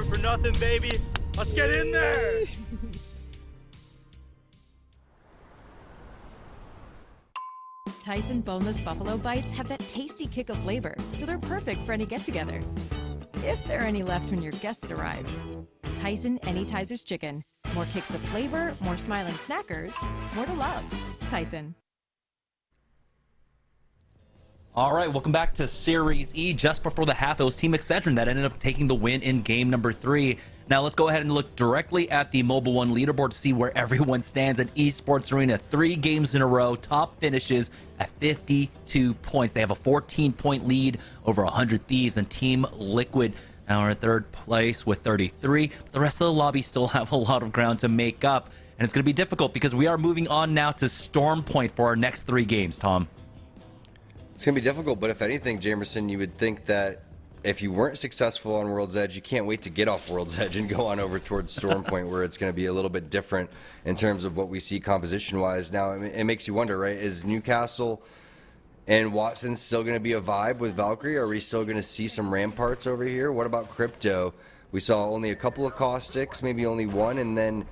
For nothing, baby. Let's get in there. Tyson boneless buffalo bites have that tasty kick of flavor, so they're perfect for any get-together. If there are any left when your guests arrive. Tyson Anytizers Chicken. More kicks of flavor, more smiling snackers, more to love. Tyson. All right, welcome back to Series E. Just before the half, it was Team Excedrin that ended up taking the win in game number 3. Now let's go ahead and look directly at the Mobile One leaderboard to see where everyone stands at Esports Arena. 3 games in a row, top finishes at 52 points. They have a 14-point lead over 100 Thieves, and Team Liquid now are in 3rd place with 33. But the rest of the lobby still have a lot of ground to make up, and it's going to be difficult because we are moving on now to Storm Point for our next 3 games, Tom. It's going to be difficult, but if anything, Jamerson, you would think that if you weren't successful on World's Edge, you can't wait to get off World's Edge and go on over towards Storm Point, where it's going to be a little bit different in terms of what we see composition-wise. Now, it makes you wonder, right? Is Newcastle and Watson still going to be a vibe with Valkyrie? Are we still going to see some Ramparts over here? What about Crypto? We saw only a couple of Caustics, maybe only one, and then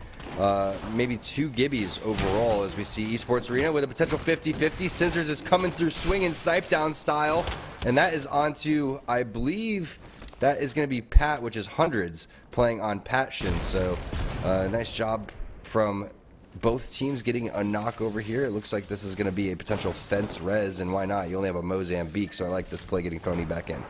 maybe 2 Gibbies overall as we see Esports Arena with a potential 50-50. Scissors is coming through swinging snipe down style, and that is onto, I believe, that is going to be Pat, which is Hundreds, playing on Patshin. So nice job from both teams getting a knock over here. It looks like this is going to be a potential fence res, and why not? You only have a Mozambique, so I like this play getting Phony back in.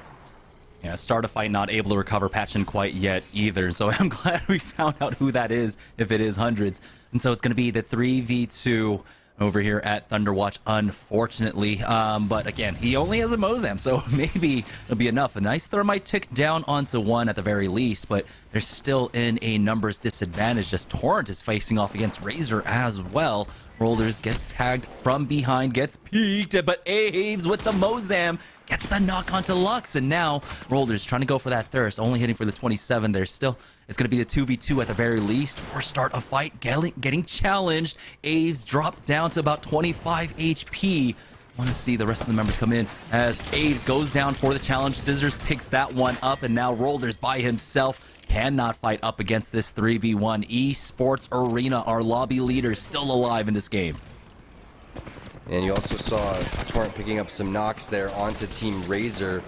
Yeah, start a fight not able to recover Patchin quite yet either, so I'm glad we found out who that is, if it is Hundreds. And so it's going to be the 3v2 over here at Thunderwatch, unfortunately. But again, he only has a Mozam, so maybe it'll be enough. A nice Thermite tick down onto 1 at the very least, but they're still in a numbers disadvantage as Torrent is facing off against Razor as well. Rollers gets tagged from behind, gets peeked, but Aves with the Mozam gets the knock onto Lux, and now Rollers trying to go for that Thirst, only hitting for the 27. There's still, it's going to be the 2v2 at the very least, or start a fight, getting challenged. Aves dropped down to about 25 HP. Want to see the rest of the members come in as Aves goes down for the challenge. Scissors picks that one up, and now Rollers by himself cannot fight up against this 3v1. Esports Arena, our lobby leaders, still alive in this game. And you also saw Torrent picking up some knocks there onto Team Razor.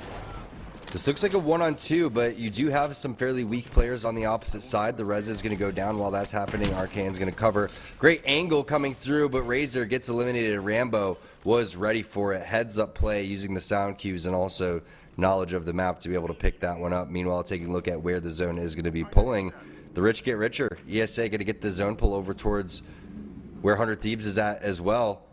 This looks like a 1-on-2, but you do have some fairly weak players on the opposite side. The Reza is going to go down while that's happening. Arcane's going to cover. Great angle coming through, but Razor gets eliminated. Rambo was ready for it. Heads up play using the sound cues and also knowledge of the map to be able to pick that one up. Meanwhile, taking a look at where the zone is going to be pulling. The rich get richer. ESA going to get the zone pull over towards where 100 Thieves is at as well.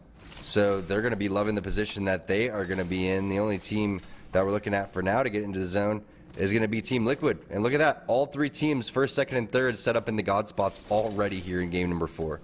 So they're going to be loving the position that they are going to be in. The only team that we're looking at for now to get into the zone is going to be Team Liquid. And look at that. All 3 teams, 1st, 2nd, and 3rd, set up in the God spots already here in game number 4.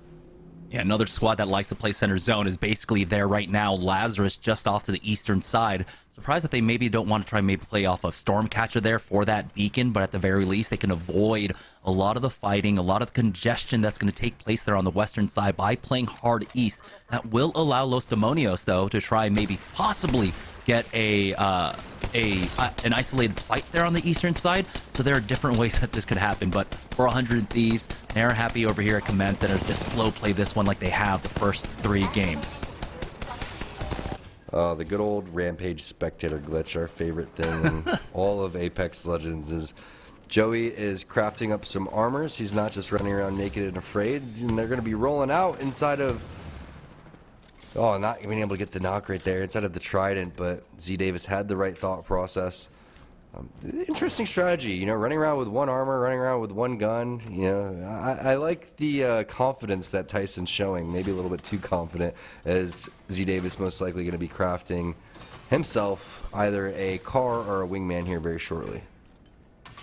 Yeah, another squad that likes to play center zone is basically there right now. Lazarus just off to the eastern side. Surprised that they maybe don't want to try maybe play off of Stormcatcher there for that beacon, but at the very least they can avoid a lot of the fighting, a lot of the congestion that's going to take place there on the western side by playing hard east. That will allow Los Demonios, though, to try maybe possibly get an isolated fight there on the eastern side. So there are different ways that this could happen, but for 100 Thieves, they're happy over here at Command Center to just slow play this one like they have the first 3 games. The good old Rampage spectator glitch, our favorite thing in all of Apex Legends, is Joey is crafting up some armors. He's not just running around naked and afraid, and they're going to be rolling out inside of... Oh, not being able to get the knock right there inside of the Trident, but Z Davis had the right thought process. Interesting strategy, you know, running around with one armor, running around with one gun. You know, I like the confidence that Tyson's showing, maybe a little bit too confident, as Z Davis most likely going to be crafting himself either a car or a wingman here very shortly.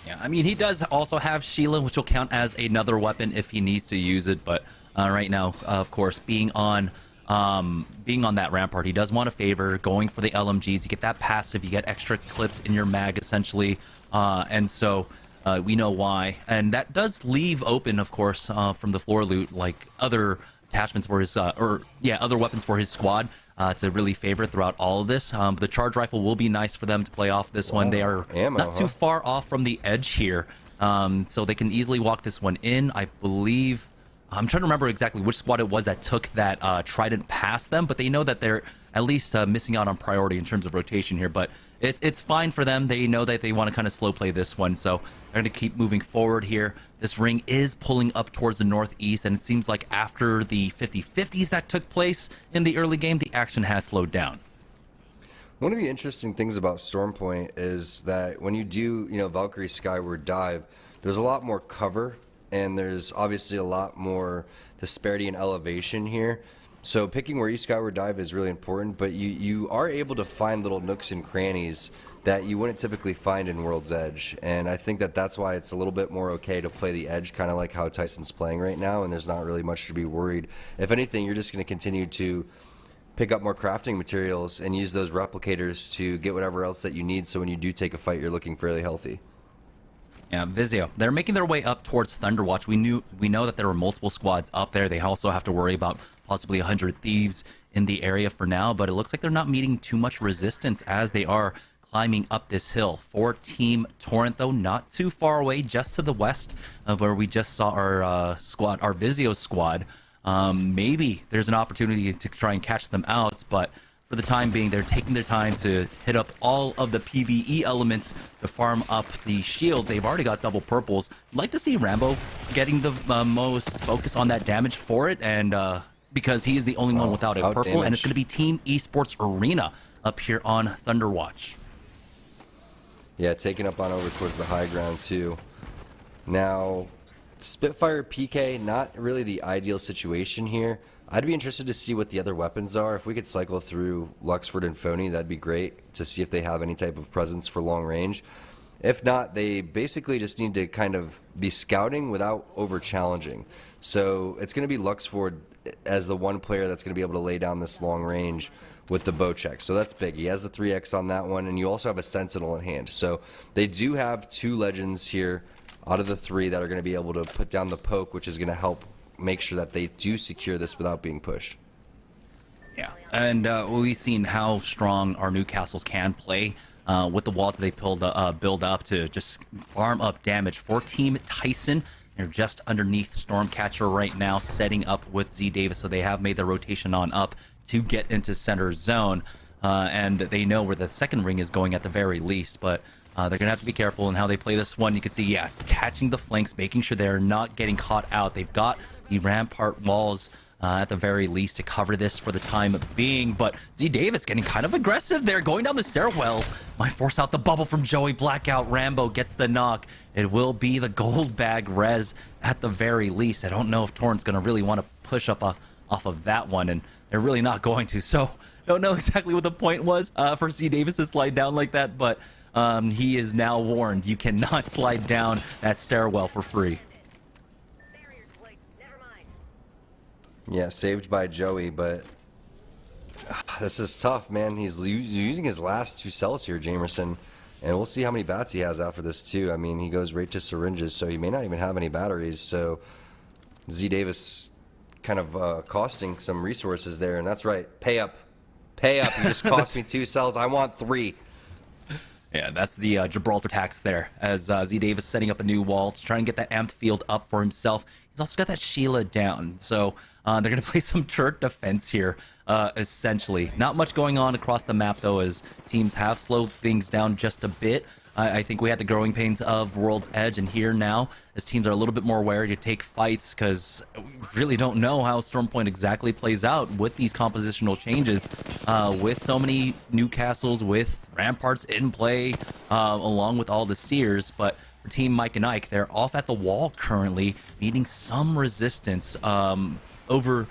Yeah, I mean, he does also have Sheila, which will count as another weapon if he needs to use it, but right now, of course, being on that rampart, he does want a favor going for the LMGs. You get that passive, you get extra clips in your mag essentially, and so we know why. And that does leave open, of course, from the floor loot, like other attachments for his other weapons for his squad to really favor throughout all of this. The charge rifle will be nice for them to play off this one. They are not too far off from the edge here, so they can easily walk this one in. I believe, I'm trying to remember exactly which squad it was that took that Trident past them, but they know that they're at least missing out on priority in terms of rotation here. But it's fine for them. They know that they want to kind of slow play this one, so they're going to keep moving forward here. This ring is pulling up towards the northeast, and it seems like after the 50-50s that took place in the early game, the action has slowed down. One of the interesting things about Stormpoint is that when you do, Valkyrie Skyward Dive, there's a lot more cover, and there's obviously a lot more disparity in elevation here. So picking where you skyward dive is really important, but you are able to find little nooks and crannies that you wouldn't typically find in World's Edge. And I think that that's why it's a little bit more okay to play the edge, kind of like how Tyson's playing right now, and there's not really much to be worried. If anything, you're just going to continue to pick up more crafting materials and use those replicators to get whatever else that you need, so when you do take a fight, you're looking fairly healthy. Yeah, Vizio. They're making their way up towards Thunderwatch. We know that there were multiple squads up there. They also have to worry about possibly 100 Thieves in the area for now, but it looks like they're not meeting too much resistance as they are climbing up this hill. For Team Torrent, though, not too far away, just to the west of where we just saw our squad, our Vizio squad. Maybe there's an opportunity to try and catch them out, but for the time being, they're taking their time to hit up all of the PvE elements to farm up the shield. They've already got double purples. I'd like to see Rambo getting the most focus on that damage for it, and because he is the only one without a purple, damage. and it's going to be Team Esports Arena up here on Thunderwatch. Yeah, taking up on over towards the high ground too. Now, Spitfire PK, not really the ideal situation here. I'd be interested to see what the other weapons are. If we could cycle through Luxford and Phony, that'd be great to see if they have any type of presence for long range. If not, they basically just need to kind of be scouting without over challenging. So it's going to be Luxford as the one player that's going to be able to lay down this long range with the bow check. So that's big. He has the 3x on that one, and you also have a Sentinel in hand. So they do have 2 legends here out of the 3 that are going to be able to put down the poke, which is going to help make sure that they do secure this without being pushed. Yeah, and we've seen how strong our Newcastles can play with the walls that they build up to just farm up damage. For Team Tyson, they're just underneath Stormcatcher right now, setting up with Z Davis, so they have made their rotation on up to get into center zone, and they know where the second ring is going at the very least, but they're going to have to be careful in how they play this one. You can see, yeah, catching the flanks, making sure they're not getting caught out. They've got the rampart walls at the very least to cover this for the time being, but Z Davis getting kind of aggressive there, going down the stairwell. Might force out the bubble from Joey. Blackout Rambo gets the knock. It will be the gold bag res at the very least. I don't know if Torrent's going to really want to push up off of that one, and they're really not going to, so don't know exactly what the point was for Z Davis to slide down like that, but he is now warned. You cannot slide down that stairwell for free. Yeah, saved by Joey, but this is tough, man. He's using his last 2 cells here, Jamerson. And we'll see how many bats he has after this, too. I mean, he goes right to syringes, so he may not even have any batteries. So Z Davis kind of costing some resources there. And that's right. Pay up. Pay up. You just cost me 2 cells. I want 3. Yeah, that's the Gibraltar tax there, as Z Davis setting up a new wall to try and get that amped field up for himself. He's also got that Sheila down, so they're going to play some turret defense here, essentially. Not much going on across the map, though, as teams have slowed things down just a bit. I think we had the growing pains of World's Edge, and here now, as teams are a little bit more wary to take fights, because we really don't know how Stormpoint exactly plays out with these compositional changes, with so many new castles, with ramparts in play, along with all the seers. But for Team Mike and Ike, they're off at the wall currently, meeting some resistance over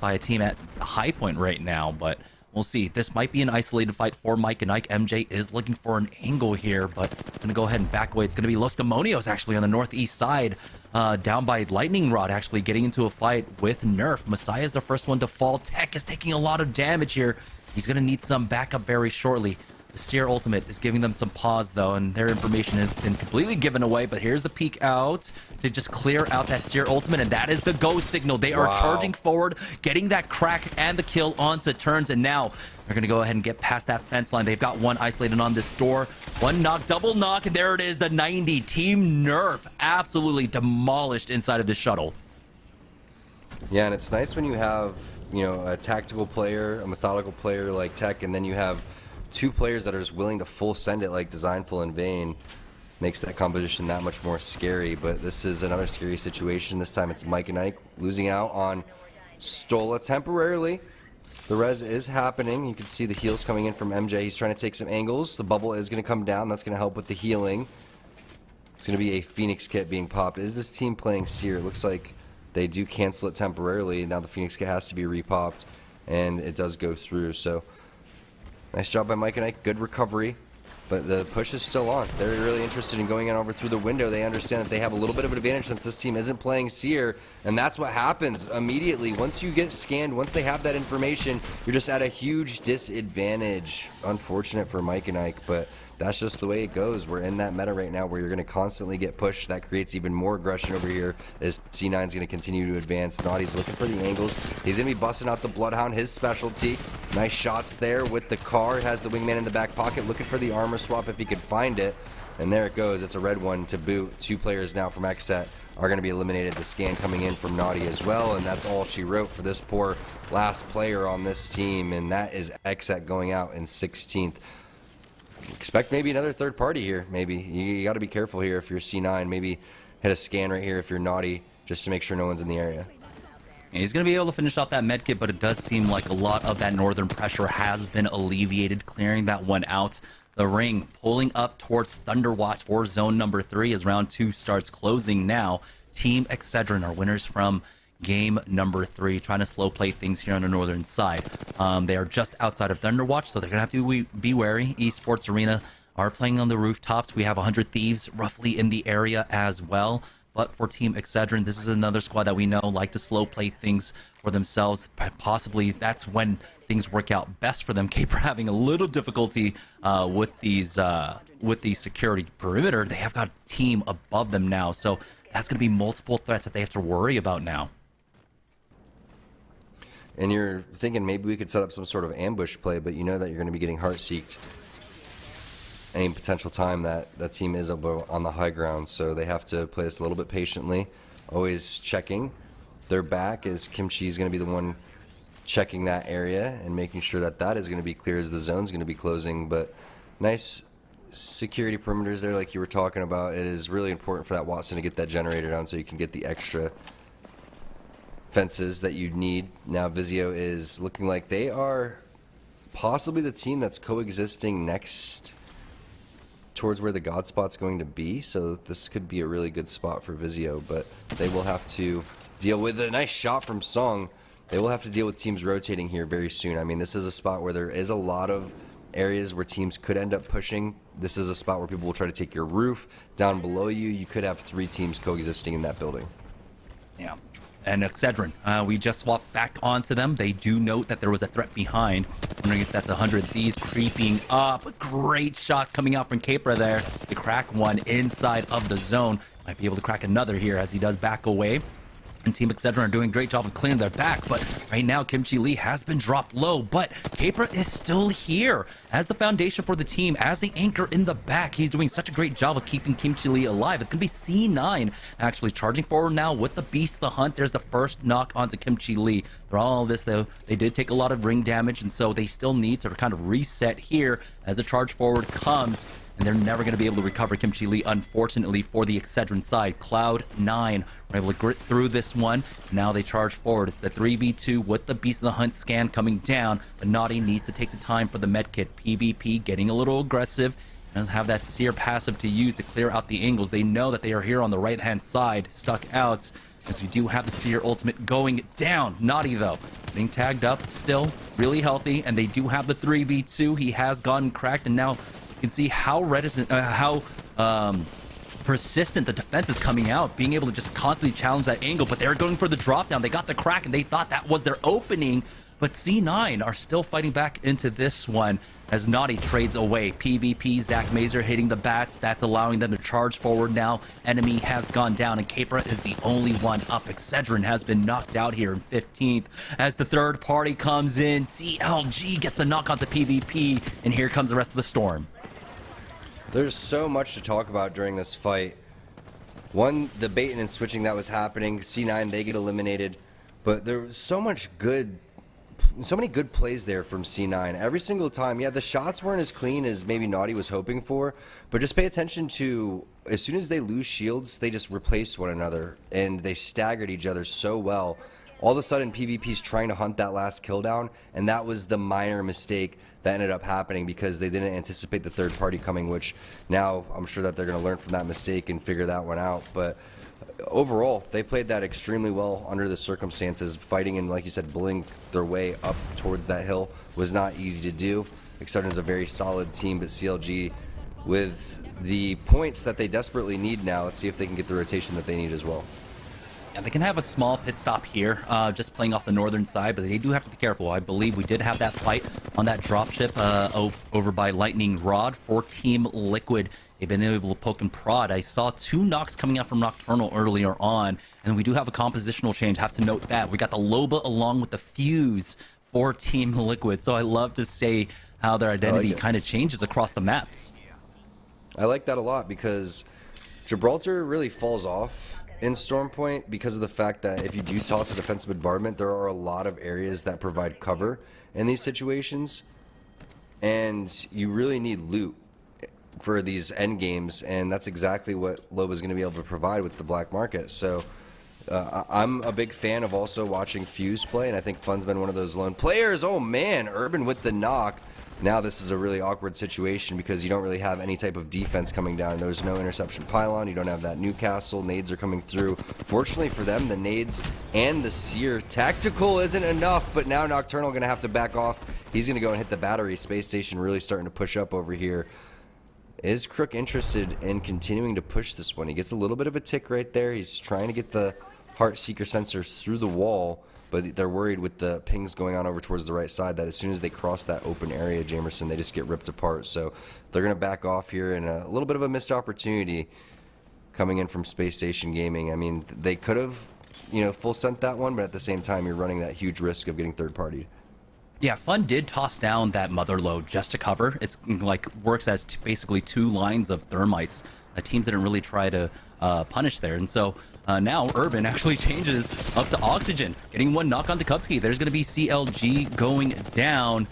by a team at High Point right now, but we'll see. This might be an isolated fight for Mike and Ike. MJ is looking for an angle here, but going to go ahead and back away. It's going to be Los Demonios actually on the northeast side, down by Lightning Rod, actually getting into a fight with Nerf. Messiah is the first one to fall. Tech is taking a lot of damage here. He's going to need some backup very shortly. The Seer ultimate is giving them some pause, though, and their information has been completely given away. But here's the peek out to just clear out that Seer ultimate, and that is the go signal. They are charging forward, getting that crack and the kill onto turns, and now they're going to go ahead and get past that fence line. They've got one isolated on this door. One knock, double knock, and there it is, the 90. Team Nerf absolutely demolished inside of the shuttle. Yeah, and it's nice when you have, you know, a tactical player, a methodical player like Tech, and then you have 2 players that are just willing to full send it like Designful and Vayne. Makes that composition that much more scary. But this is another scary situation. This time it's Mike and Ike losing out on Stola temporarily. The res is happening. You can see the heals coming in from MJ. He's trying to take some angles. The bubble is going to come down. That's going to help with the healing. It's going to be a Phoenix kit being popped. Is this team playing Seer? It looks like they do cancel it temporarily. Now the Phoenix kit has to be repopped, and it does go through. So nice job by Mike and Ike. Good recovery. But the push is still on. They're really interested in going in over through the window. They understand that they have a little bit of an advantage since this team isn't playing Seer. And that's what happens immediately. Once you get scanned, once they have that information, you're just at a huge disadvantage. Unfortunate for Mike and Ike, but that's just the way it goes. We're in that meta right now where you're going to constantly get pushed. That creates even more aggression over here as C9's going to continue to advance. Naughty's looking for the angles. He's going to be busting out the Bloodhound, his specialty. Nice shots there with the car. Has the wingman in the back pocket, looking for the armor swap if he could find it. And there it goes. It's a red one to boot. 2 players now from XSET are going to be eliminated. The scan coming in from Naughty as well, and that's all she wrote for this poor last player on this team, and that is XSET going out in 16th. Expect maybe another third party here. Maybe you got to be careful here if you're C9. Maybe hit a scan right here if you're Naughty, just to make sure no one's in the area. And he's going to be able to finish off that medkit, but it does seem like a lot of that northern pressure has been alleviated, clearing that one out. The ring pulling up towards Thunderwatch for zone number 3 as round 2 starts closing now. Team Excedrin are winners from game number 3, trying to slow play things here on the northern side. They are just outside of Thunderwatch, so they're going to have to be wary. Esports Arena are playing on the rooftops. We have 100 Thieves roughly in the area as well. But for Team Excedrin, this is another squad that we know like to slow play things for themselves. Possibly that's when things work out best for them. Caper having a little difficulty with the security perimeter. They have got a team above them now, so that's going to be multiple threats that they have to worry about now. And you're thinking maybe we could set up some sort of ambush play, but you know that you're going to be getting heart-seeked any potential time that team is on the high ground, so they have to play this a little bit patiently, always checking their back, as Kimchi is going to be the one checking that area and making sure that that is going to be clear as the zone's going to be closing. But nice security perimeters there like you were talking about. It is really important for that Watson to get that generator down so you can get the extra fences that you need. Now Vizio is looking like they are possibly the team that's coexisting next towards where the God spot's going to be, so this could be a really good spot for Vizio, but they will have to deal with a nice shot from Song. They will have to deal with teams rotating here very soon. I mean, this is a spot where there is a lot of areas where teams could end up pushing. This is a spot where people will try to take your roof. Down below you, you could have 3 teams coexisting in that building. Yeah. and Excedrin. We just swapped back onto them. They do note that there was a threat behind. Wondering if that's 100 Thieves creeping up. Great shots coming out from Capra there to crack one inside of the zone. Might be able to crack another here as he does back away. And Team Excedrin are doing a great job of clearing their back, but right now Kimchi Lee has been dropped low, but Capra is still here as the foundation for the team, as the anchor in the back. He's doing such a great job of keeping Kimchi Lee alive. It's going to be C9 actually charging forward now with the Beast of the Hunt. There's the first knock onto Kimchi Lee. Through all of this, though, they did take a lot of ring damage, and so they still need to kind of reset here as the charge forward comes. And they're never going to be able to recover Kimchi Lee, unfortunately, for the Excedrin side. Cloud9 were able to grit through this one. Now they charge forward. It's the 3v2 with the Beast of the Hunt scan coming down. But Naughty needs to take the time for the medkit. PvP getting a little aggressive. Doesn't have that Seer passive to use to clear out the angles. They know that they are here on the right-hand side, stuck out. As we do have the Seer ultimate going down. Naughty, though, being tagged up, still really healthy. And they do have the 3v2. He has gotten cracked, and now you can see how reticent, persistent the defense is coming out, being able to just constantly challenge that angle. But they're going for the drop down. They got the crack, and they thought that was their opening. But C9 are still fighting back into this one as Naughty trades away. PvP, Zach Mazer hitting the bats. That's allowing them to charge forward now. Enemy has gone down, and Capra is the only one up. Excedrin has been knocked out here in 15th. As the third party comes in, CLG gets the knock onto PvP, and here comes the rest of the storm. There's so much to talk about during this fight. One, the baiting and switching that was happening. C9, they get eliminated. But there was so many good plays there from C9. Every single time, yeah, the shots weren't as clean as maybe Naughty was hoping for, but just pay attention to, as soon as they lose shields, they just replace one another, and they staggered each other so well. All of a sudden, PvP's trying to hunt that last kill down, and that was the minor mistake that ended up happening because they didn't anticipate the third party coming, which now I'm sure that they're going to learn from that mistake and figure that one out. But overall, they played that extremely well under the circumstances. Fighting and, like you said, bullying their way up towards that hill was not easy to do. Excedrin is a very solid team, but CLG, with the points that they desperately need now, let's see if they can get the rotation that they need as well. Yeah, they can have a small pit stop here, just playing off the northern side, but they do have to be careful. I believe we did have that fight on that dropship over by Lightning Rod for Team Liquid. They've been able to poke and prod. I saw 2 knocks coming out from Nocturnal earlier on, and we do have a compositional change. Have to note that. We got the Loba along with the Fuse for Team Liquid, so I love to say how their identity kind of changes across the maps. I like that a lot because Gibraltar really falls off in Stormpoint because of the fact that if you do toss a defensive bombardment, there are a lot of areas that provide cover in these situations, and you really need loot for these end games, and that's exactly what Loba's going to be able to provide with the black market. So I'm a big fan of also watching Fuse play, and I think Fun's been one of those lone players. Oh man, Urban with the knock. Now this is a really awkward situation because you don't really have any type of defense coming down. There's no interception pylon. You don't have that Newcastle. Nades are coming through. Fortunately for them, the nades and the Seer tactical isn't enough, but now Nocturnal going to have to back off. He's going to go and hit the battery. Space Station really starting to push up over here. Is Crook interested in continuing to push this one? He gets a little bit of a tick right there. He's trying to get the Heart Seeker sensor through the wall, but they're worried with the pings going on over towards the right side that as soon as they cross that open area, Jamerson, they just get ripped apart. So they're going to back off here, and a little bit of a missed opportunity coming in from Space Station Gaming. I mean, they could have, full sent that one, but at the same time, you're running that huge risk of getting third-partied. Yeah, Fun did toss down that mother load just to cover. It's like works as basically 2 lines of thermites. Teams didn't really try to punish there, and so now Urban actually changes up to Oxygen, getting 1 knock on Tukubsky. There's going to be CLG going down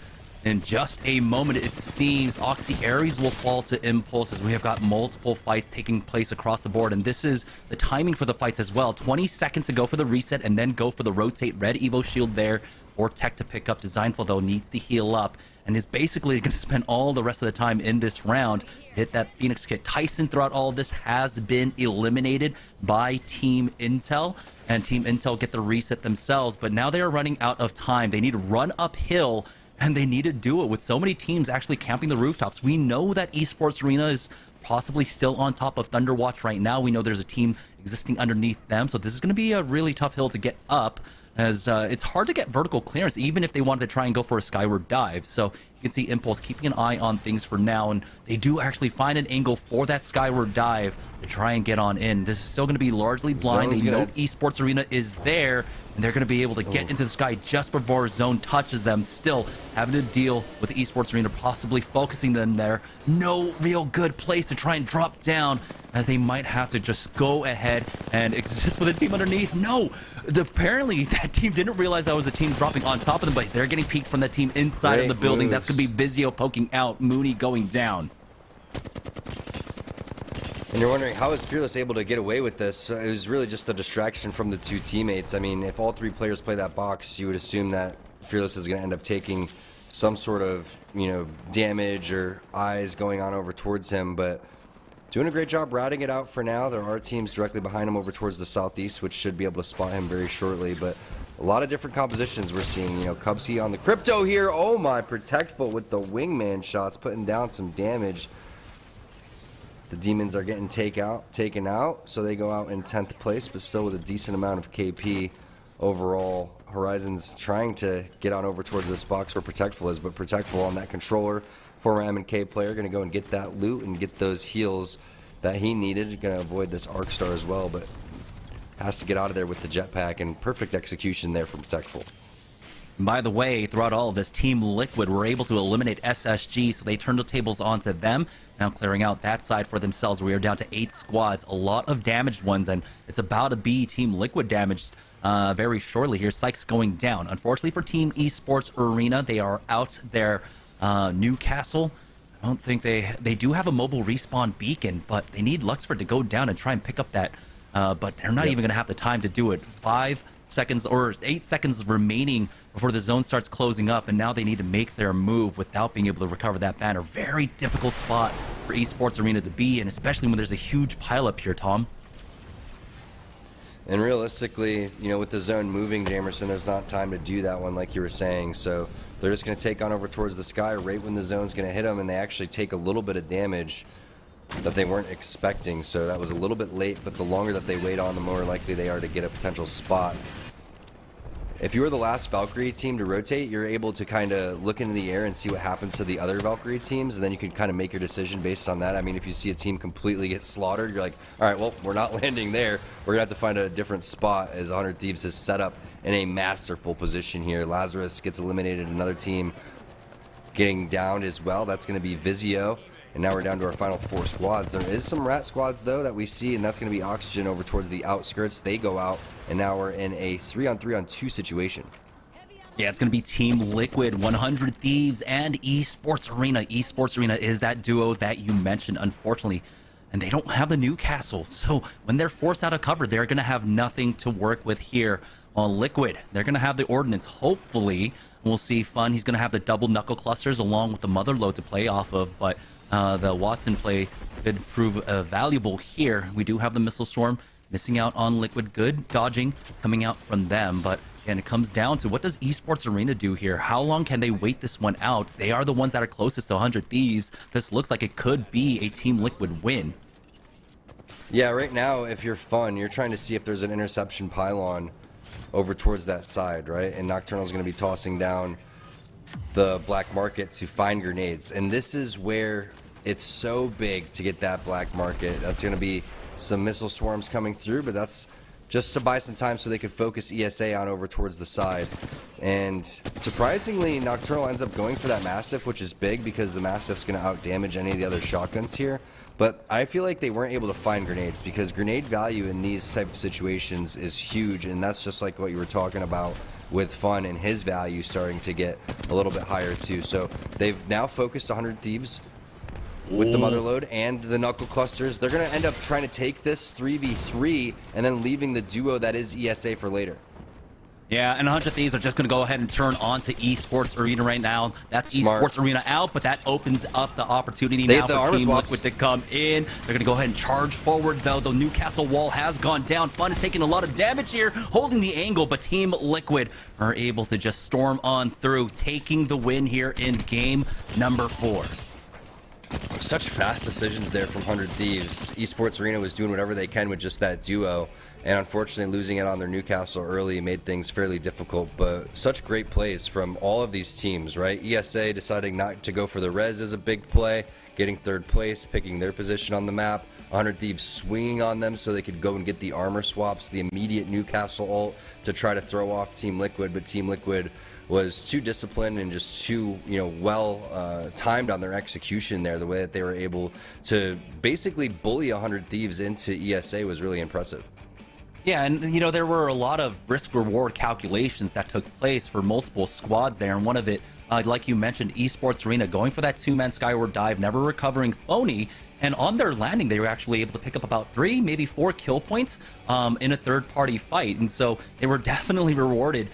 in just a moment, it seems. Oxy Ares will fall to Impulse as we have got multiple fights taking place across the board, and this is the timing for the fights as well. 20 seconds to go for the reset and then go for the rotate. Red Evo shield there for Tech to pick up. Designful, though, needs to heal up and is basically going to spend all the rest of the time in this round. Hit that Phoenix kit. Tyson, throughout all of this, has been eliminated by Team Intel, and Team Intel get the reset themselves, but now they are running out of time. They need to run uphill, and they need to do it with so many teams actually camping the rooftops. We know that Esports Arena is possibly still on top of Thunderwatch right now. We know there's a team existing underneath them. So this is going to be a really tough hill to get up, as it's hard to get vertical clearance, even if they wanted to try and go for a skyward dive. So you can see Impulse keeping an eye on things for now, and they do actually find an angle for that skyward dive to try and get on in. This is still going to be largely blind. They know Esports Arena is there, and they're going to be able to get into the sky just before Zone touches them. Still having to deal with Esports Arena possibly focusing them there. No real good place to try and drop down, as they might have to just go ahead and exist with a team underneath. No, apparently that team didn't realize that was a team dropping on top of them, but they're getting peeked from the team inside of the building. That's going to be Vizio poking out, Mooney going down. And you're wondering, how is Fearless able to get away with this? It was really just the distraction from the two teammates. I mean, if all three players play that box, you would assume that Fearless is going to end up taking some sort of, you know, damage or eyes going on over towards him, but doing a great job routing it out for now. There are teams directly behind him over towards the southeast, which should be able to spot him very shortly, but a lot of different compositions we're seeing. You know, Cubsy on the crypto here. Oh my, Protectful with the wingman shots, putting down some damage. The Demons are getting taken out, so they go out in 10th place, but still with a decent amount of KP overall. Horizon's trying to get on over towards this box where Protectful is, but Protectful on that controller, former M&K player, going to go and get that loot and get those heals that he needed. Going to avoid this Arc Star as well, but has to get out of there with the jetpack, and perfect execution there from Protectful. By the way, throughout all of this, Team Liquid were able to eliminate SSG, so they turned the tables onto them, now clearing out that side for themselves. We are down to 8 squads, a lot of damaged ones, and it's about to be Team Liquid damaged very shortly here. Sykes going down. Unfortunately for Team Esports Arena, they are out their Newcastle. I don't think they do have a mobile respawn beacon, but they need Luxford to go down and try and pick up that, but they're not even going to have the time to do it. 5 seconds or 8 seconds remaining before the zone starts closing up, and now they need to make their move without being able to recover that banner. Very difficult spot for Esports Arena to be in, especially when there's a huge pileup here, Tom. And realistically, you know, with the zone moving, Jamerson, there's not time to do that one like you were saying. So they're just going to take on over towards the sky right when the zone's going to hit them, and they actually take a little bit of damage that they weren't expecting. So that was a little bit late, but the longer that they wait on, the more likely they are to get a potential spot. If you were the last Valkyrie team to rotate, you're able to kind of look into the air and see what happens to the other Valkyrie teams, and then you can kind of make your decision based on that. I mean, if you see a team completely get slaughtered, you're like, all right, well, we're not landing there. We're going to have to find a different spot, as 100 Thieves is set up in a masterful position here. Lazarus gets eliminated, another team getting downed as well. That's going to be Vizio. And now we're down to our final 4 squads. There is some rat squads, though, that we see, and that's going to be Oxygen over towards the outskirts. They go out, and now we're in a 3-on-3-on-2 situation. Yeah, it's going to be Team Liquid, 100 Thieves, and Esports Arena. Esports Arena is that duo that you mentioned, unfortunately, and they don't have the Newcastle. So when they're forced out of cover, they're going to have nothing to work with here on Liquid. They're going to have the Ordnance, hopefully. We'll see Fun. He's going to have the double knuckle clusters along with the Mother Load to play off of, but the Watson play could prove valuable here. We do have the Missile Storm missing out on Liquid. Good dodging coming out from them, but again, it comes down to what does Esports Arena do here? How long can they wait this one out? They are the ones that are closest to 100 Thieves. This looks like it could be a Team Liquid win. Yeah, right now, if you're Fun, you're trying to see if there's an interception pylon over towards that side, right? And Nocturnal's going to be tossing down the black market to find grenades, and this is where it's so big to get that black market. That's going to be some missile swarms coming through, but that's just to buy some time so they could focus ESA on over towards the side. And surprisingly, Nocturnal ends up going for that Mastiff, which is big because the Mastiff's going to out damage any of the other shotguns here. But I feel like they weren't able to find grenades, because grenade value in these type of situations is huge, and that's just like what you were talking about with Fun and his value starting to get a little bit higher too. So they've now focused 100 Thieves with the Mother Load and the Knuckle Clusters. They're going to end up trying to take this 3v3 and then leaving the duo that is ESA for later. Yeah, and 100 Thieves are just going to go ahead and turn on to Esports Arena right now. That's Smart. Esports Arena out, but that opens up the opportunity now for Team Liquid to come in. They're going to go ahead and charge forward, though. The Newcastle wall has gone down. Fun is taking a lot of damage here, holding the angle, but Team Liquid are able to just storm on through, taking the win here in game number 4. Such fast decisions there from 100 Thieves. Esports Arena was doing whatever they can with just that duo, and unfortunately losing it on their Newcastle early made things fairly difficult, but such great plays from all of these teams, right? ESA deciding not to go for the res is a big play, getting third place, picking their position on the map. 100 Thieves swinging on them so they could go and get the armor swaps, the immediate Newcastle ult to try to throw off Team Liquid, but Team Liquid was too disciplined and just too, well timed on their execution there. The way that they were able to basically bully 100 Thieves into ESA was really impressive. Yeah, and there were a lot of risk-reward calculations that took place for multiple squads there, and one of it, like you mentioned, Esports Arena going for that two-man skyward dive, never recovering Phony, and on their landing, they were actually able to pick up about 3, maybe 4 kill points in a third-party fight, and so they were definitely rewarded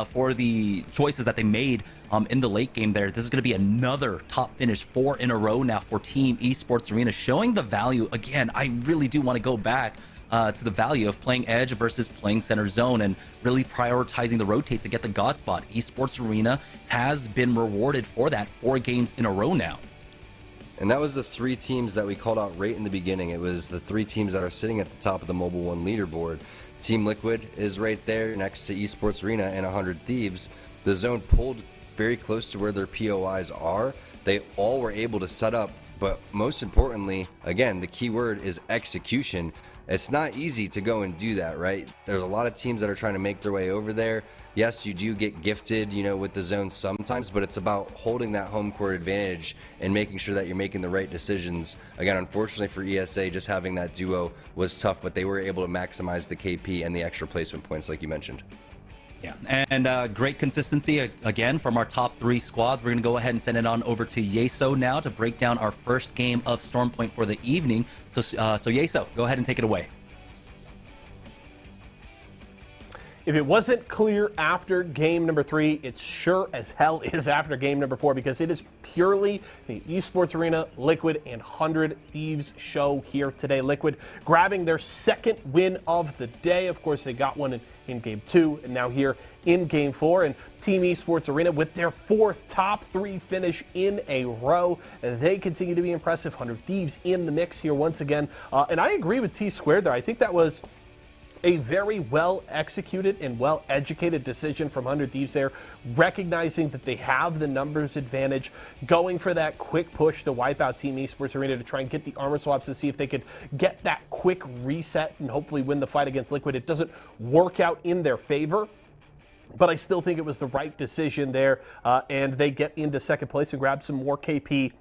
for the choices that they made in the late game there. This is going to be another top finish, 4 in a row now for Team Esports Arena, showing the value. Again, I really do want to go back to the value of playing edge versus playing center zone and really prioritizing the rotate to get the god spot. Esports Arena has been rewarded for that 4 games in a row now. And that was the 3 teams that we called out right in the beginning. It was the 3 teams that are sitting at the top of the Mobile One leaderboard. Team Liquid is right there next to Esports Arena and 100 Thieves. The zone pulled very close to where their POIs are. They all were able to set up, but most importantly, again, the key word is execution. It's not easy to go and do that, right? There's a lot of teams that are trying to make their way over there. Yes, you do get gifted, with the zone sometimes, but it's about holding that home court advantage and making sure that you're making the right decisions. Again, unfortunately for ESA, just having that duo was tough, but they were able to maximize the KP and the extra placement points like you mentioned. Yeah, and great consistency again from our top 3 squads. We're going to go ahead and send it on over to Yeso now to break down our first game of Stormpoint for the evening. So Yeso, go ahead and take it away. If it wasn't clear after game number 3, it sure as hell is after game number 4, because it is purely the Esports Arena, Liquid, and 100 Thieves show here today. Liquid grabbing their 2nd win of the day. Of course, they got one in game 2, and now here in game 4. And Team Esports Arena with their 4th top 3 finish in a row. They continue to be impressive. 100 Thieves in the mix here once again. And I agree with T Squared there. I think that was a very well executed and well educated decision from 100 Thieves there, recognizing that they have the numbers advantage, going for that quick push to wipe out Team Esports Arena to try and get the armor swaps to see if they could get that quick reset and hopefully win the fight against Liquid. It doesn't work out in their favor, but I still think it was the right decision there, and they get into 2nd place and grab some more KP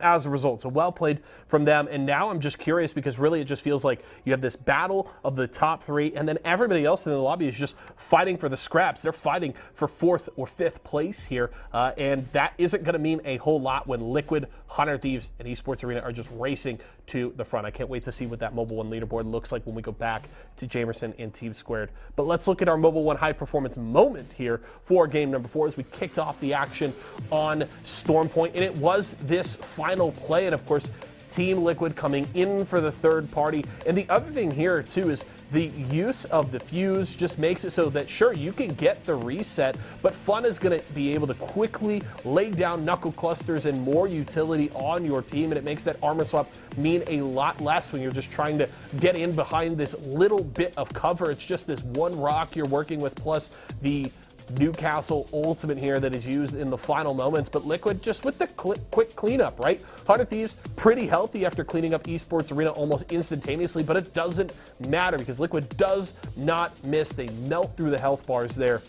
as a result. So well played from them. And now I'm just curious, because really it just feels like you have this battle of the top 3, and then everybody else in the lobby is just fighting for the scraps. They're fighting for 4th or 5th place here, and that isn't going to mean a whole lot when Liquid, 100 Thieves, and Esports Arena are just racing to the front. I can't wait to see what that Mobile One leaderboard looks like when we go back to Jamerson and Team Squared. But let's look at our Mobile One high performance moment here for game number 4 as we kicked off the action on Stormpoint. And it was this final play, and of course, Team Liquid coming in for the 3rd party. And the other thing here too is the use of the fuse just makes it so that, sure, you can get the reset, but Fun is going to be able to quickly lay down knuckle clusters and more utility on your team, and it makes that armor swap mean a lot less when you're just trying to get in behind this little bit of cover. It's just this one rock you're working with, plus the Newcastle ultimate here that is used in the final moments. But Liquid just with the quick cleanup, right? 100 Thieves pretty healthy after cleaning up Esports Arena almost instantaneously, but it doesn't matter because Liquid does not miss. They melt through the health bars there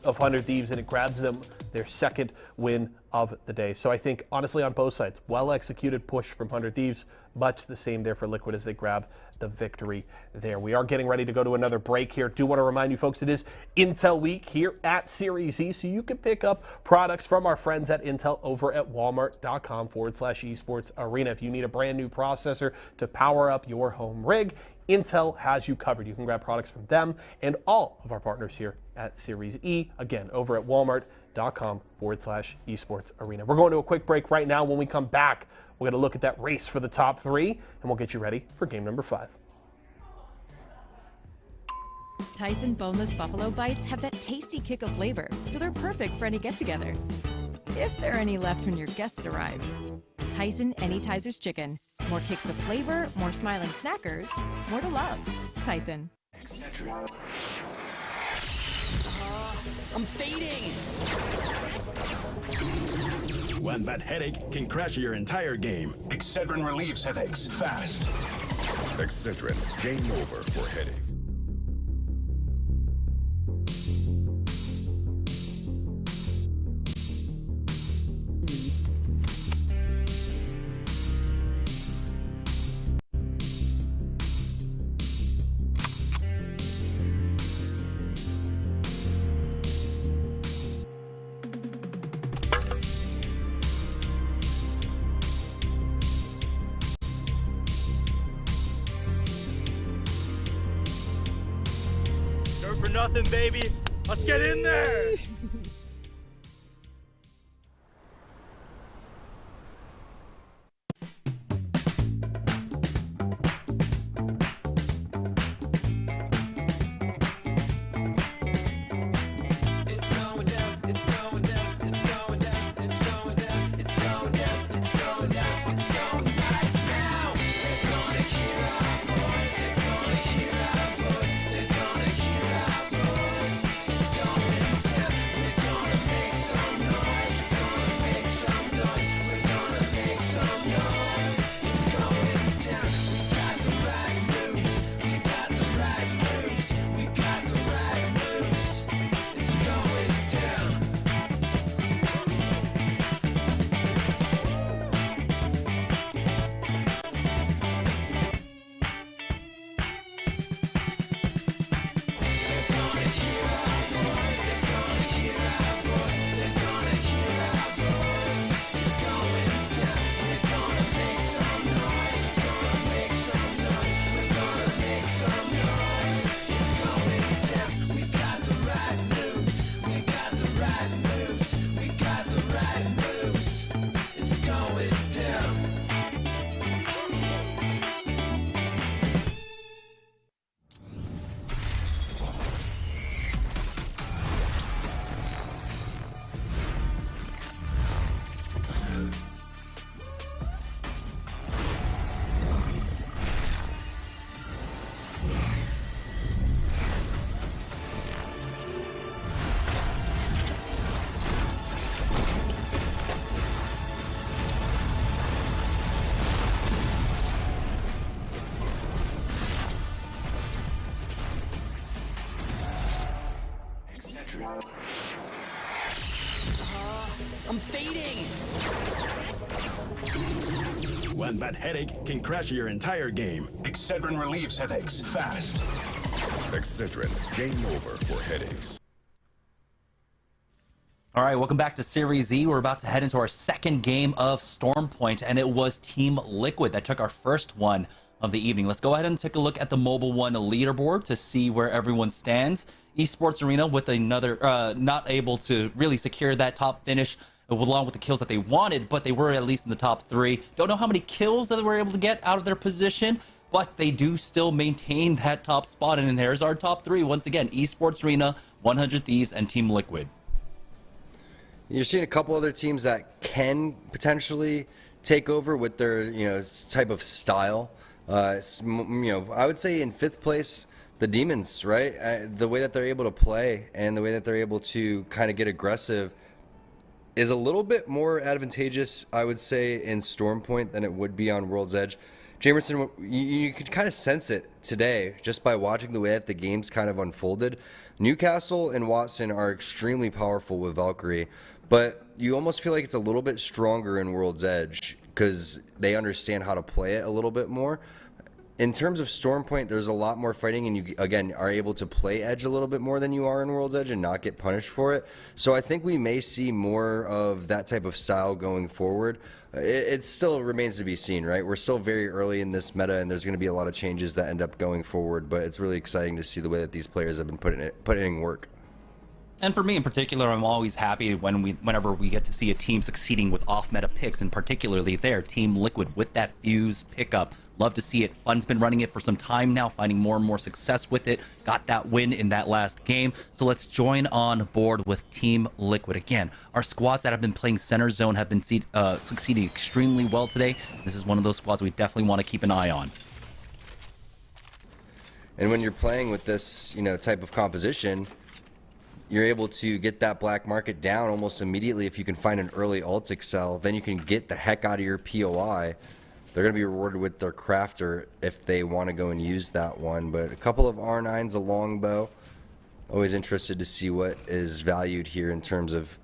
of 100 Thieves, and it grabs them their 2nd win of the day. So I think, honestly, on both sides, well executed push from 100 Thieves, much the same there for Liquid as they grab the victory there. We are getting ready to go to another break here. Do want to remind you folks, it is Intel Week here at Series E, so you can pick up products from our friends at Intel over at walmart.com/esports arena. If you need a brand new processor to power up your home rig, Intel has you covered. You can grab products from them and all of our partners here at Series E, again, over at walmart.com/esports arena. We're going to a quick break right now. When we come back, we're going to look at that race for the top 3, and we'll get you ready for game number 5. Tyson boneless buffalo bites have that tasty kick of flavor, so they're perfect for any get-together. If there are any left when your guests arrive. Tyson Anytizers Chicken. More kicks of flavor, more smiling snackers, more to love. Tyson. I'm fading. One bad headache can crash your entire game. Excedrin relieves headaches fast. Excedrin, game over for headaches. For nothing, baby. Let's get in there. I'm fading. One bad headache can crash your entire game. Excedrin relieves headaches fast. Excedrin, game over for headaches. All right, welcome back to Series Z. We're about to head into our second game of Stormpoint, and it was Team Liquid that took our first one of the evening. Let's go ahead and take a look at the Mobile One leaderboard to see where everyone stands. Esports Arena with another, not able to really secure that top finish along with the kills that they wanted, but they were at least in the top 3. Don't know how many kills that they were able to get out of their position, but they do still maintain that top spot. And there's our top 3 once again: Esports Arena, 100 Thieves, and Team Liquid. You're seeing a couple other teams that can potentially take over with their, type of style. I would say in 5th place, the Demons, right? The way that they're able to play and the way that they're able to kind of get aggressive is a little bit more advantageous, I would say, in Stormpoint than it would be on World's Edge. Jamerson, you could kind of sense it today just by watching the way that the game's kind of unfolded. Newcastle and Watson are extremely powerful with Valkyrie, but you almost feel like it's a little bit stronger in World's Edge because they understand how to play it a little bit more. In terms of Stormpoint, there's a lot more fighting, and you, again, are able to play Edge a little bit more than you are in World's Edge and not get punished for it. So I think we may see more of that type of style going forward. It still remains to be seen, right? We're still very early in this meta, and there's going to be a lot of changes that end up going forward, but it's really exciting to see the way that these players have been putting in work. And for me in particular, I'm always happy whenever we get to see a team succeeding with off-meta picks, and particularly there, Team Liquid with that Fuse pickup. Love to see it. Fun's been running it for some time now, finding more and more success with it. Got that win in that last game. So let's join on board with Team Liquid. Again, our squads that have been playing center zone have been succeeding extremely well today. This is one of those squads we definitely want to keep an eye on. And when you're playing with this, type of composition, you're able to get that black market down almost immediately if you can find an early ult excel. Then you can get the heck out of your POI. They're going to be rewarded with their crafter if they want to go and use that one. But a couple of R9s, a longbow. Always interested to see what is valued here in terms of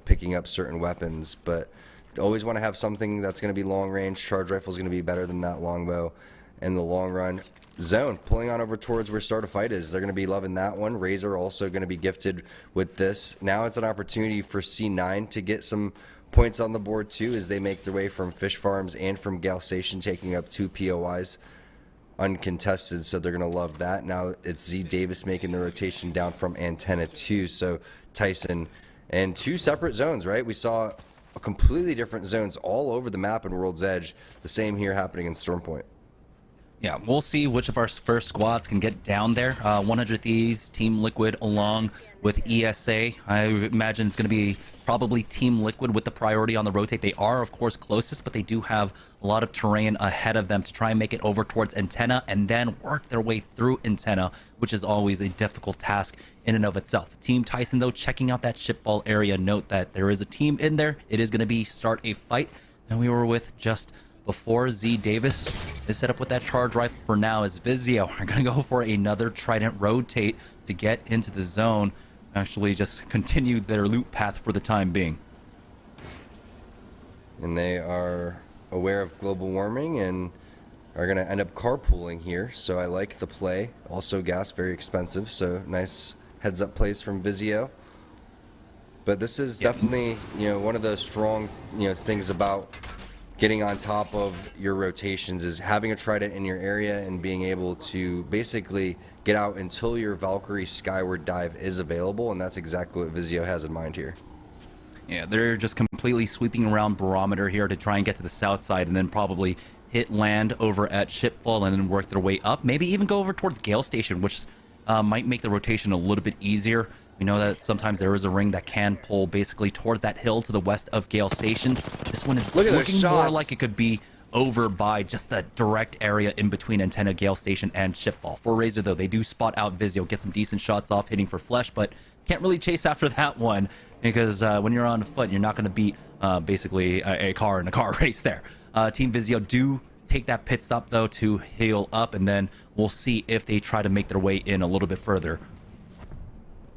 picking up certain weapons. But always want to have something that's going to be long range. Charge rifle is going to be better than that longbow in the long run. Zone pulling on over towards where Start a Fight is. They're going to be loving that one. Razor also going to be gifted with this. Now it's an opportunity for C9 to get some points on the board too, as they make their way from Fish Farms and from Gale Station, taking up 2 POIs uncontested. So they're going to love that. Now it's Z Davis making the rotation down from Antenna 2. So Tyson and 2 separate zones, right? We saw a completely different zones all over the map in World's Edge. The same here happening in Stormpoint. Yeah, we'll see which of our first squads can get down there. 100 Thieves, Team Liquid, along with ESA. I imagine it's going to be probably Team Liquid with the priority on the rotate. They are, of course, closest, but they do have a lot of terrain ahead of them to try and make it over towards Antenna and then work their way through Antenna, which is always a difficult task in and of itself. Team Tyson, though, checking out that shipfall area. Note that there is a team in there. It is going to be Start a Fight, and we were with just before Z Davis is set up with that charge rifle for now, as Vizio are going to go for another Trident rotate to get into the zone. Actually just continue their loop path for the time being. And they are aware of global warming and are going to end up carpooling here. So I like the play. Also gas, very expensive. So nice heads up plays from Vizio. But this is definitely, one of the strong, things about getting on top of your rotations is having a Trident in your area and being able to basically get out until your Valkyrie skyward dive is available, and that's exactly what Vizio has in mind here. Yeah, they're just completely sweeping around Barometer here to try and get to the south side and then probably hit land over at Shipfall and then work their way up. Maybe even go over towards Gale Station, which might make the rotation a little bit easier. We know that sometimes there is a ring that can pull basically towards that hill to the west of Gale Station. This one is looking more like it could be over by just the direct area in between Antenna, Gale Station, and Shipfall. For Razor, though, they do spot out Vizio, get some decent shots off, hitting for Flesh, but can't really chase after that one because when you're on foot, you're not going to beat basically a car in a car race there. Team Vizio do take that pit stop, though, to heal up, and then we'll see if they try to make their way in a little bit further.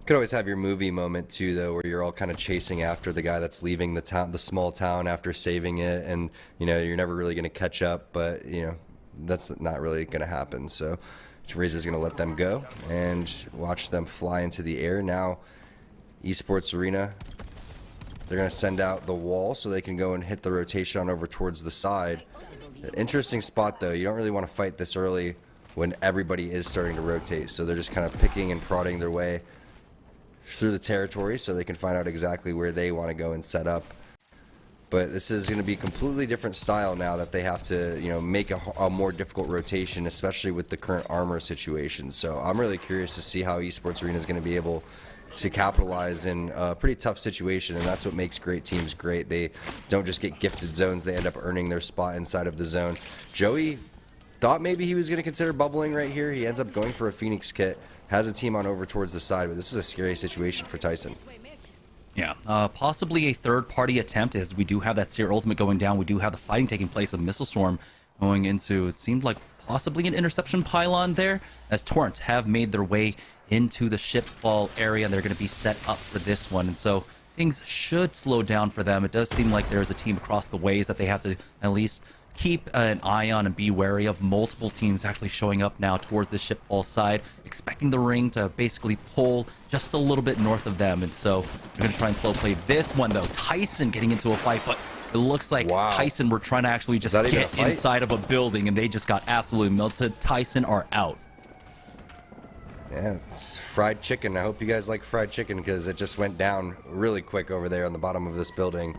Could always have your movie moment too, though, where you're all kind of chasing after the guy that's leaving the town, the small town, after saving it, and you're never really going to catch up. But that's not really going to happen. So Razor's going to let them go and watch them fly into the air. Now, Esports Arena, they're going to send out the wall so they can go and hit the rotation on over towards the side. Interesting spot, though. You don't really want to fight this early when everybody is starting to rotate. So they're just kind of picking and prodding their way through the territory so they can find out exactly where they want to go and set up. But this is going to be a completely different style now that they have to, make a more difficult rotation, especially with the current armor situation. So I'm really curious to see how Esports Arena is going to be able to capitalize in a pretty tough situation, and that's what makes great teams great. They don't just get gifted zones, they end up earning their spot inside of the zone. Joey thought maybe he was going to consider bubbling right here. He ends up going for a Phoenix kit. Has a team on over towards the side, but this is a scary situation for Tyson. Yeah, possibly a third-party attempt, as we do have that Seer Ultimate going down. We do have the fighting taking place of Missile Storm going into, it seemed like possibly an interception pylon there, as Torrent have made their way into the Shipfall area. They're going to be set up for this one, and so things should slow down for them. It does seem like there's a team across the ways that they have to at least keep an eye on and be wary of. Multiple teams actually showing up now towards the Shipfall side, expecting the ring to basically pull just a little bit north of them. And so they're going to try and slow play this one, though. Tyson getting into a fight, but it looks like Tyson were trying to actually just get inside of a building, and they just got absolutely melted. Tyson are out. Yeah, it's fried chicken. I hope you guys like fried chicken because it just went down really quick over there on the bottom of this building.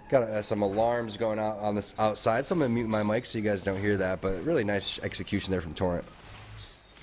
Got some alarms going out on this outside, so I'm going to mute my mic so you guys don't hear that, but really nice execution there from Torrent.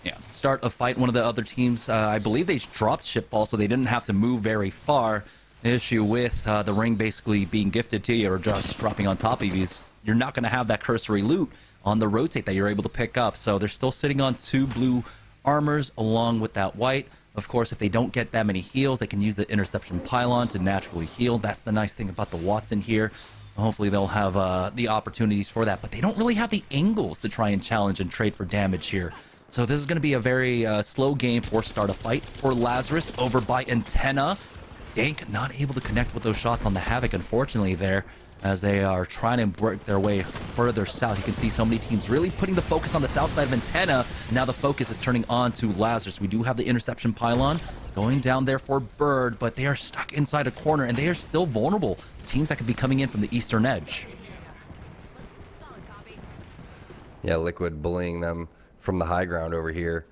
Yeah, start a fight. One of the other teams, I believe they dropped shipfall, so they didn't have to move very far. The issue with the ring basically being gifted to you or just dropping on top of you is you're not going to have that cursory loot on the rotate that you're able to pick up. So they're still sitting on 2 blue armors along with that white. Of course, if they don't get that many heals, they can use the interception pylon to naturally heal. That's the nice thing about the Watson here. Hopefully they'll have the opportunities for that, but they don't really have the angles to try and challenge and trade for damage here. So this is going to be a very slow game for start a fight for Lazarus over by Antenna. Dank not able to connect with those shots on the Havoc, unfortunately, there, as they are trying to work their way further south. You can see so many teams really putting the focus on the south side of Antenna. Now the focus is turning on to Lazarus. We do have the interception pylon going down there for Bird, but they are stuck inside a corner, and they are still vulnerable. Teams that could be coming in from the eastern edge. Yeah, Liquid bullying them from the high ground over here.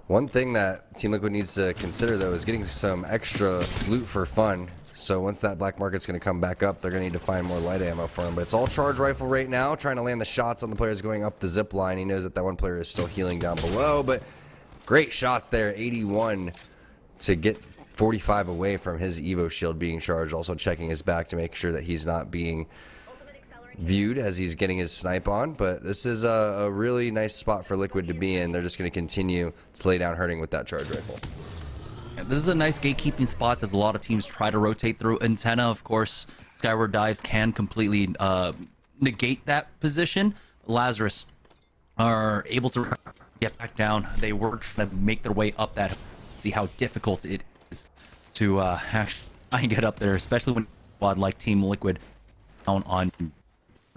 One thing that Team Liquid needs to consider, though, is getting some extra loot for fun. So once that black market's going to come back up, they're going to need to find more light ammo for him. But it's all charge rifle right now, trying to land the shots on the players going up the zip line. He knows that that one player is still healing down below, but great shots there. 81 to get 45 away from his Evo shield being charged. Also checking his back to make sure that he's not being viewed as he's getting his snipe on. But this is a really nice spot for Liquid to be in. They're just going to continue to lay down hurting with that charge rifle. This is a nice gatekeeping spot as a lot of teams try to rotate through Antenna. Of course, Skyward Dives can completely negate that position. Lazarus are able to get back down. They were trying to make their way up that. See how difficult it is to actually try and get up there, especially when squad like Team Liquid down on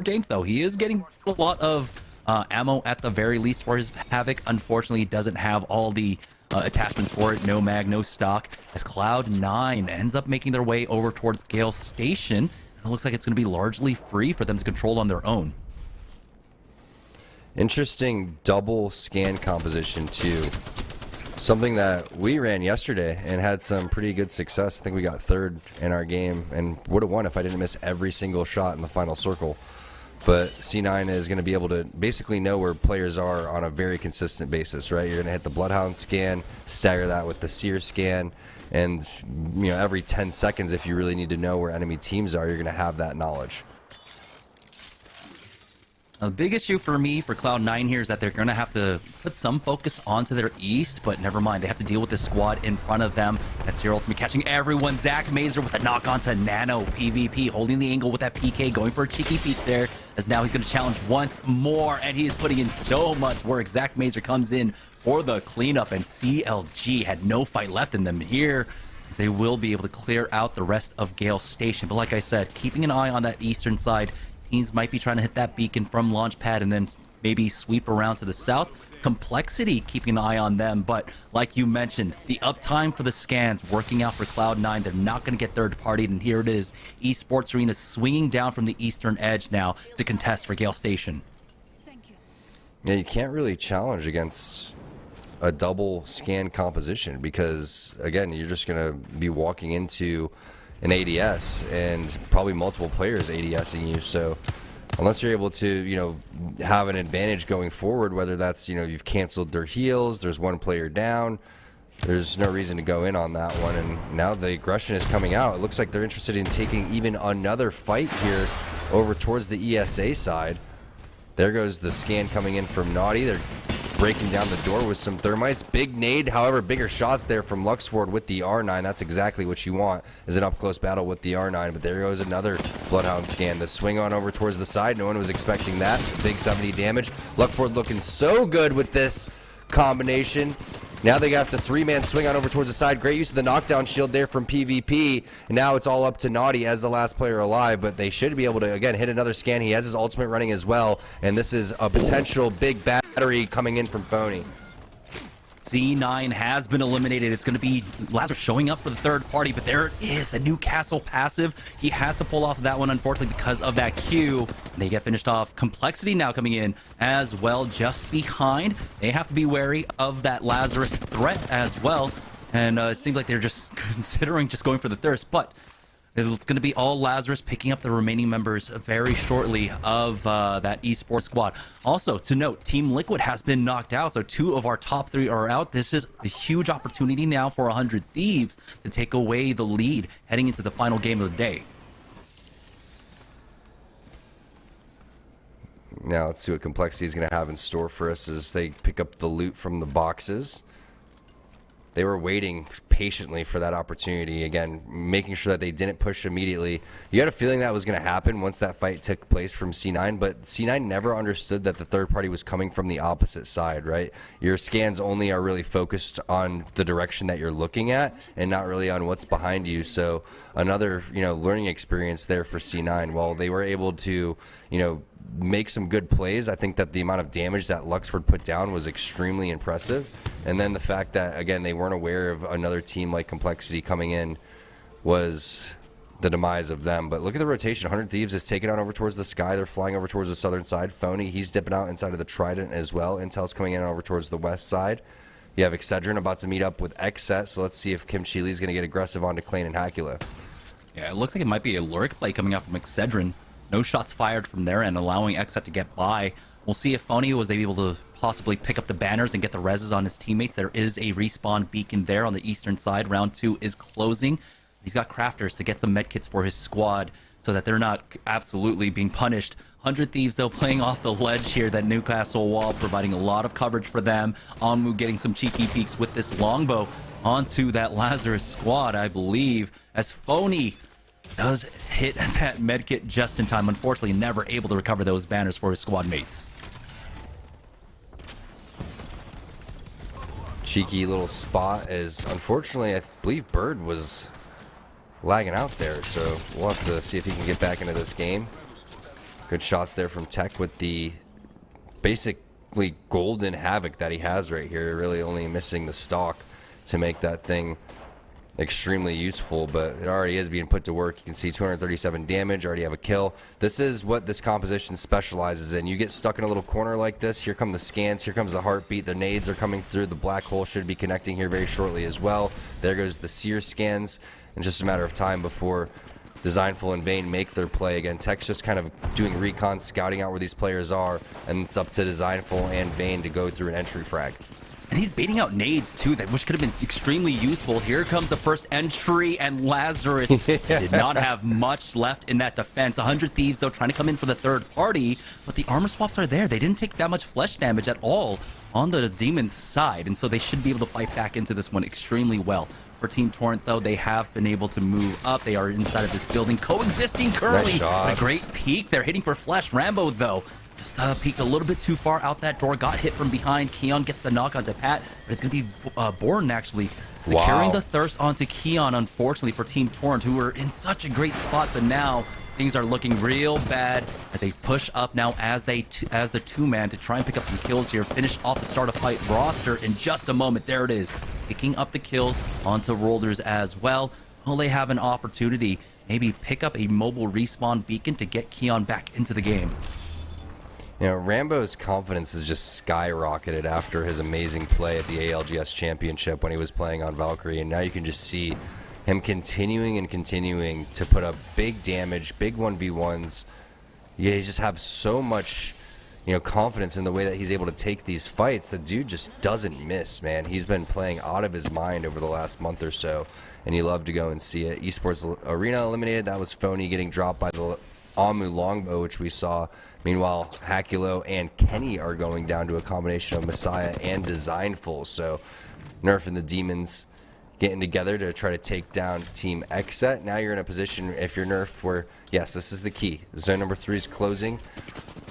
Dank, though. He is getting a lot of ammo at the very least for his Havoc. Unfortunately, he doesn't have all the attachments for it. No mag, no stock. As Cloud9 ends up making their way over towards Gale Station, it looks like it's going to be largely free for them to control on their own. Interesting double scan composition too. Something that we ran yesterday and had some pretty good success. I think we got 3rd in our game and would have won if I didn't miss every single shot in the final circle. But C9 is going to be able to basically know where players are on a very consistent basis, right? You're going to hit the Bloodhound scan, stagger that with the Seer scan, and every 10 seconds, if you really need to know where enemy teams are, you're going to have that knowledge. Now, the big issue for me for Cloud9 here is that they're going to have to put some focus onto their east, but never mind. They have to deal with this squad in front of them. That's Zero Ultimate catching everyone. Zach Mazer with a knock on to Nano. PvP holding the angle with that PK, going for a cheeky peek there, as now he's going to challenge once more, and he is putting in so much work. Zach Mazer comes in for the cleanup, and CLG had no fight left in them here, as they will be able to clear out the rest of Gale Station. But like I said, keeping an eye on that eastern side. Teams might be trying to hit that beacon from launch pad and then maybe sweep around to the south. Complexity keeping an eye on them, but like you mentioned, the uptime for the scans working out for Cloud9. They're not going to get third-partied, and here it is. Esports Arena swinging down from the eastern edge now to contest for Gale Station. Yeah, you can't really challenge against a double scan composition because, again, you're just going to be walking into an ADS and probably multiple players ADSing you. So unless you're able to, have an advantage going forward, whether that's, you've canceled their heals, there's one player down, there's no reason to go in on that one. And now the aggression is coming out. It looks like they're interested in taking even another fight here over towards the ESA side. There goes the scan coming in from Naughty. They're breaking down the door with some thermites. Big nade, however, bigger shots there from Luxford with the R9. That's exactly what you want, is an up-close battle with the R9. But there goes another Bloodhound scan. The swing on over towards the side. No one was expecting that. Big 70 damage. Luxford looking so good with this combination. Now they have to 3-man swing on over towards the side. Great use of the knockdown shield there from PvP. And now it's all up to Naughty as the last player alive, but they should be able to, again, hit another scan. He has his ultimate running as well, and this is a potential big battery coming in from Phony. C9 has been eliminated. It's going to be Lazarus showing up for the third party, but there it is, the Newcastle passive. He has to pull off that one, unfortunately, because of that Q. They get finished off. Complexity now coming in as well, just behind. They have to be wary of that Lazarus threat as well. And it seems like they're just considering just going for the thirst, but it's going to be all Lazarus picking up the remaining members very shortly of that esports squad. Also, to note, Team Liquid has been knocked out, so 2 of our top 3 are out. This is a huge opportunity now for 100 Thieves to take away the lead heading into the final game of the day. Now let's see what Complexity is going to have in store for us as they pick up the loot from the boxes. They were waiting patiently for that opportunity, again, making sure that they didn't push immediately. You had a feeling that was going to happen once that fight took place from C9, but C9 never understood that the third party was coming from the opposite side, right? Your scans only are really focused on the direction that you're looking at and not really on what's behind you. So another, learning experience there for C9. While they were able to, make some good plays, I think that the amount of damage that Luxford put down was extremely impressive. And then the fact that, again, they weren't aware of another team like Complexity coming in was the demise of them. But look at the rotation. 100 Thieves is taking on over towards the sky. They're flying over towards the southern side. Phony, he's dipping out inside of the Trident as well. Intel's coming in over towards the west side. You have Excedrin about to meet up with Xset, so let's see if Kim Chile is going to get aggressive onto Klane and Hakula. Yeah, it looks like it might be a Lyric play coming out from Excedrin. No shots fired from their end, allowing Xset to get by. We'll see if Phony was able to possibly pick up the banners and get the reses on his teammates. There is a respawn beacon there on the eastern side. Round 2 is closing. He's got crafters to get some medkits for his squad so that they're not absolutely being punished. 100 Thieves, though, playing off the ledge here, that Newcastle wall, providing a lot of coverage for them. Onmu getting some cheeky peeks with this longbow onto that Lazarus squad, I believe, as Phony does hit that medkit just in time. Unfortunately, never able to recover those banners for his squad mates. Cheeky little spot as, unfortunately, I believe Bird was lagging out there, so we'll have to see if he can get back into this game. Good shots there from Tech with the basically golden havoc that he has right here, really only missing the stalk to make that thing extremely useful, but it already is being put to work. You can see 237 damage, already have a kill. This is what this composition specializes in. You get stuck in a little corner like this, here come the scans, here comes the heartbeat, the nades are coming through, the black hole should be connecting here very shortly as well. There goes the seer scans, in just a matter of time before Designful and Vayne make their play. Again, Tech's just kind of doing recon, scouting out where these players are, and it's up to Designful and Vayne to go through an entry frag. And he's baiting out nades too, which could have been extremely useful. Here comes the first entry, and Lazarus did not have much left in that defense. 100 Thieves, though, trying to come in for the third party, but the armor swaps are there. They didn't take that much flesh damage at all on the Demon's side, and so they should be able to fight back into this one extremely well. For Team Torrent, though, they have been able to move up. They are inside of this building, coexisting currently. Nice, a great peek. They're hitting for Flash. Rambo, though, just peeked a little bit too far out that door, got hit from behind. Keon gets the knock onto Pat, but it's going to be Borden, actually, securing the thirst onto Keon, unfortunately, for Team Torrent, who were in such a great spot, but now things are looking real bad as they push up now as the two-man to try and pick up some kills here. Finish off the start of fight roster in just a moment. There it is, picking up the kills onto Rolders as well. Will they have an opportunity, maybe pick up a mobile respawn beacon to get Keon back into the game? You know, Rambo's confidence has just skyrocketed after his amazing play at the ALGS Championship when he was playing on Valkyrie, and now you can just see him continuing and continuing to put up big damage, big 1v1s. Yeah, he just have so much, confidence in the way that he's able to take these fights. The dude just doesn't miss, man. He's been playing out of his mind over the last month or so, and you love to go and see it. Esports Arena eliminated. That was Phony getting dropped by the Amu longbow, which we saw. Meanwhile, Hakulo and Kenny are going down to a combination of Messiah and Designful. So Nerf and the Demons getting together to try to take down Team Xset. Now you're in a position, if you're Nerf, where, yes, this is the key. Zone number 3 is closing.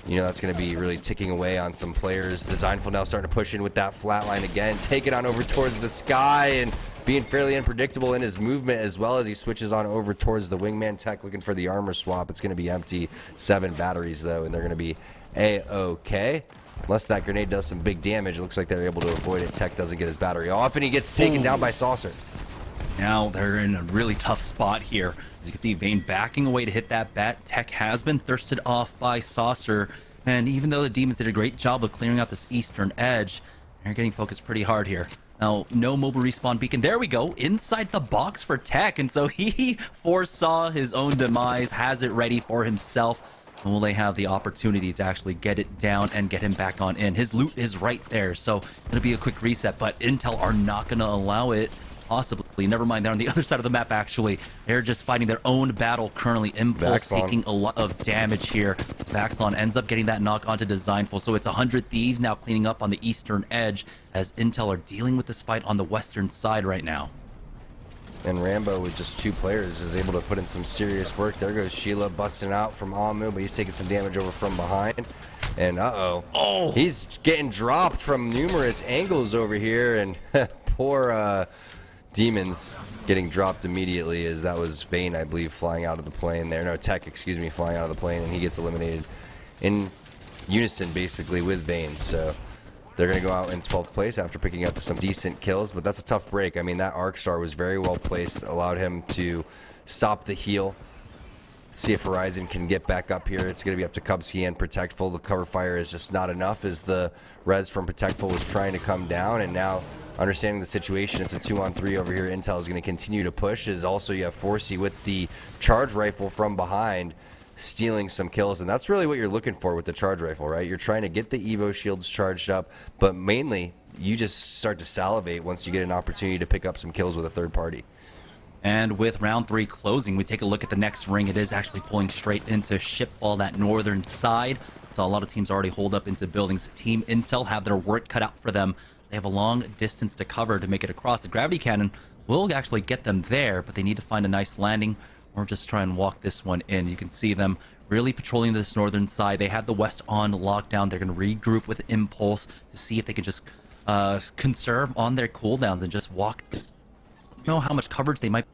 That's going to be really ticking away on some players. Designful now starting to push in with that flatline again, take it on over towards the sky, and being fairly unpredictable in his movement as well as he switches on over towards the wingman. Tech looking for the armor swap. It's going to be empty. 7 batteries, though, and they're going to be A-OK. unless that grenade does some big damage. It looks like they're able to avoid it. Tech doesn't get his battery off, and he gets taken down by Saucer. Now they're in a really tough spot here. As you can see, Vayne backing away to hit that bat. Tech has been thirsted off by Saucer, and even though the Demons did a great job of clearing out this eastern edge, they're getting focused pretty hard here. Now, no mobile respawn beacon. There we go, inside the box for Tech, and so he foresaw his own demise, has it ready for himself. And will they have the opportunity to actually get it down and get him back on in? His loot is right there, so it'll be a quick reset, but Intel are not going to allow it. Possibly. Never mind, they're on the other side of the map, actually. They're just fighting their own battle currently. Impulse taking a lot of damage here. As Vaxlon ends up getting that knock onto Designful. So it's 100 Thieves now cleaning up on the eastern edge as Intel are dealing with this fight on the western side right now. And Rambo, with just 2 players, is able to put in some serious work. There goes Sheila busting out from Amu, but he's taking some damage over from behind. And uh-oh. He's getting dropped from numerous angles over here. And poor... Demons getting dropped immediately, as that was Vayne, I believe, flying out of the plane there. No, Tech, excuse me, flying out of the plane, and he gets eliminated in unison, basically, with Vayne. So they're going to go out in 12th place after picking up some decent kills, but that's a tough break. I mean, that Arc Star was very well placed, allowed him to stop the heal. See if Horizon can get back up here. It's going to be up to Cubsky and Protectful. The cover fire is just not enough, as the res from Protectful was trying to come down, and now... understanding the situation, it's a 2-on-3 over here. Intel is going to continue to push. As also you have Forsey with the charge rifle from behind, stealing some kills, and that's really what you're looking for with the charge rifle, right? You're trying to get the Evo shields charged up, but mainly you just start to salivate once you get an opportunity to pick up some kills with a third party. And with round 3 closing, we take a look at the next ring. It is actually pulling straight into Shipfall, that northern side. So a lot of teams already hold up into buildings. Team Intel have their work cut out for them. They have a long distance to cover to make it across. The gravity cannon will actually get them there, but they need to find a nice landing or just try and walk this one in. You can see them really patrolling this northern side. They have the west on lockdown. They're going to regroup with Impulse to see if they can just conserve on their cooldowns and just walk. You know how much coverage they might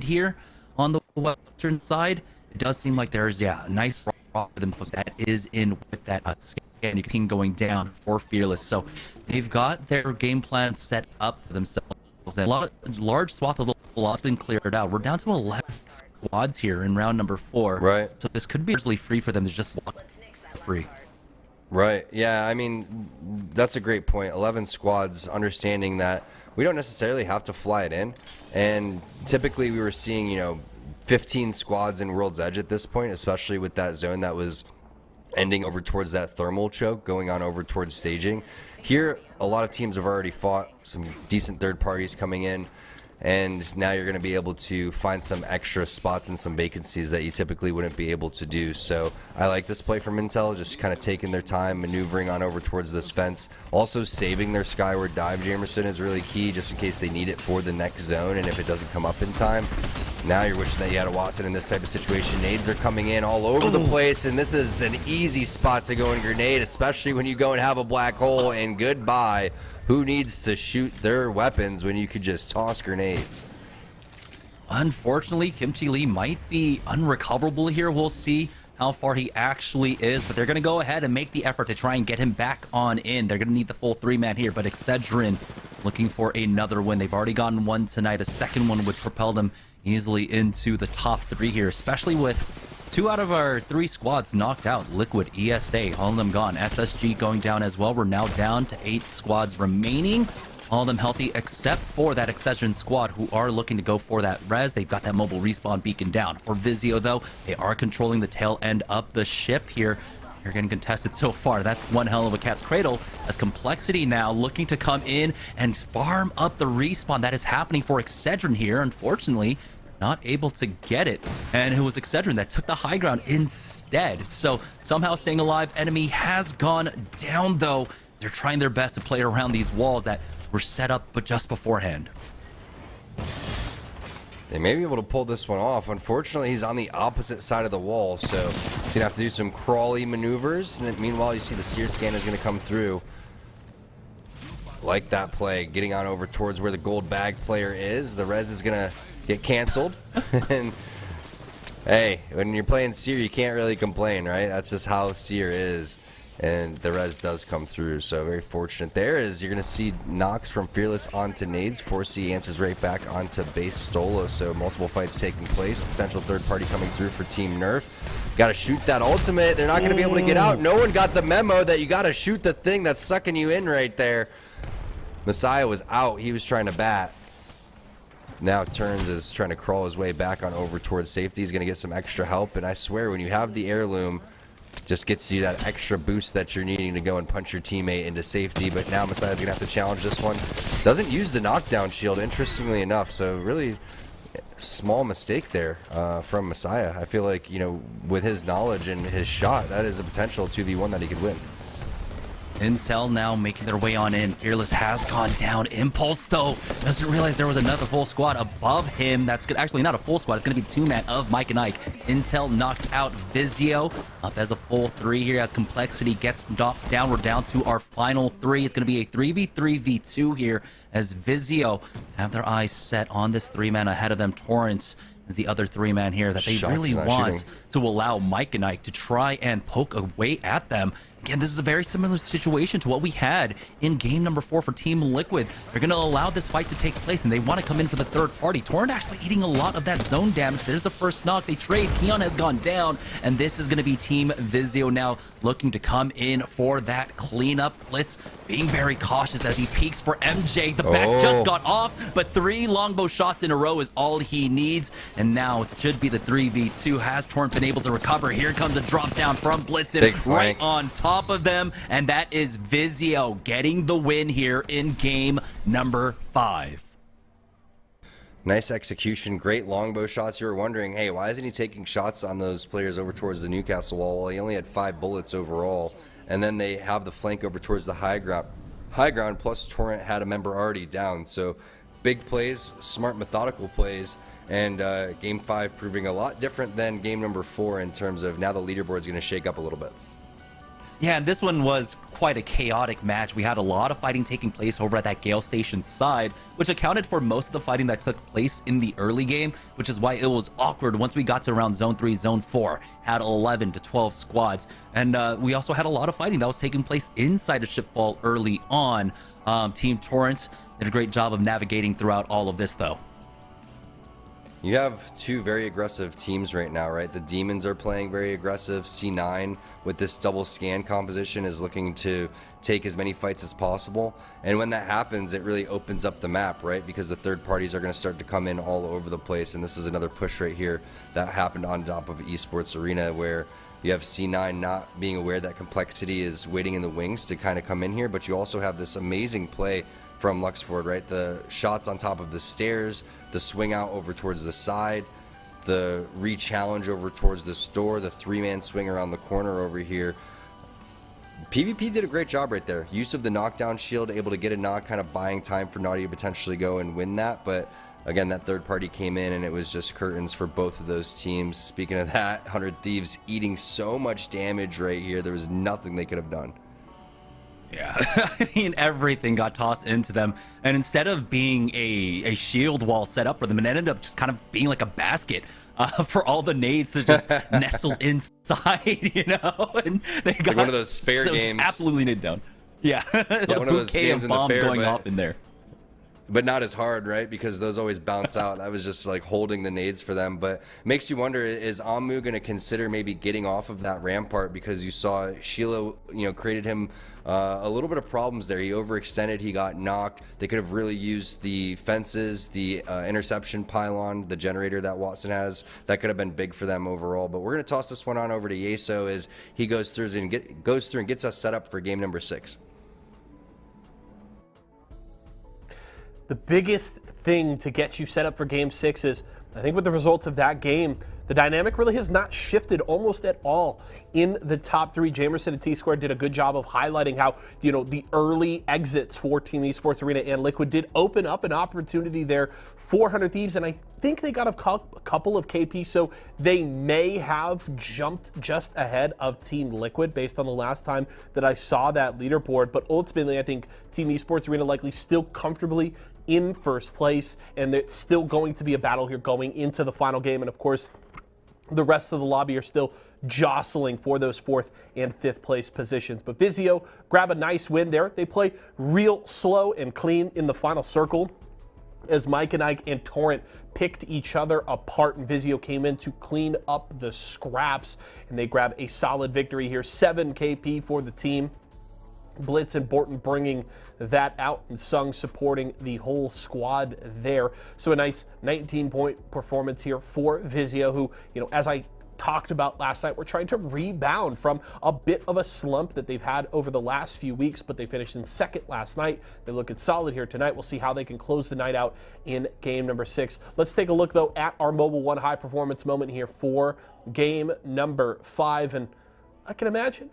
here on the western side. It does seem like there's, a nice rock for them that is in with that and you can going down for Fearless. So they've got their game plan set up for themselves. And large swath of the lot's been cleared out. We're down to 11 squads here in round number 4. Right. So this could be actually free for them to just walk free. Right. Yeah, I mean, that's a great point. 11 squads, understanding that we don't necessarily have to fly it in. And typically we were seeing, 15 squads in World's Edge at this point, especially with that zone that was ending over towards that thermal choke, going on over towards staging. Here, a lot of teams have already fought, some decent third parties coming in, and now you're going to be able to find some extra spots and some vacancies that you typically wouldn't be able to do. So I like this play from Intel, just kind of taking their time, maneuvering on over towards this fence. Also saving their skyward dive, Jamerson, is really key, just in case they need it for the next zone, and if it doesn't come up in time. Now you're wishing that you had a Watson in this type of situation. Nades are coming in all over the place, and this is an easy spot to go and grenade, especially when you go and have a black hole, and goodbye. Who needs to shoot their weapons when you could just toss grenades? Unfortunately, Kimchi Lee might be unrecoverable here. We'll see how far he actually is, but they're going to go ahead and make the effort to try and get him back on in. They're going to need the full 3-man here, but Excedrin looking for another win. They've already gotten one tonight. A second one would propel them easily into the top 3 here, especially with 2 out of our 3 squads knocked out. Liquid, ESA, all of them gone. SSG going down as well. We're now down to 8 squads remaining. All of them healthy except for that Excedrin squad who are looking to go for that res. They've got that mobile respawn beacon down. For Vizio, though, they are controlling the tail end of the ship here. You're getting contested so far. That's one hell of a cat's cradle, as Complexity now looking to come in and farm up the respawn. That is happening for Excedrin here. Unfortunately, not able to get it, and it was Excedrin that took the high ground instead. So somehow staying alive. Enemy has gone down, though. They're trying their best to play around these walls that were set up but just beforehand. They may be able to pull this one off. Unfortunately, he's on the opposite side of the wall, so he's going to have to do some crawly maneuvers. And then, meanwhile, you see the sear scan is going to come through. Like that play, getting on over towards where the gold bag player is. The res is going to get canceled. And hey, when you're playing seer, you can't really complain, right? That's just how seer is. and the res does come through, so very fortunate there. As you're going to see knocks from Fearless onto nades. 4C answers right back onto base Stolo, so multiple fights taking place. Potential third party coming through for Team Nerf. Got to shoot that ultimate. They're not going to be able to get out. No one got the memo that you got to shoot the thing that's sucking you in right there. Messiah was out. He was trying to bat. Now Turns is trying to crawl his way back on over towards safety. He's going to get some extra help, and I swear when you have the heirloom, just gets you that extra boost that you're needing to go and punch your teammate into safety. But now Messiah's going to have to challenge this one. Doesn't use the knockdown shield, interestingly enough, so really small mistake there from Messiah. I feel like, you know, with his knowledge and his shot, that is a potential 2v1 that he could win. Intel now making their way on in. Fearless has gone down. Impulse, though, doesn't realize there was another full squad above him. That's good. Actually, not a full squad. It's going to be two-man of Mike and Ike. Intel knocked out Vizio up as a full 3 here as Complexity gets knocked down. We're down to our final 3. It's going to be a 3v3v2 here as Vizio have their eyes set on this 3-man ahead of them. Torrance is the other 3-man here that they really want to allow Mike and Ike to try and poke away at them. Again, this is a very similar situation to what we had in game number 4 for Team Liquid. They're going to allow this fight to take place, and they want to come in for the third party. Torrent actually eating a lot of that zone damage. There's the first knock. They trade. Keon has gone down, and this is going to be Team Vizio now looking to come in for that cleanup. Blitz being very cautious as he peeks for MJ. The back just got off, but 3 longbow shots in a row is all he needs, and now it should be the 3v2. Has Torrent been able to recover? Here comes a drop down from Blitzen right on top of them, and that is Vizio getting the win here in game number 5. Nice execution, great longbow shots. You were wondering, hey, why isn't he taking shots on those players over towards the Newcastle wall? Well, he only had 5 bullets overall, and then they have the flank over towards the high ground, plus Torrent had a member already down. So big plays, smart methodical plays, and game 5 proving a lot different than game number 4 in terms of now the leaderboard's going to shake up a little bit. Yeah, and this one was quite a chaotic match. We had a lot of fighting taking place over at that Gale Station side, which accounted for most of the fighting that took place in the early game, which is why it was awkward once we got to around Zone 3, Zone 4. Had 11 to 12 squads. And we also had a lot of fighting that was taking place inside of Shipfall early on. Team Torrent did a great job of navigating throughout all of this, though. You have 2 very aggressive teams right now, right? The Demons are playing very aggressive. C9 with this double scan composition is looking to take as many fights as possible. And when that happens, it really opens up the map, right? Because the third parties are going to start to come in all over the place. And this is another push right here that happened on top of Esports Arena, where you have C9 not being aware that Complexity is waiting in the wings to kind of come in here. But you also have this amazing play from Luxford, right? The shots on top of the stairs, the swing out over towards the side, the re-challenge over towards the store, the 3-man swing around the corner over here. PvP did a great job right there. Use of the knockdown shield, able to get a knock, kind of buying time for Naughty to potentially go and win that. But again, that third party came in and it was just curtains for both of those teams. Speaking of that, 100 Thieves eating so much damage right here. There was nothing they could have done. Yeah, I mean, everything got tossed into them, and instead of being a shield wall set up for them, it ended up just kind of being like a basket for all the nades to just nestle inside, you know, and they got like one of those fair games. Just absolutely nade down. Yeah, yeah, one of those games in the fair, going off in there. But not as hard, right? Because those always bounce out. That was just like holding the nades for them. But makes you wonder, is Amu going to consider maybe getting off of that rampart? Because you saw Sheila, you know, created him a little bit of problems there. He overextended. He got knocked. They could have really used the fences, the interception pylon, the generator that Watson has. That could have been big for them overall. But we're going to toss this one on over to Yeso as he goes through and gets us set up for game number 6. The biggest thing to get you set up for game 6 is, I think with the results of that game, the dynamic really has not shifted almost at all in the top 3. Jamerson and T-Square did a good job of highlighting how, you know, the early exits for Team Esports Arena and Liquid did open up an opportunity there for 100 Thieves, and I think they got a couple of KP, so they may have jumped just ahead of Team Liquid based on the last time that I saw that leaderboard. But ultimately, I think Team Esports Arena likely still comfortably in first place, and it's still going to be a battle here going into the final game. And of course, the rest of the lobby are still jostling for those 4th and 5th place positions. But Vizio grab a nice win there. They play real slow and clean in the final circle as Mike and Ike and Torrent picked each other apart, and Vizio came in to clean up the scraps, and they grab a solid victory here. 7 KP for the team. Blitz and Borton bringing that out, and Sung supporting the whole squad there. So a nice 19-point performance here for Vizio, who, as I talked about last night, we're trying to rebound from a bit of a slump that they've had over the last few weeks, but they finished in 2nd last night. They're looking solid here tonight. We'll see how they can close the night out in game number 6. Let's take a look, though, at our Mobile One high performance moment here for game number 5. And I can imagine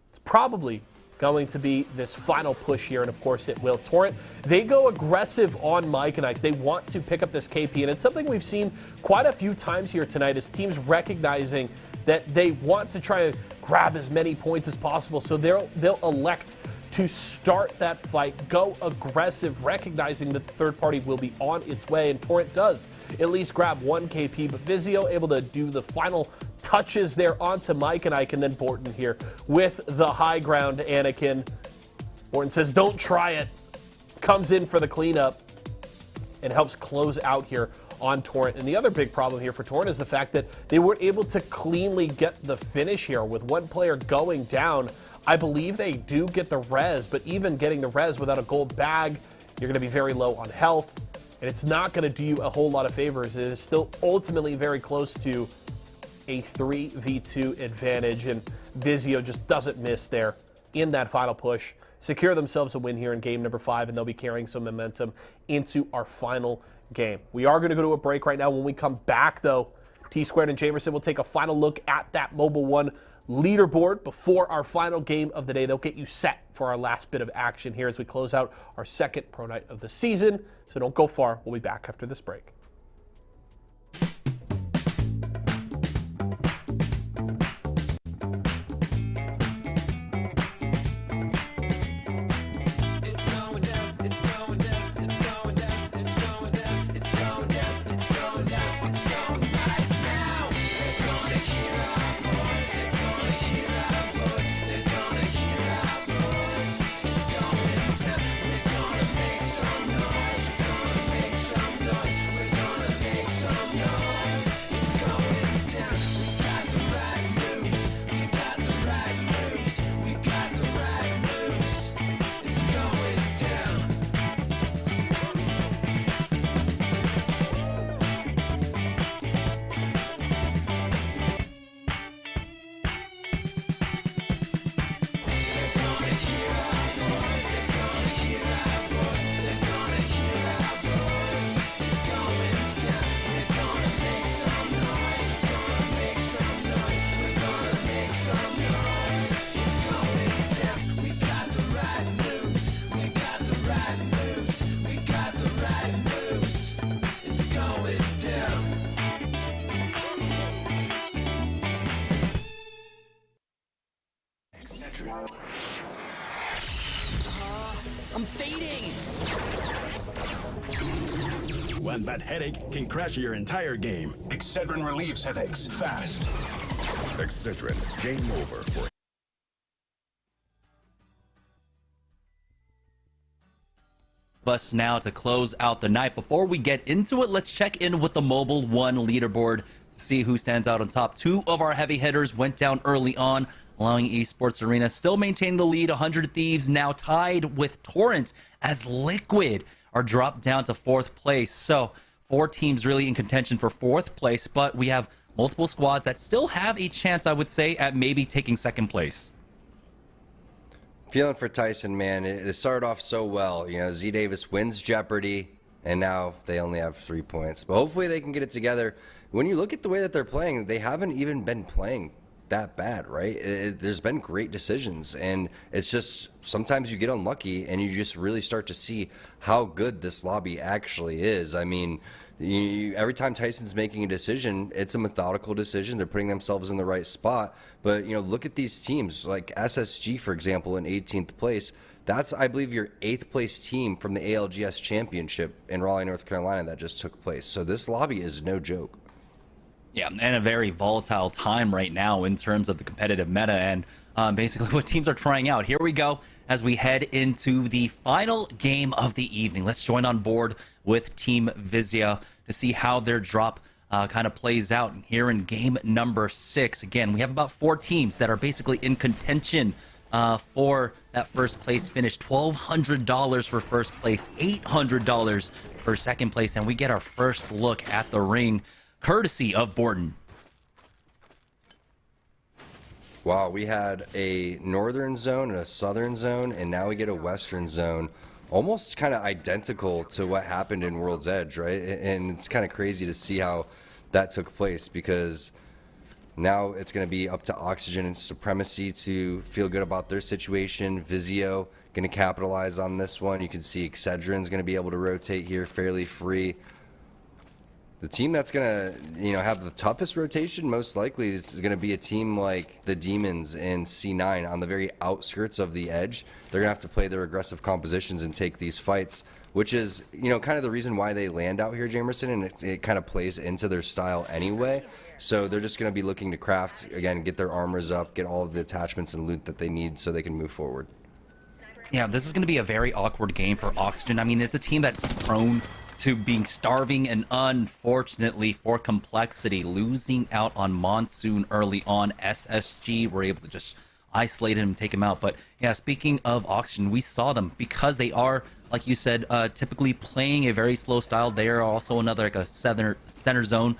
it's probably going to be this final push here, and of course it will. Torrent, they go aggressive on Mike and Ike. They want to pick up this KP, and it's something we've seen quite a few times here tonight, is teams recognizing that they want to try to grab as many points as possible, so they'll elect to start that fight, go aggressive, recognizing that the third party will be on its way, and Torrent does at least grab 1 KP, but Vizio able to do the final touches there onto Mike and Ike, and then Borton here with the high ground. Anakin. Borton says, don't try it. Comes in for the cleanup and helps close out here on Torrent. And the other big problem here for Torrent is the fact that they weren't able to cleanly get the finish here with 1 player going down. I believe they do get the res, but even getting the res without a gold bag, you're going to be very low on health, and it's not going to do you a whole lot of favors. It is still ultimately very close to a 3v2 advantage, and Vizio just doesn't miss there in that final push. Secure themselves a win here in game number 5, and they'll be carrying some momentum into our final game. We are going to go to a break right now. When we come back, though, T-Squared and Jamerson will take a final look at that Mobile One leaderboard before our final game of the day. They'll get you set for our last bit of action here as we close out our 2nd pro night of the season. So don't go far. We'll be back after this break. I'm fading. One bad headache can crash your entire game. Excedrin relieves headaches fast. Excedrin, game over for us now to close out the night. Before we get into it, let's check in with the Mobile One leaderboard to see who stands out on top. 2 of our heavy hitters went down early on, allowing Esports Arena still maintain the lead. 100 Thieves now tied with Torrent as Liquid are dropped down to 4th place. So 4 teams really in contention for 4th place, but we have multiple squads that still have a chance, I would say, at maybe taking 2nd place. Feeling for Tyson, man. It started off so well. You know, Z Davis wins Jeopardy, and now they only have 3 points. But hopefully they can get it together. When you look at the way that they're playing, they haven't even been playing that bad, right? There's been great decisions, and it's just sometimes you get unlucky, and you just really start to see how good this lobby actually is. I mean, every time Tyson's making a decision, it's a methodical decision. They're putting themselves in the right spot. But, you know, look at these teams like SSG, for example, in 18th place. That's, I believe, your 8th place team from the ALGS championship in Raleigh, North Carolina that just took place. So this lobby is no joke. Yeah, and a very volatile time right now in terms of the competitive meta and basically what teams are trying out. Here we go as we head into the final game of the evening. Let's join on board with Team Vizio to see how their drop kind of plays out here in game number 6. Again, we have about 4 teams that are basically in contention for that first place finish. $1,200 for first place, $800 for second place, and we get our first look at the ring courtesy of Borden. Wow, we had a northern zone and a southern zone, and now we get a western zone. Almost kind of identical to what happened in World's Edge, right? And it's kind of crazy to see how that took place, because now it's going to be up to Oxygen and Supremacy to feel good about their situation. Vizio going to capitalize on this one. You can see Excedrin's going to be able to rotate here fairly free. The team that's going to, have the toughest rotation most likely is going to be a team like the Demons and C9 on the very outskirts of the edge. They're going to have to play their aggressive compositions and take these fights, which is, kind of the reason why they land out here, Jamerson, and it kind of plays into their style anyway. So they're just going to be looking to craft, again, get their armors up, get all of the attachments and loot that they need so they can move forward. Yeah, this is going to be a very awkward game for Oxygen. I mean, it's a team that's prone to being starving and, unfortunately for complexity, losing out on Monsoon early on. SSG were able to just isolate him and take him out. But yeah, speaking of Oxygen, we saw them because they are, like you said, typically playing a very slow style. They are also another like a center zone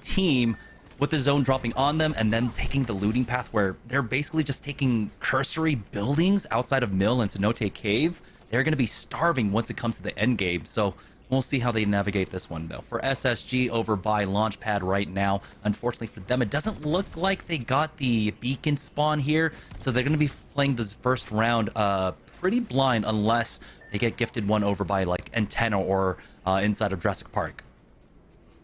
team, with the zone dropping on them and then taking the looting path where they're basically just taking cursory buildings outside of Mill and Cenote Cave. They're going to be starving once it comes to the end game. So we'll see how they navigate this one, though. For SSG over by Launchpad right now, unfortunately for them, it doesn't look like they got the beacon spawn here. So they're going to be playing this first round pretty blind unless they get gifted one over by like Antenna or inside of Jurassic Park.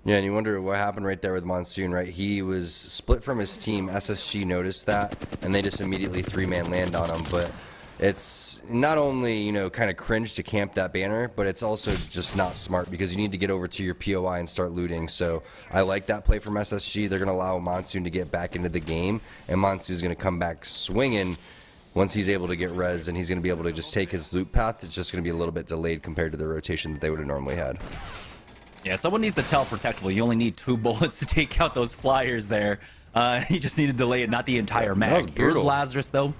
Yeah, and you wonder what happened right there with Monsoon, right? He was split from his team. SSG noticed that, and they just immediately 3-man land on him. But it's not only, kind of cringe to camp that banner, but it's also just not smart because you need to get over to your POI and start looting. So I like that play from SSG. They're going to allow Monsoon to get back into the game, and Monsoon's going to come back swinging once he's able to get res, and he's going to be able to just take his loot path. It's just going to be a little bit delayed compared to the rotation that they would have normally had. Yeah, someone needs to tell Protectable. You only need 2 bullets to take out those flyers there. You just need to delay it, not the entire mag. Here's Lazarus, though.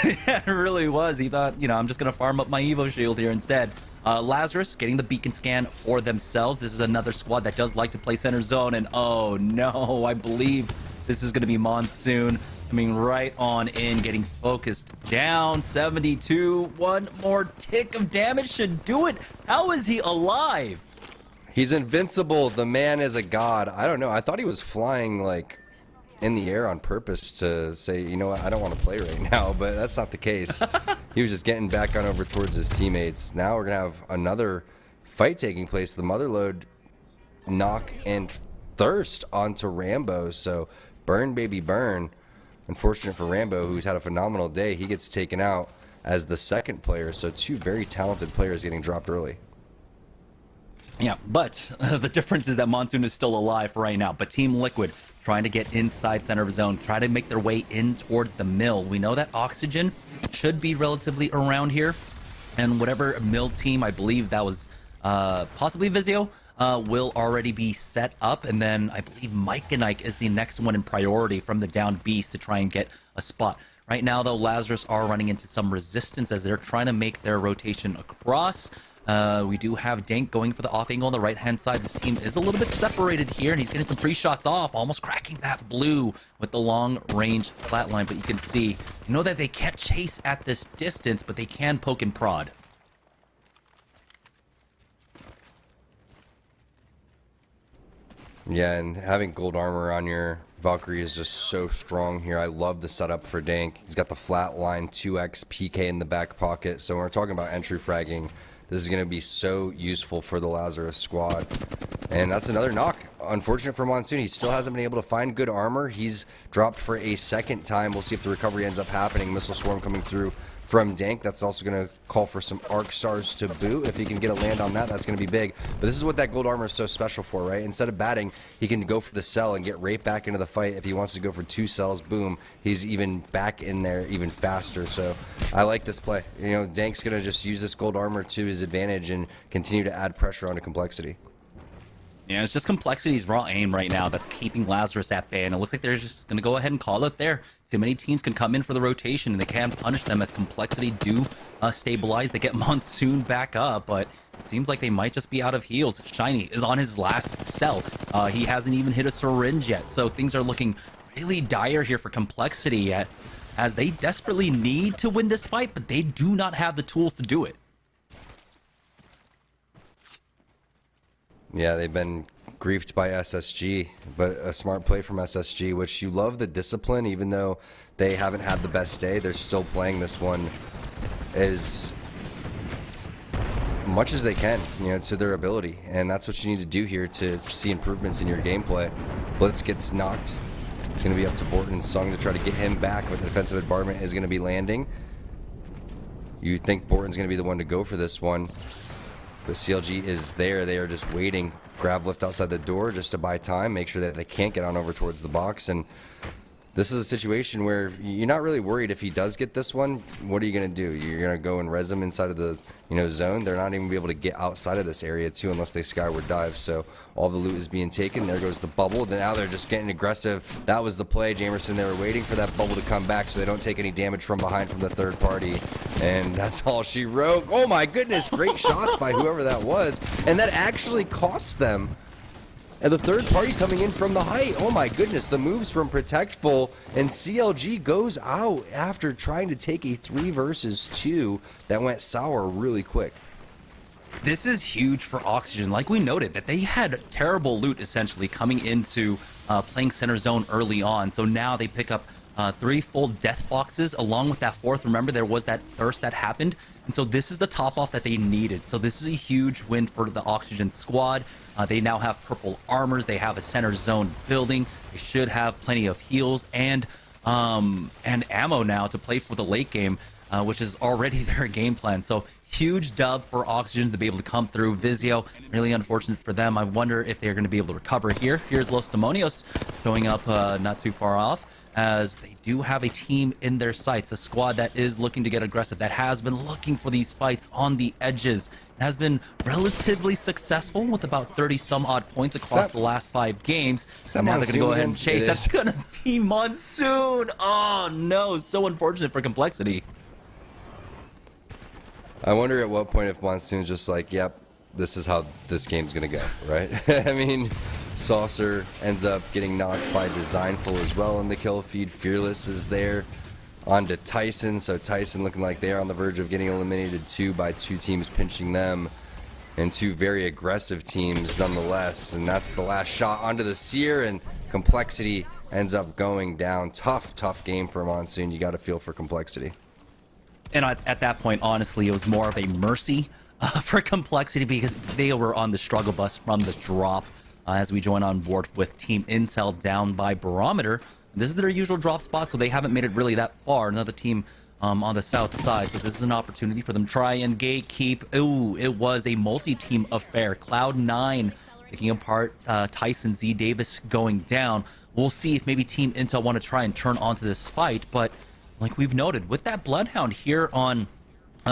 Yeah, it really was. He thought, I'm just going to farm up my Evo shield here instead. Lazarus getting the beacon scan for themselves. This is another squad that does like to play center zone. And oh no, I believe this is going to be Monsoon coming right on in, getting focused down. 72. One more tick of damage should do it. How is he alive? He's invincible. The man is a god. I don't know. I thought he was flying like in the air on purpose to say, you know what, I don't want to play right now, but that's not the case. He was just getting back on over towards his teammates. Now we're going to have another fight taking place. The Motherlode knock and thirst onto Rambo. So burn, baby, burn. Unfortunate for Rambo, who's had a phenomenal day. He gets taken out as the second player. So 2 very talented players getting dropped early. Yeah, but the difference is that Monsoon is still alive right now. But Team Liquid trying to get inside center of zone, try to make their way in towards the mill. We know that Oxygen should be relatively around here. And whatever mill team, I believe that was possibly Vizio, will already be set up. And then I believe Mike and Ike is the next one in priority from the down beast to try and get a spot. Right now, though, Lazarus are running into some resistance as they're trying to make their rotation across. We do have Dank going for the off angle on the right-hand side. This team is a little bit separated here, and he's getting some free shots off, almost cracking that blue with the long-range flatline. But you can see, that they can't chase at this distance, but they can poke and prod. Yeah, and having gold armor on your Valkyrie is just so strong here. I love the setup for Dank. He's got the flatline 2x PK in the back pocket. So when we're talking about entry fragging, this is going to be so useful for the Lazarus squad. And that's another knock. Unfortunate for Monsoon. He still hasn't been able to find good armor. He's dropped for a second time. We'll see if the recovery ends up happening. Missile Swarm coming through from Dank. That's also going to call for some Arc Stars to boot. If he can get a land on that, that's going to be big. But this is what that gold armor is so special for, right? Instead of batting, he can go for the cell and get right back into the fight. If he wants to go for 2 cells, boom, he's even back in there even faster. So I like this play. You know, Dank's going to just use this gold armor to his advantage and continue to add pressure onto Complexity. Yeah, it's just Complexity's raw aim right now that's keeping Lazarus at bay, and it looks like they're just going to go ahead and call it there. Too many teams can come in for the rotation, and they can punish them as Complexity do stabilize. They get Monsoon back up, but it seems like they might just be out of heals. Shiny is on his last cell. He hasn't even hit a syringe yet, so things are looking really dire here for Complexity as they desperately need to win this fight, but they do not have the tools to do it. Yeah, they've been griefed by SSG, but a smart play from SSG, which you love the discipline. Even though they haven't had the best day, they're still playing this one as much as they can, you know, to their ability. And that's what you need to do here to see improvements in your gameplay. Blitz gets knocked. It's going to be up to Borton and Sung to try to get him back, but the defensive bombardment is going to be landing. You think Borton's going to be the one to go for this one. But CLG is there. They are just waiting. Grab lift outside the door just to buy time, make sure that they can't get on over towards the box. And this is a situation where you're not really worried if he does get this one. What are you going to do? You're going to go and res him inside of the zone. They're not even going to be able to get outside of this area too unless they skyward dive. So all the loot is being taken. There goes the bubble. Then now they're just getting aggressive. That was the play, Jamerson. They were waiting for that bubble to come back so they don't take any damage from behind from the third party. And that's all she wrote. Oh my goodness, great shots by whoever that was. And that actually costs them. And the third party coming in from the height. Oh my goodness, the moves from Protectful, and CLG goes out after trying to take a 3 versus 2 that went sour really quick. This is huge for Oxygen. Like we noted, that they had terrible loot essentially coming into playing center zone early on. So now they pick up 3 full death boxes along with that 4th. Remember, there was that burst that happened. And so this is the top off that they needed. So this is a huge win for the Oxygen squad. They now have purple armors. They have a center zone building. They should have plenty of heals and ammo now to play for the late game, which is already their game plan. So huge dub for Oxygen to be able to come through. Vizio, really unfortunate for them. I wonder if they're going to be able to recover here. Here's Los Demonios showing up not too far off, as they do have a team in their sights, a squad that is looking to get aggressive, that has been looking for these fights on the edges, has been relatively successful with about 30 some odd points across the last 5 games. So now they're going to go ahead and chase. That's going to be Monsoon. Oh no, so unfortunate for Complexity. I wonder at what point if Monsoon's just like, yep, this is how this game's going to go, right? I mean, Saucer ends up getting knocked by Designful as well in the kill feed. Fearless is there on to Tyson. So Tyson looking like they're on the verge of getting eliminated too by 2 teams pinching them. And 2 very aggressive teams nonetheless. And that's the last shot onto the Seer, and Complexity ends up going down. Tough game for Monsoon. You got to feel for Complexity. And at that point, honestly, it was more of a mercy for Complexity, because they were on the struggle bus from the drop. As we join on board with Team Intel down by Barometer. This is their usual drop spot, so they haven't made it really that far. Another team on the south side, so this is an opportunity for them to try and gatekeep. Ooh, it was a multi-team affair. Cloud9 picking apart Tyson Z Davis going down. We'll see if maybe Team Intel want to try and turn onto this fight, but like we've noted, with that Bloodhound here on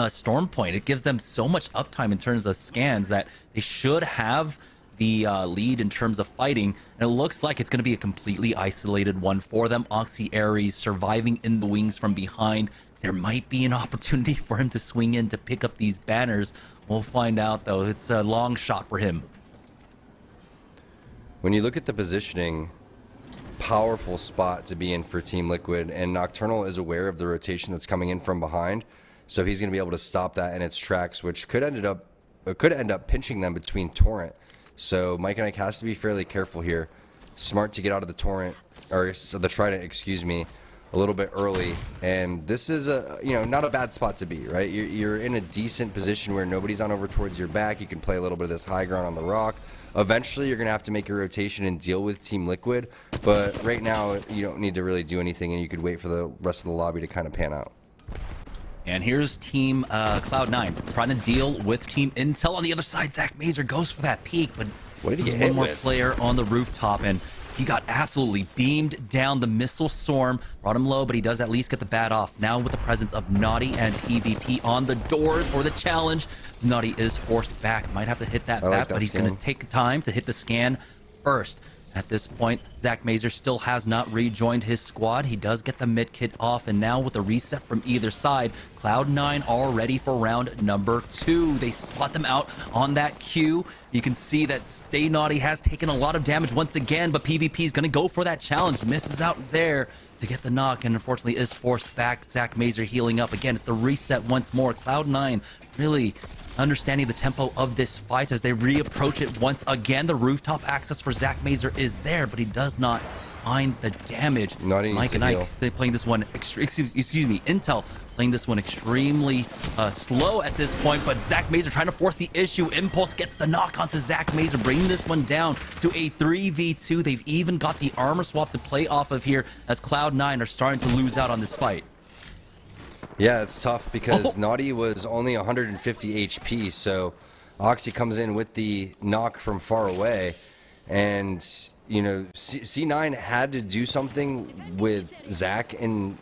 Storm Point, it gives them so much uptime in terms of scans that they should have the lead in terms of fighting, and it looks like it's going to be a completely isolated one for them. Oxy Ares surviving in the wings from behind. There might be an opportunity for him to swing in to pick up these banners. We'll find out, though. It's a long shot for him. When you look at the positioning, powerful spot to be in for Team Liquid, and Nocturnal is aware of the rotation that's coming in from behind, so he's going to be able to stop that in its tracks, which could end up pinching them between Torrent. So Mike and Ike has to be fairly careful here. Smart to get out of the Torrent, or the Trident, excuse me, a little bit early. And this is not a bad spot to be, right? You're in a decent position where nobody's on over towards your back. You can play a little bit of this high ground on the rock. Eventually, you're going to have to make your rotation and deal with Team Liquid. But right now, you don't need to really do anything, and you could wait for the rest of the lobby to kind of pan out. And here's Team Cloud9 trying to deal with Team Intel. On the other side, Zach Mazer goes for that peek, but what did he there's get one more with? player on the rooftop, and he got absolutely beamed down. The missile storm brought him low, but he does at least get the bat off. Now with the presence of Naughty and PvP on the doors for the challenge, Naughty is forced back. Might have to hit that bat, but he's going to take time to hit the scan first. At this point, Zach Mazer still has not rejoined his squad. He does get the mid kit off, and now with a reset from either side, Cloud9 all ready for round number 2. They spot them out on that queue. You can see that Stay Naughty has taken a lot of damage once again, but PvP is going to go for that challenge. Misses out there to get the knock, and unfortunately is forced back. Zach Mazer healing up again. It's the reset once more. Cloud9 really understanding the tempo of this fight as they reapproach it once again. The rooftop access for Zach Mazer is there, but he does not find the damage. Mike and Ike playing this one, excuse me, Intel playing this one extremely slow at this point, but Zach Mazer trying to force the issue. Impulse gets the knock onto Zach Mazer, bringing this one down to a 3v2. They've even got the armor swap to play off of here as Cloud9 are starting to lose out on this fight. Yeah, it's tough because Naughty was only 150 HP, so Oxy comes in with the knock from far away, and you know C9 had to do something with Zach and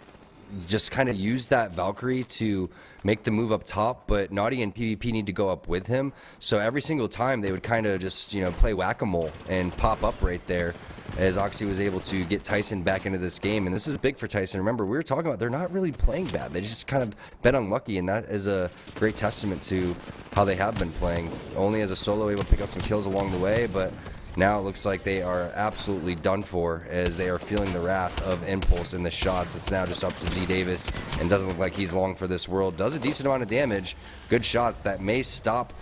just kind of use that Valkyrie to make the move up top, but Naughty and PvP need to go up with him, so every single time they would kind of just play whack-a-mole and pop up right there, as Oxy was able to get Tyson back into this game. And this is big for Tyson. Remember, we were talking about they're not really playing bad. They just kind of been unlucky, and that is a great testament to how they have been playing. Only as a solo able to pick up some kills along the way, but now it looks like they are absolutely done for as they are feeling the wrath of Impulse in the shots. It's now just up to Z Davis, and doesn't look like he's long for this world. Does a decent amount of damage. Good shots that may stop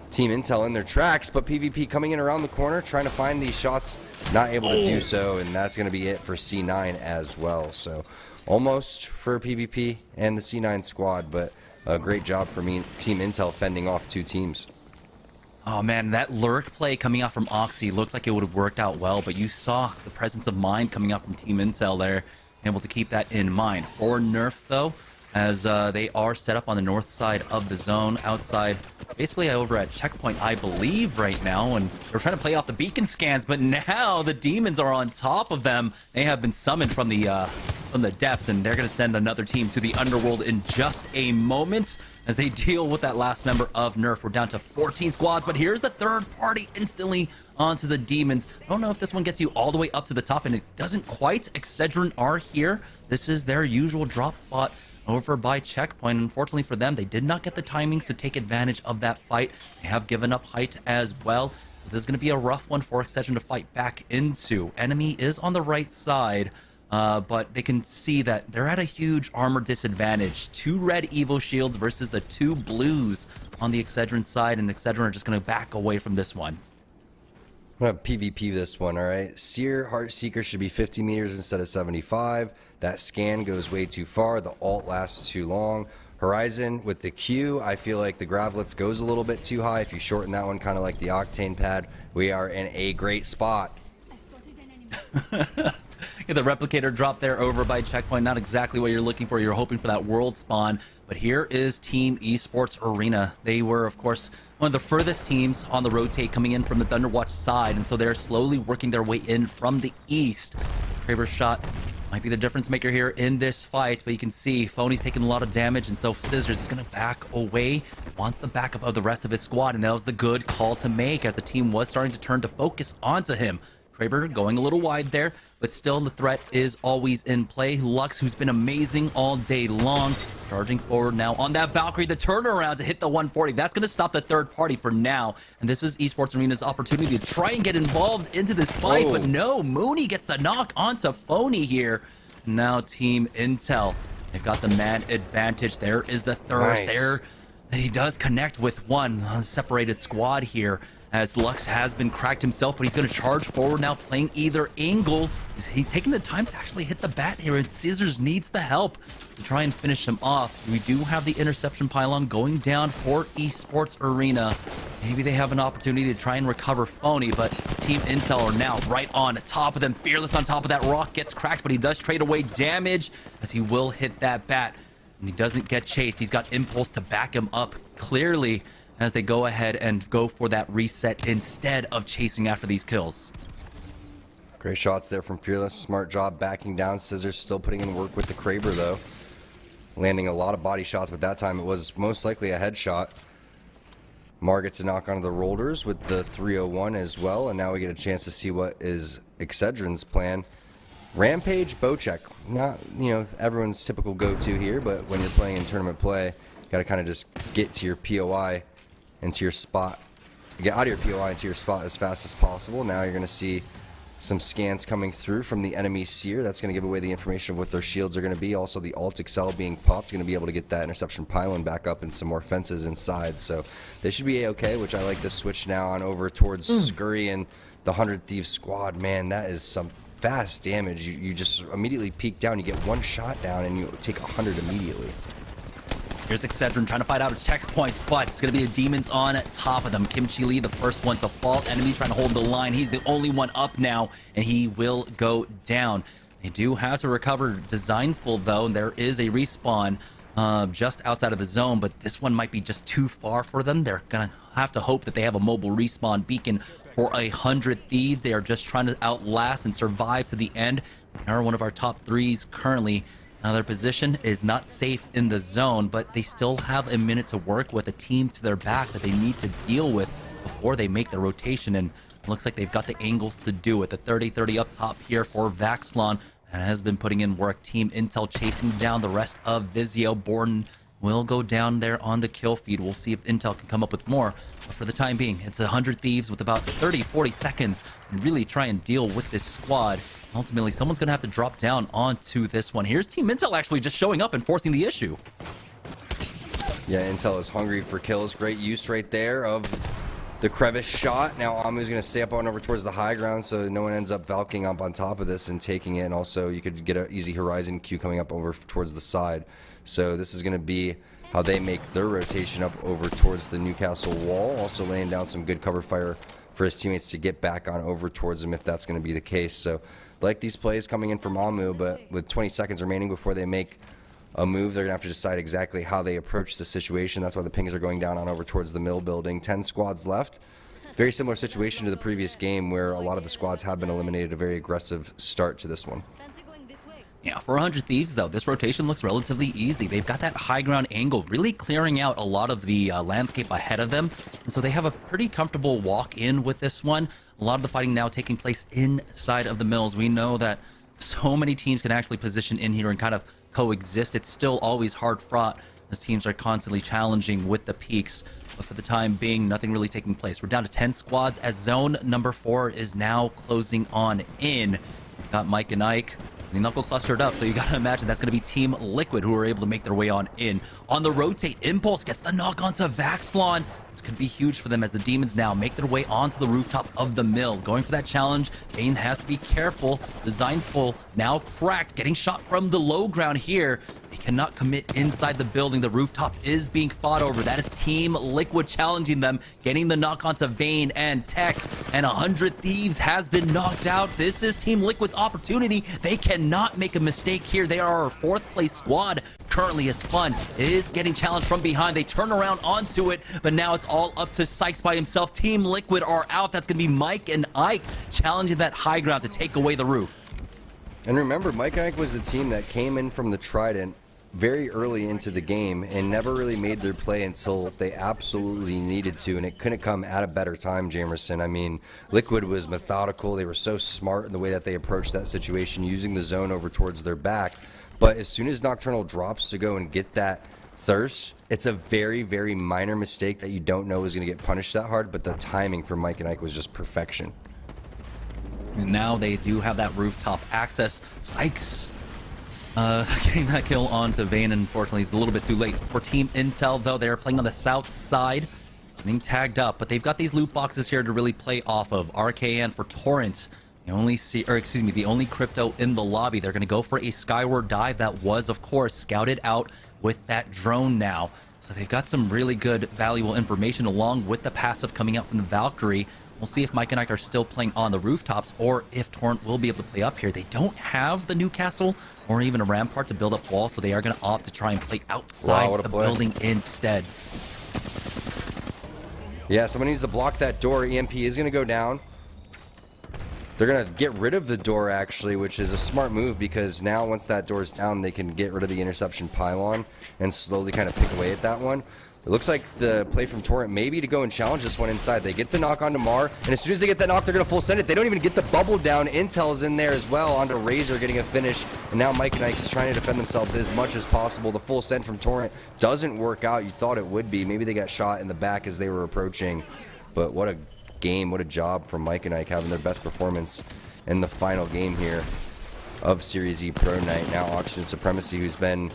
Team Intel in their tracks, but PvP coming in around the corner, trying to find these shots, not able to do so, and that's going to be it for C9 as well. So almost for PvP and the C9 squad, but a great job for me, Team Intel fending off two teams. Oh man, that lurk play coming out from Oxy looked like it would have worked out well, but you saw the presence of mind coming out from Team Intel there, able to keep that in mind. For Nerf though, as they are set up on the north side of the zone, outside, basically over at checkpoint, I believe, right now, and they're trying to play off the beacon scans, but now the demons are on top of them. They have been summoned from the depths, and they're going to send another team to the underworld in just a moment as they deal with that last member of Nerf. We're down to 14 squads, but here's the third party instantly onto the demons. I don't know if this one gets you all the way up to the top, and it doesn't quite. Excedrin are here. This is their usual drop spot over by checkpoint. Unfortunately for them, they did not get the timings to take advantage of that fight. They have given up height as well. So this is going to be a rough one for Excedrin to fight back into. Enemy is on the right side, but they can see that they're at a huge armor disadvantage. 2 red Evo shields versus the 2 blues on the Excedrin side, and Excedrin are just going to back away from this one. I'm going to PvP this one, all right? Seer Heartseeker should be 50 meters instead of 75. That scan goes way too far. The ult lasts too long. Horizon with the Q, I feel like the grav lift goes a little bit too high. If you shorten that one, kind of like the Octane pad, we are in a great spot. Get the replicator drop there over by checkpoint. Not exactly what you're looking for. You're hoping for that world spawn. But here is Team Esports Arena. They were, of course, one of the furthest teams on the rotate coming in from the Thunderwatch side. And so they're slowly working their way in from the east. Kraber's shot might be the difference maker here in this fight. But you can see Phony's taking a lot of damage. And so Scissors is going to back away. Wants the backup of the rest of his squad. And that was the good call to make as the team was starting to turn to focus onto him. Kraber going a little wide there, but still the threat is always in play. Lux, who's been amazing all day long, charging forward now on that Valkyrie, the turnaround to hit the 140. That's going to stop the third party for now. And this is Esports Arena's opportunity to try and get involved into this fight, but no, Mooney gets the knock onto Phony here. Now Team Intel, they've got the man advantage. There is the thirst there. He does connect with one separated squad here, as Lux has been cracked himself, but he's going to charge forward now, playing either angle. He's taking the time to actually hit the bat here, and Scissors needs the help to try and finish him off. We do have the interception pylon going down for Esports Arena. Maybe they have an opportunity to try and recover Phony, but Team Intel are now right on top of them. Fearless on top of that rock, gets cracked, but he does trade away damage as he will hit that bat. and he doesn't get chased. He's got Impulse to back him up clearly as they go ahead and go for that reset instead of chasing after these kills. Great shots there from Fearless. Smart job backing down. Scissors still putting in work with the Kraber, though. Landing a lot of body shots, but that time it was most likely a headshot. Mar gets a knock onto the Rollers with the 301 as well, and now we get a chance to see what is Excedrin's plan. Rampage, bow check. Not, you know, everyone's typical go-to here, but when you're playing in tournament play, you got to kind of just get to your POI into your spot. Get out of your POI into your spot as fast as possible. Now you're going to see some scans coming through from the enemy Seer. That's going to give away the information of what their shields are going to be. Also, the Alt Excel being popped, going to be able to get that interception pylon back up and some more fences inside. So they should be A-okay, which I like to switch now on over towards Scurry and the 100 Thieves squad. Man, that is some fast damage. You just immediately peek down. You get one shot down and you take 100 immediately. Here's Excedrin trying to fight out of checkpoints, but it's going to be the Demons on top of them. Kimchi Lee, the first one to fall. Enemy trying to hold the line. He's the only one up now, and he will go down. They do have to recover Designful, though. There is a respawn just outside of the zone, but this one might be just too far for them. They're going to have to hope that they have a mobile respawn beacon for 100 Thieves. They are just trying to outlast and survive to the end. They are one of our top threes currently. Now their position is not safe in the zone, but they still have a minute to work with, a team to their back that they need to deal with before they make the rotation, and it looks like they've got the angles to do it. The 30-30 up top here for Vaxlon, and has been putting in work. Team Intel chasing down the rest of Vizio. Borden will go down there on the kill feed. We'll see if Intel can come up with more, but for the time being, it's 100 Thieves with about 30-40 seconds and really try and deal with this squad. Ultimately, someone's going to have to drop down onto this one. Here's Team Intel actually just showing up and forcing the issue. Yeah, Intel is hungry for kills. Great use right there of the crevice shot. Now Amu's going to stay up on over towards the high ground so no one ends up valking up on top of this and taking it. And also, you could get an easy Horizon Q coming up over towards the side. So this is going to be how they make their rotation up over towards the Newcastle wall. Also laying down some good cover fire for his teammates to get back on over towards him if that's going to be the case. So like these plays coming in from Amu, but with 20 seconds remaining before they make a move, they're going to have to decide exactly how they approach the situation. That's why the pings are going down on over towards the mill building. 10 squads left. Very similar situation to the previous game where a lot of the squads have been eliminated. A very aggressive start to this one. Yeah, for 100 Thieves, though, this rotation looks relatively easy. They've got that high ground angle, really clearing out a lot of the landscape ahead of them. And so they have a pretty comfortable walk in with this one. A lot of the fighting now taking place inside of the mills. We know that so many teams can actually position in here and kind of coexist. It's still always hard fought as teams are constantly challenging with the peaks. But for the time being, nothing really taking place. We're down to 10 squads as zone number 4 is now closing on in. We've got Mike and Ike. The knuckle clustered up, so you gotta imagine that's gonna be Team Liquid who are able to make their way on in. On the rotate, Impulse gets the knock onto Vaxlon. This could be huge for them as the Demons now make their way onto the rooftop of the mill. Going for that challenge, Bane has to be careful. Designful now cracked, getting shot from the low ground here. They cannot commit inside the building. The rooftop is being fought over. That is Team Liquid challenging them, getting the knock onto Vayne and Tech, and 100 Thieves has been knocked out. This is Team Liquid's opportunity. They cannot make a mistake here. They are our 4th place squad. Currently, as Fun is getting challenged from behind. They turn around onto it, but now it's all up to Sykes by himself. Team Liquid are out. That's going to be Mike and Ike challenging that high ground to take away the roof. And remember, Mike and Ike was the team that came in from the Trident very early into the game and never really made their play until they absolutely needed to, and it couldn't come at a better time, Jamerson. I mean, Liquid was methodical. They were so smart in the way that they approached that situation, using the zone over towards their back. But as soon as Nocturnal drops to go and get that thirst, it's a very, very minor mistake that you don't know is going to get punished that hard, but the timing for Mike and Ike was just perfection. And now they do have that rooftop access. Sykes getting that kill onto Vayne, unfortunately, is a little bit too late. For Team Intel, though, they're playing on the south side, being tagged up, but they've got these loot boxes here to really play off of. RKN for Torrent, the only crypto in the lobby. They're going to go for a skyward dive that was, of course, scouted out with that drone now. So they've got some really good, valuable information along with the passive coming out from the Valkyrie. We'll see if Mike and Ike are still playing on the rooftops or if Torrent will be able to play up here. They don't have the new castle or even a rampart to build up walls, so they are going to opt to try and play outside the building instead. Yeah, someone needs to block that door. EMP is going to go down. They're going to get rid of the door, actually, which is a smart move because now once that door's down, they can get rid of the interception pylon and slowly kind of pick away at that one. It looks like the play from Torrent maybe to go and challenge this one inside. They get the knock onto Mar, and as soon as they get that knock, they're going to full send it. They don't even get the bubble down. Intel's in there as well onto Razor getting a finish, and now Mike and Ike's trying to defend themselves as much as possible. The full send from Torrent doesn't work out. You thought it would be. Maybe they got shot in the back as they were approaching, but what a game, what a job from Mike and Ike having their best performance in the final game here of Series E Pro Night. Now Oxygen Supremacy, who's been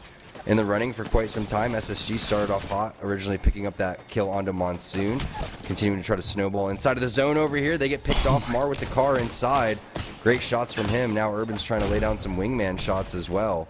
in the running for quite some time. SSG started off hot, originally picking up that kill onto Monsoon, continuing to try to snowball inside of the zone over here. They get picked off. Mar with the car inside. Great shots from him. Now Urban's trying to lay down some wingman shots as well.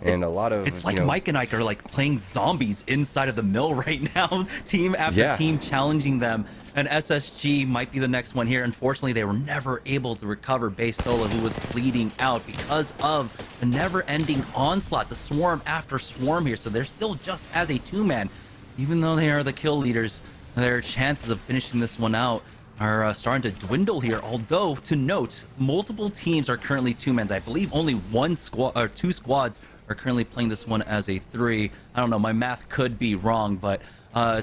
And a lot of, it's like Mike and Ike are like playing zombies inside of the mill right now. Team after team challenging them. And SSG might be the next one here. Unfortunately, they were never able to recover Bastola, who was bleeding out because of the never-ending onslaught, the swarm after swarm here. So they're still just as a two-man. Even though they are the kill leaders, their chances of finishing this one out are starting to dwindle here. Although, to note, multiple teams are currently two-mans. I believe only one squad or two squads are currently playing this one as a three. I don't know, my math could be wrong, but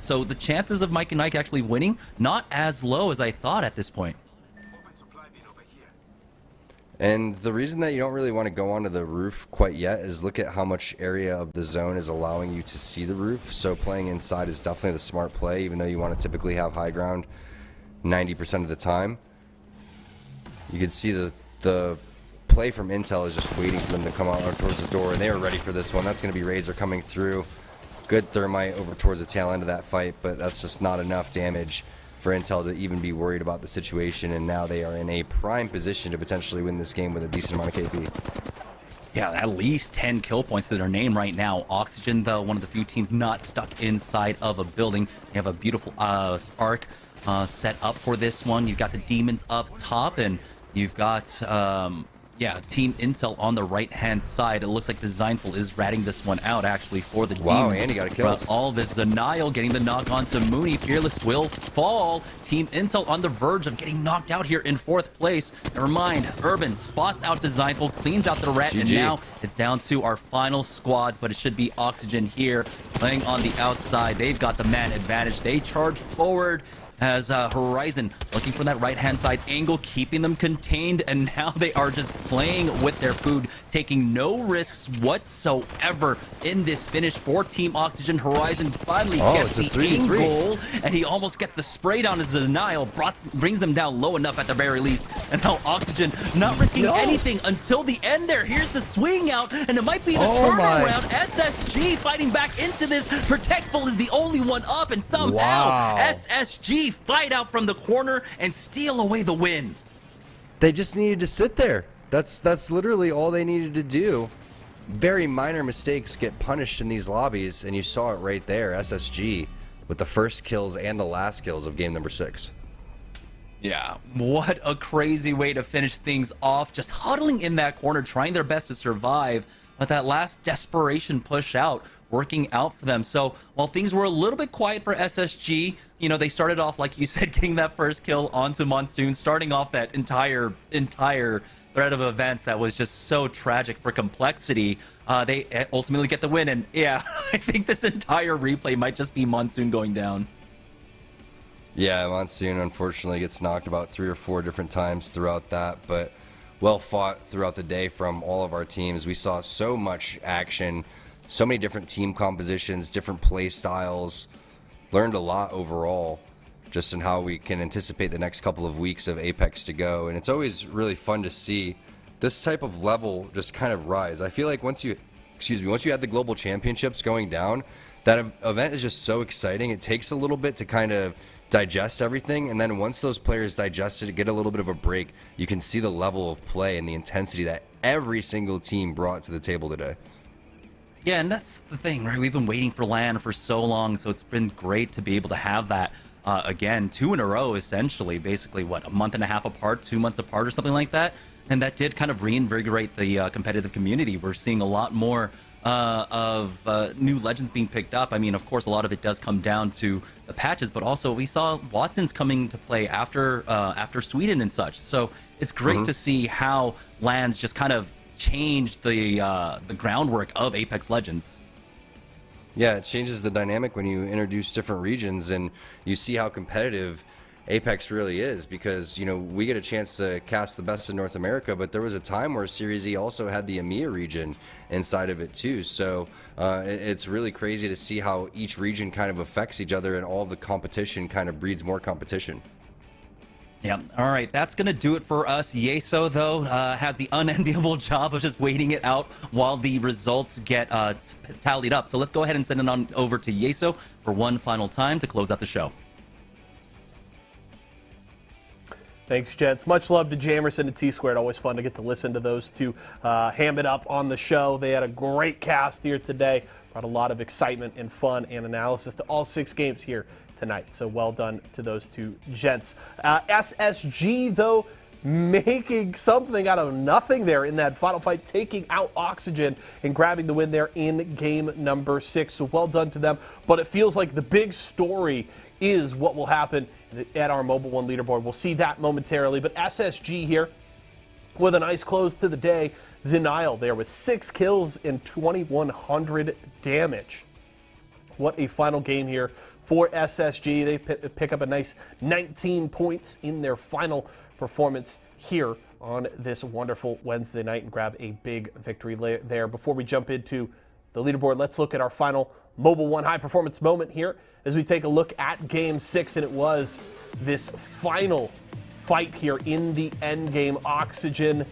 so the chances of Mike and Ike actually winning, not as low as I thought at this point. And the reason that you don't really want to go onto the roof quite yet is look at how much area of the zone is allowing you to see the roof. So playing inside is definitely the smart play, even though you want to typically have high ground 90% of the time. You can see the play from Intel is just waiting for them to come out towards the door, and they are ready for this one. That's going to be Razor coming through. Good thermite over towards the tail end of that fight, but that's just not enough damage for Intel to even be worried about the situation, and now they are in a prime position to potentially win this game with a decent amount of KP. Yeah, at least 10 kill points to their name right now. Oxygen, though, one of the few teams not stuck inside of a building. They have a beautiful arc set up for this one. You've got the demons up top, and you've got Team Intel on the right-hand side. It looks like Designful is ratting this one out, actually, for the demons. Wow, and he got a kill. All this, Zaniel getting the knock onto Mooney. Fearless will fall. Team Intel on the verge of getting knocked out here in 4th place. Never mind. Urban spots out Designful, cleans out the rat, GG. and now it's down to our final squads, but it should be Oxygen here playing on the outside. They've got the man advantage. They charge forward as Horizon looking for that right-hand side angle, keeping them contained, and now they are just playing with their food, taking no risks whatsoever in this finish for Team Oxygen. Horizon finally gets the angle, and he almost gets the spray down as Denial brings them down low enough at the very least. And now Oxygen not risking anything until the end there. Here's the swing out, and it might be the turnaround. SSG fighting back into this. Protectful is the only one up, and somehow SSG fight out from the corner and steal away the win. They just needed to sit there. That's literally all they needed to do. Very minor mistakes get punished in these lobbies, and you saw it right there. SSG with the first kills and the last kills of game number 6. Yeah, what a crazy way to finish things off. Just huddling in that corner, trying their best to survive, but that last desperation push out working out for them. So while things were a little bit quiet for SSG, you know, they started off, like you said, getting that first kill onto Monsoon, starting off that entire thread of events that was just so tragic for Complexity. They ultimately get the win, and yeah, I think this entire replay might just be Monsoon going down. Yeah, Monsoon unfortunately gets knocked about 3 or 4 different times throughout that, but well fought throughout the day from all of our teams. We saw so much action, so many different team compositions, different play styles. Learned a lot overall just in how we can anticipate the next couple of weeks of Apex to go, and it's always really fun to see this type of level just kind of rise. I feel like once you had the global championships going down, that event is just so exciting. It takes a little bit to kind of digest everything, and then once those players digest it, get a little bit of a break, you can see the level of play and the intensity that every single team brought to the table today. Yeah, and that's the thing, right? We've been waiting for LAN for so long, so it's been great to be able to have that. again, 2 in a row, essentially, basically, what, a month and a half apart, 2 months apart or something like that. And that did kind of reinvigorate the competitive community. We're seeing a lot more of new legends being picked up. I mean, of course, a lot of it does come down to the patches, but also we saw Watson's coming to play after Sweden and such. So it's great to see how LANs just kind of changed the groundwork of Apex Legends. Yeah, it changes the dynamic when you introduce different regions and you see how competitive Apex really is, because, you know, we get a chance to cast the best in North America, but there was a time where Series E also had the EMEA region inside of it too. So it's really crazy to see how each region kind of affects each other, and all the competition kind of breeds more competition. Yeah. All right. That's going to do it for us. Yeso, though, has the unenviable job of just waiting it out while the results get tallied up. So let's go ahead and send it on over to Yeso for one final time to close out the show. Thanks, gents. Much love to Jamerson and T-Squared. Always fun to get to listen to those two ham it up on the show. They had a great cast here today. Brought a lot of excitement and fun and analysis to all 6 games here tonight. So well done to those two gents. SSG, though, making something out of nothing there in that final fight, taking out Oxygen and grabbing the win there in game number 6. So well done to them. But it feels like the big story is what will happen at our Mobile One leaderboard. We'll see that momentarily. But SSG here with a nice close to the day. Zenile there with 6 kills and 2,100 damage. What a final game here for SSG. They pick up a nice 19 points in their final performance here on this wonderful Wednesday night and grab a big victory there. Before we jump into the leaderboard, let's look at our final Mobile One high performance moment here as we take a look at game 6, and it was this final fight here in the end game. Oxygen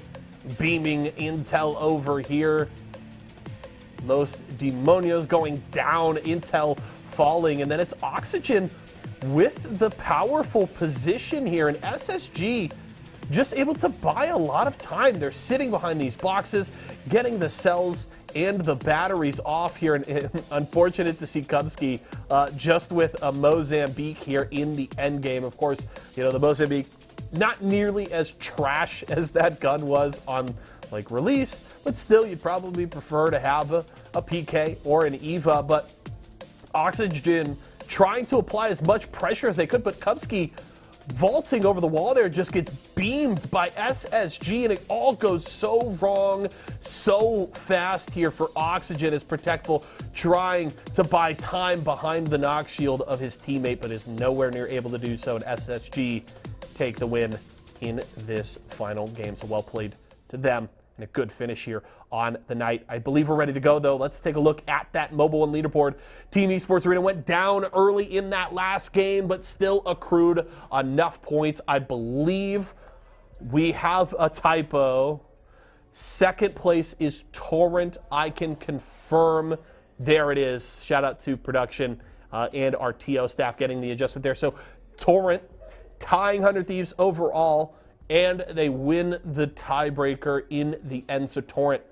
beaming intel over here. Los Demonios going down, intel falling, and then it's Oxygen with the powerful position here, and SSG just able to buy a lot of time. They're sitting behind these boxes, getting the cells and the batteries off here, and unfortunate to see Kubsky just with a Mozambique here in the end game. Of course, you know, the Mozambique not nearly as trash as that gun was on like release, but still you'd probably prefer to have a PK or an EVA. But Oxygen trying to apply as much pressure as they could, but Kubsky vaulting over the wall there just gets beamed by SSG, and it all goes so wrong so fast here for Oxygen as Protectful trying to buy time behind the knock shield of his teammate, but is nowhere near able to do so, and SSG take the win in this final game. So well played to them, and a good finish here on the night. I believe we're ready to go, though. Let's take a look at that Mobile One leaderboard. Team Esports Arena went down early in that last game, but still accrued enough points. I believe we have a typo. Second place is Torrent. I can confirm. There it is. Shout out to production and our TO staff getting the adjustment there. So Torrent tying 100 Thieves overall, and they win the tiebreaker in the end. So Torrent,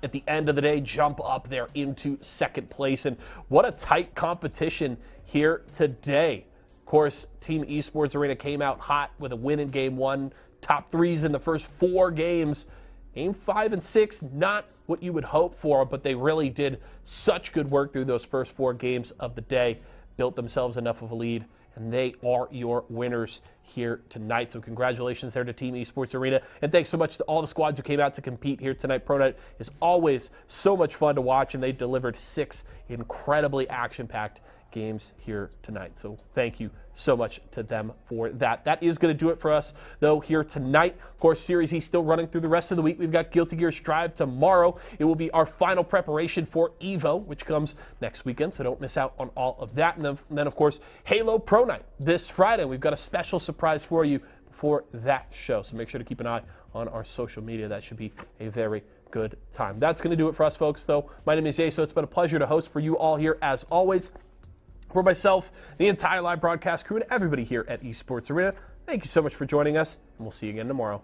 at the end of the day, jump up there into second place. And what a tight competition here today. Of course, Team Esports Arena came out hot with a win in game 1. Top 3s in the first 4 games. Game 5 and 6, not what you would hope for, but they really did such good work through those first 4 games of the day. Built themselves enough of a lead, and they are your winners here tonight. So congratulations there to Team Esports Arena, and thanks so much to all the squads who came out to compete here tonight. Pro Night is always so much fun to watch, and they delivered 6 incredibly action-packed games here tonight. So thank you so much to them for that. That is going to do it for us, though, here tonight. Of course, Series E still running through the rest of the week. We've got Guilty Gear Strive tomorrow. It will be our final preparation for EVO, which comes next weekend, so don't miss out on all of that. And then, of course, Halo Pro Night this Friday. We've got a special surprise for you for that show, so make sure to keep an eye on our social media. That should be a very good time. That's going to do it for us, folks, though. My name is Yeso. It's been a pleasure to host for you all here, as always. For myself, the entire live broadcast crew, and everybody here at Esports Arena, thank you so much for joining us, and we'll see you again tomorrow.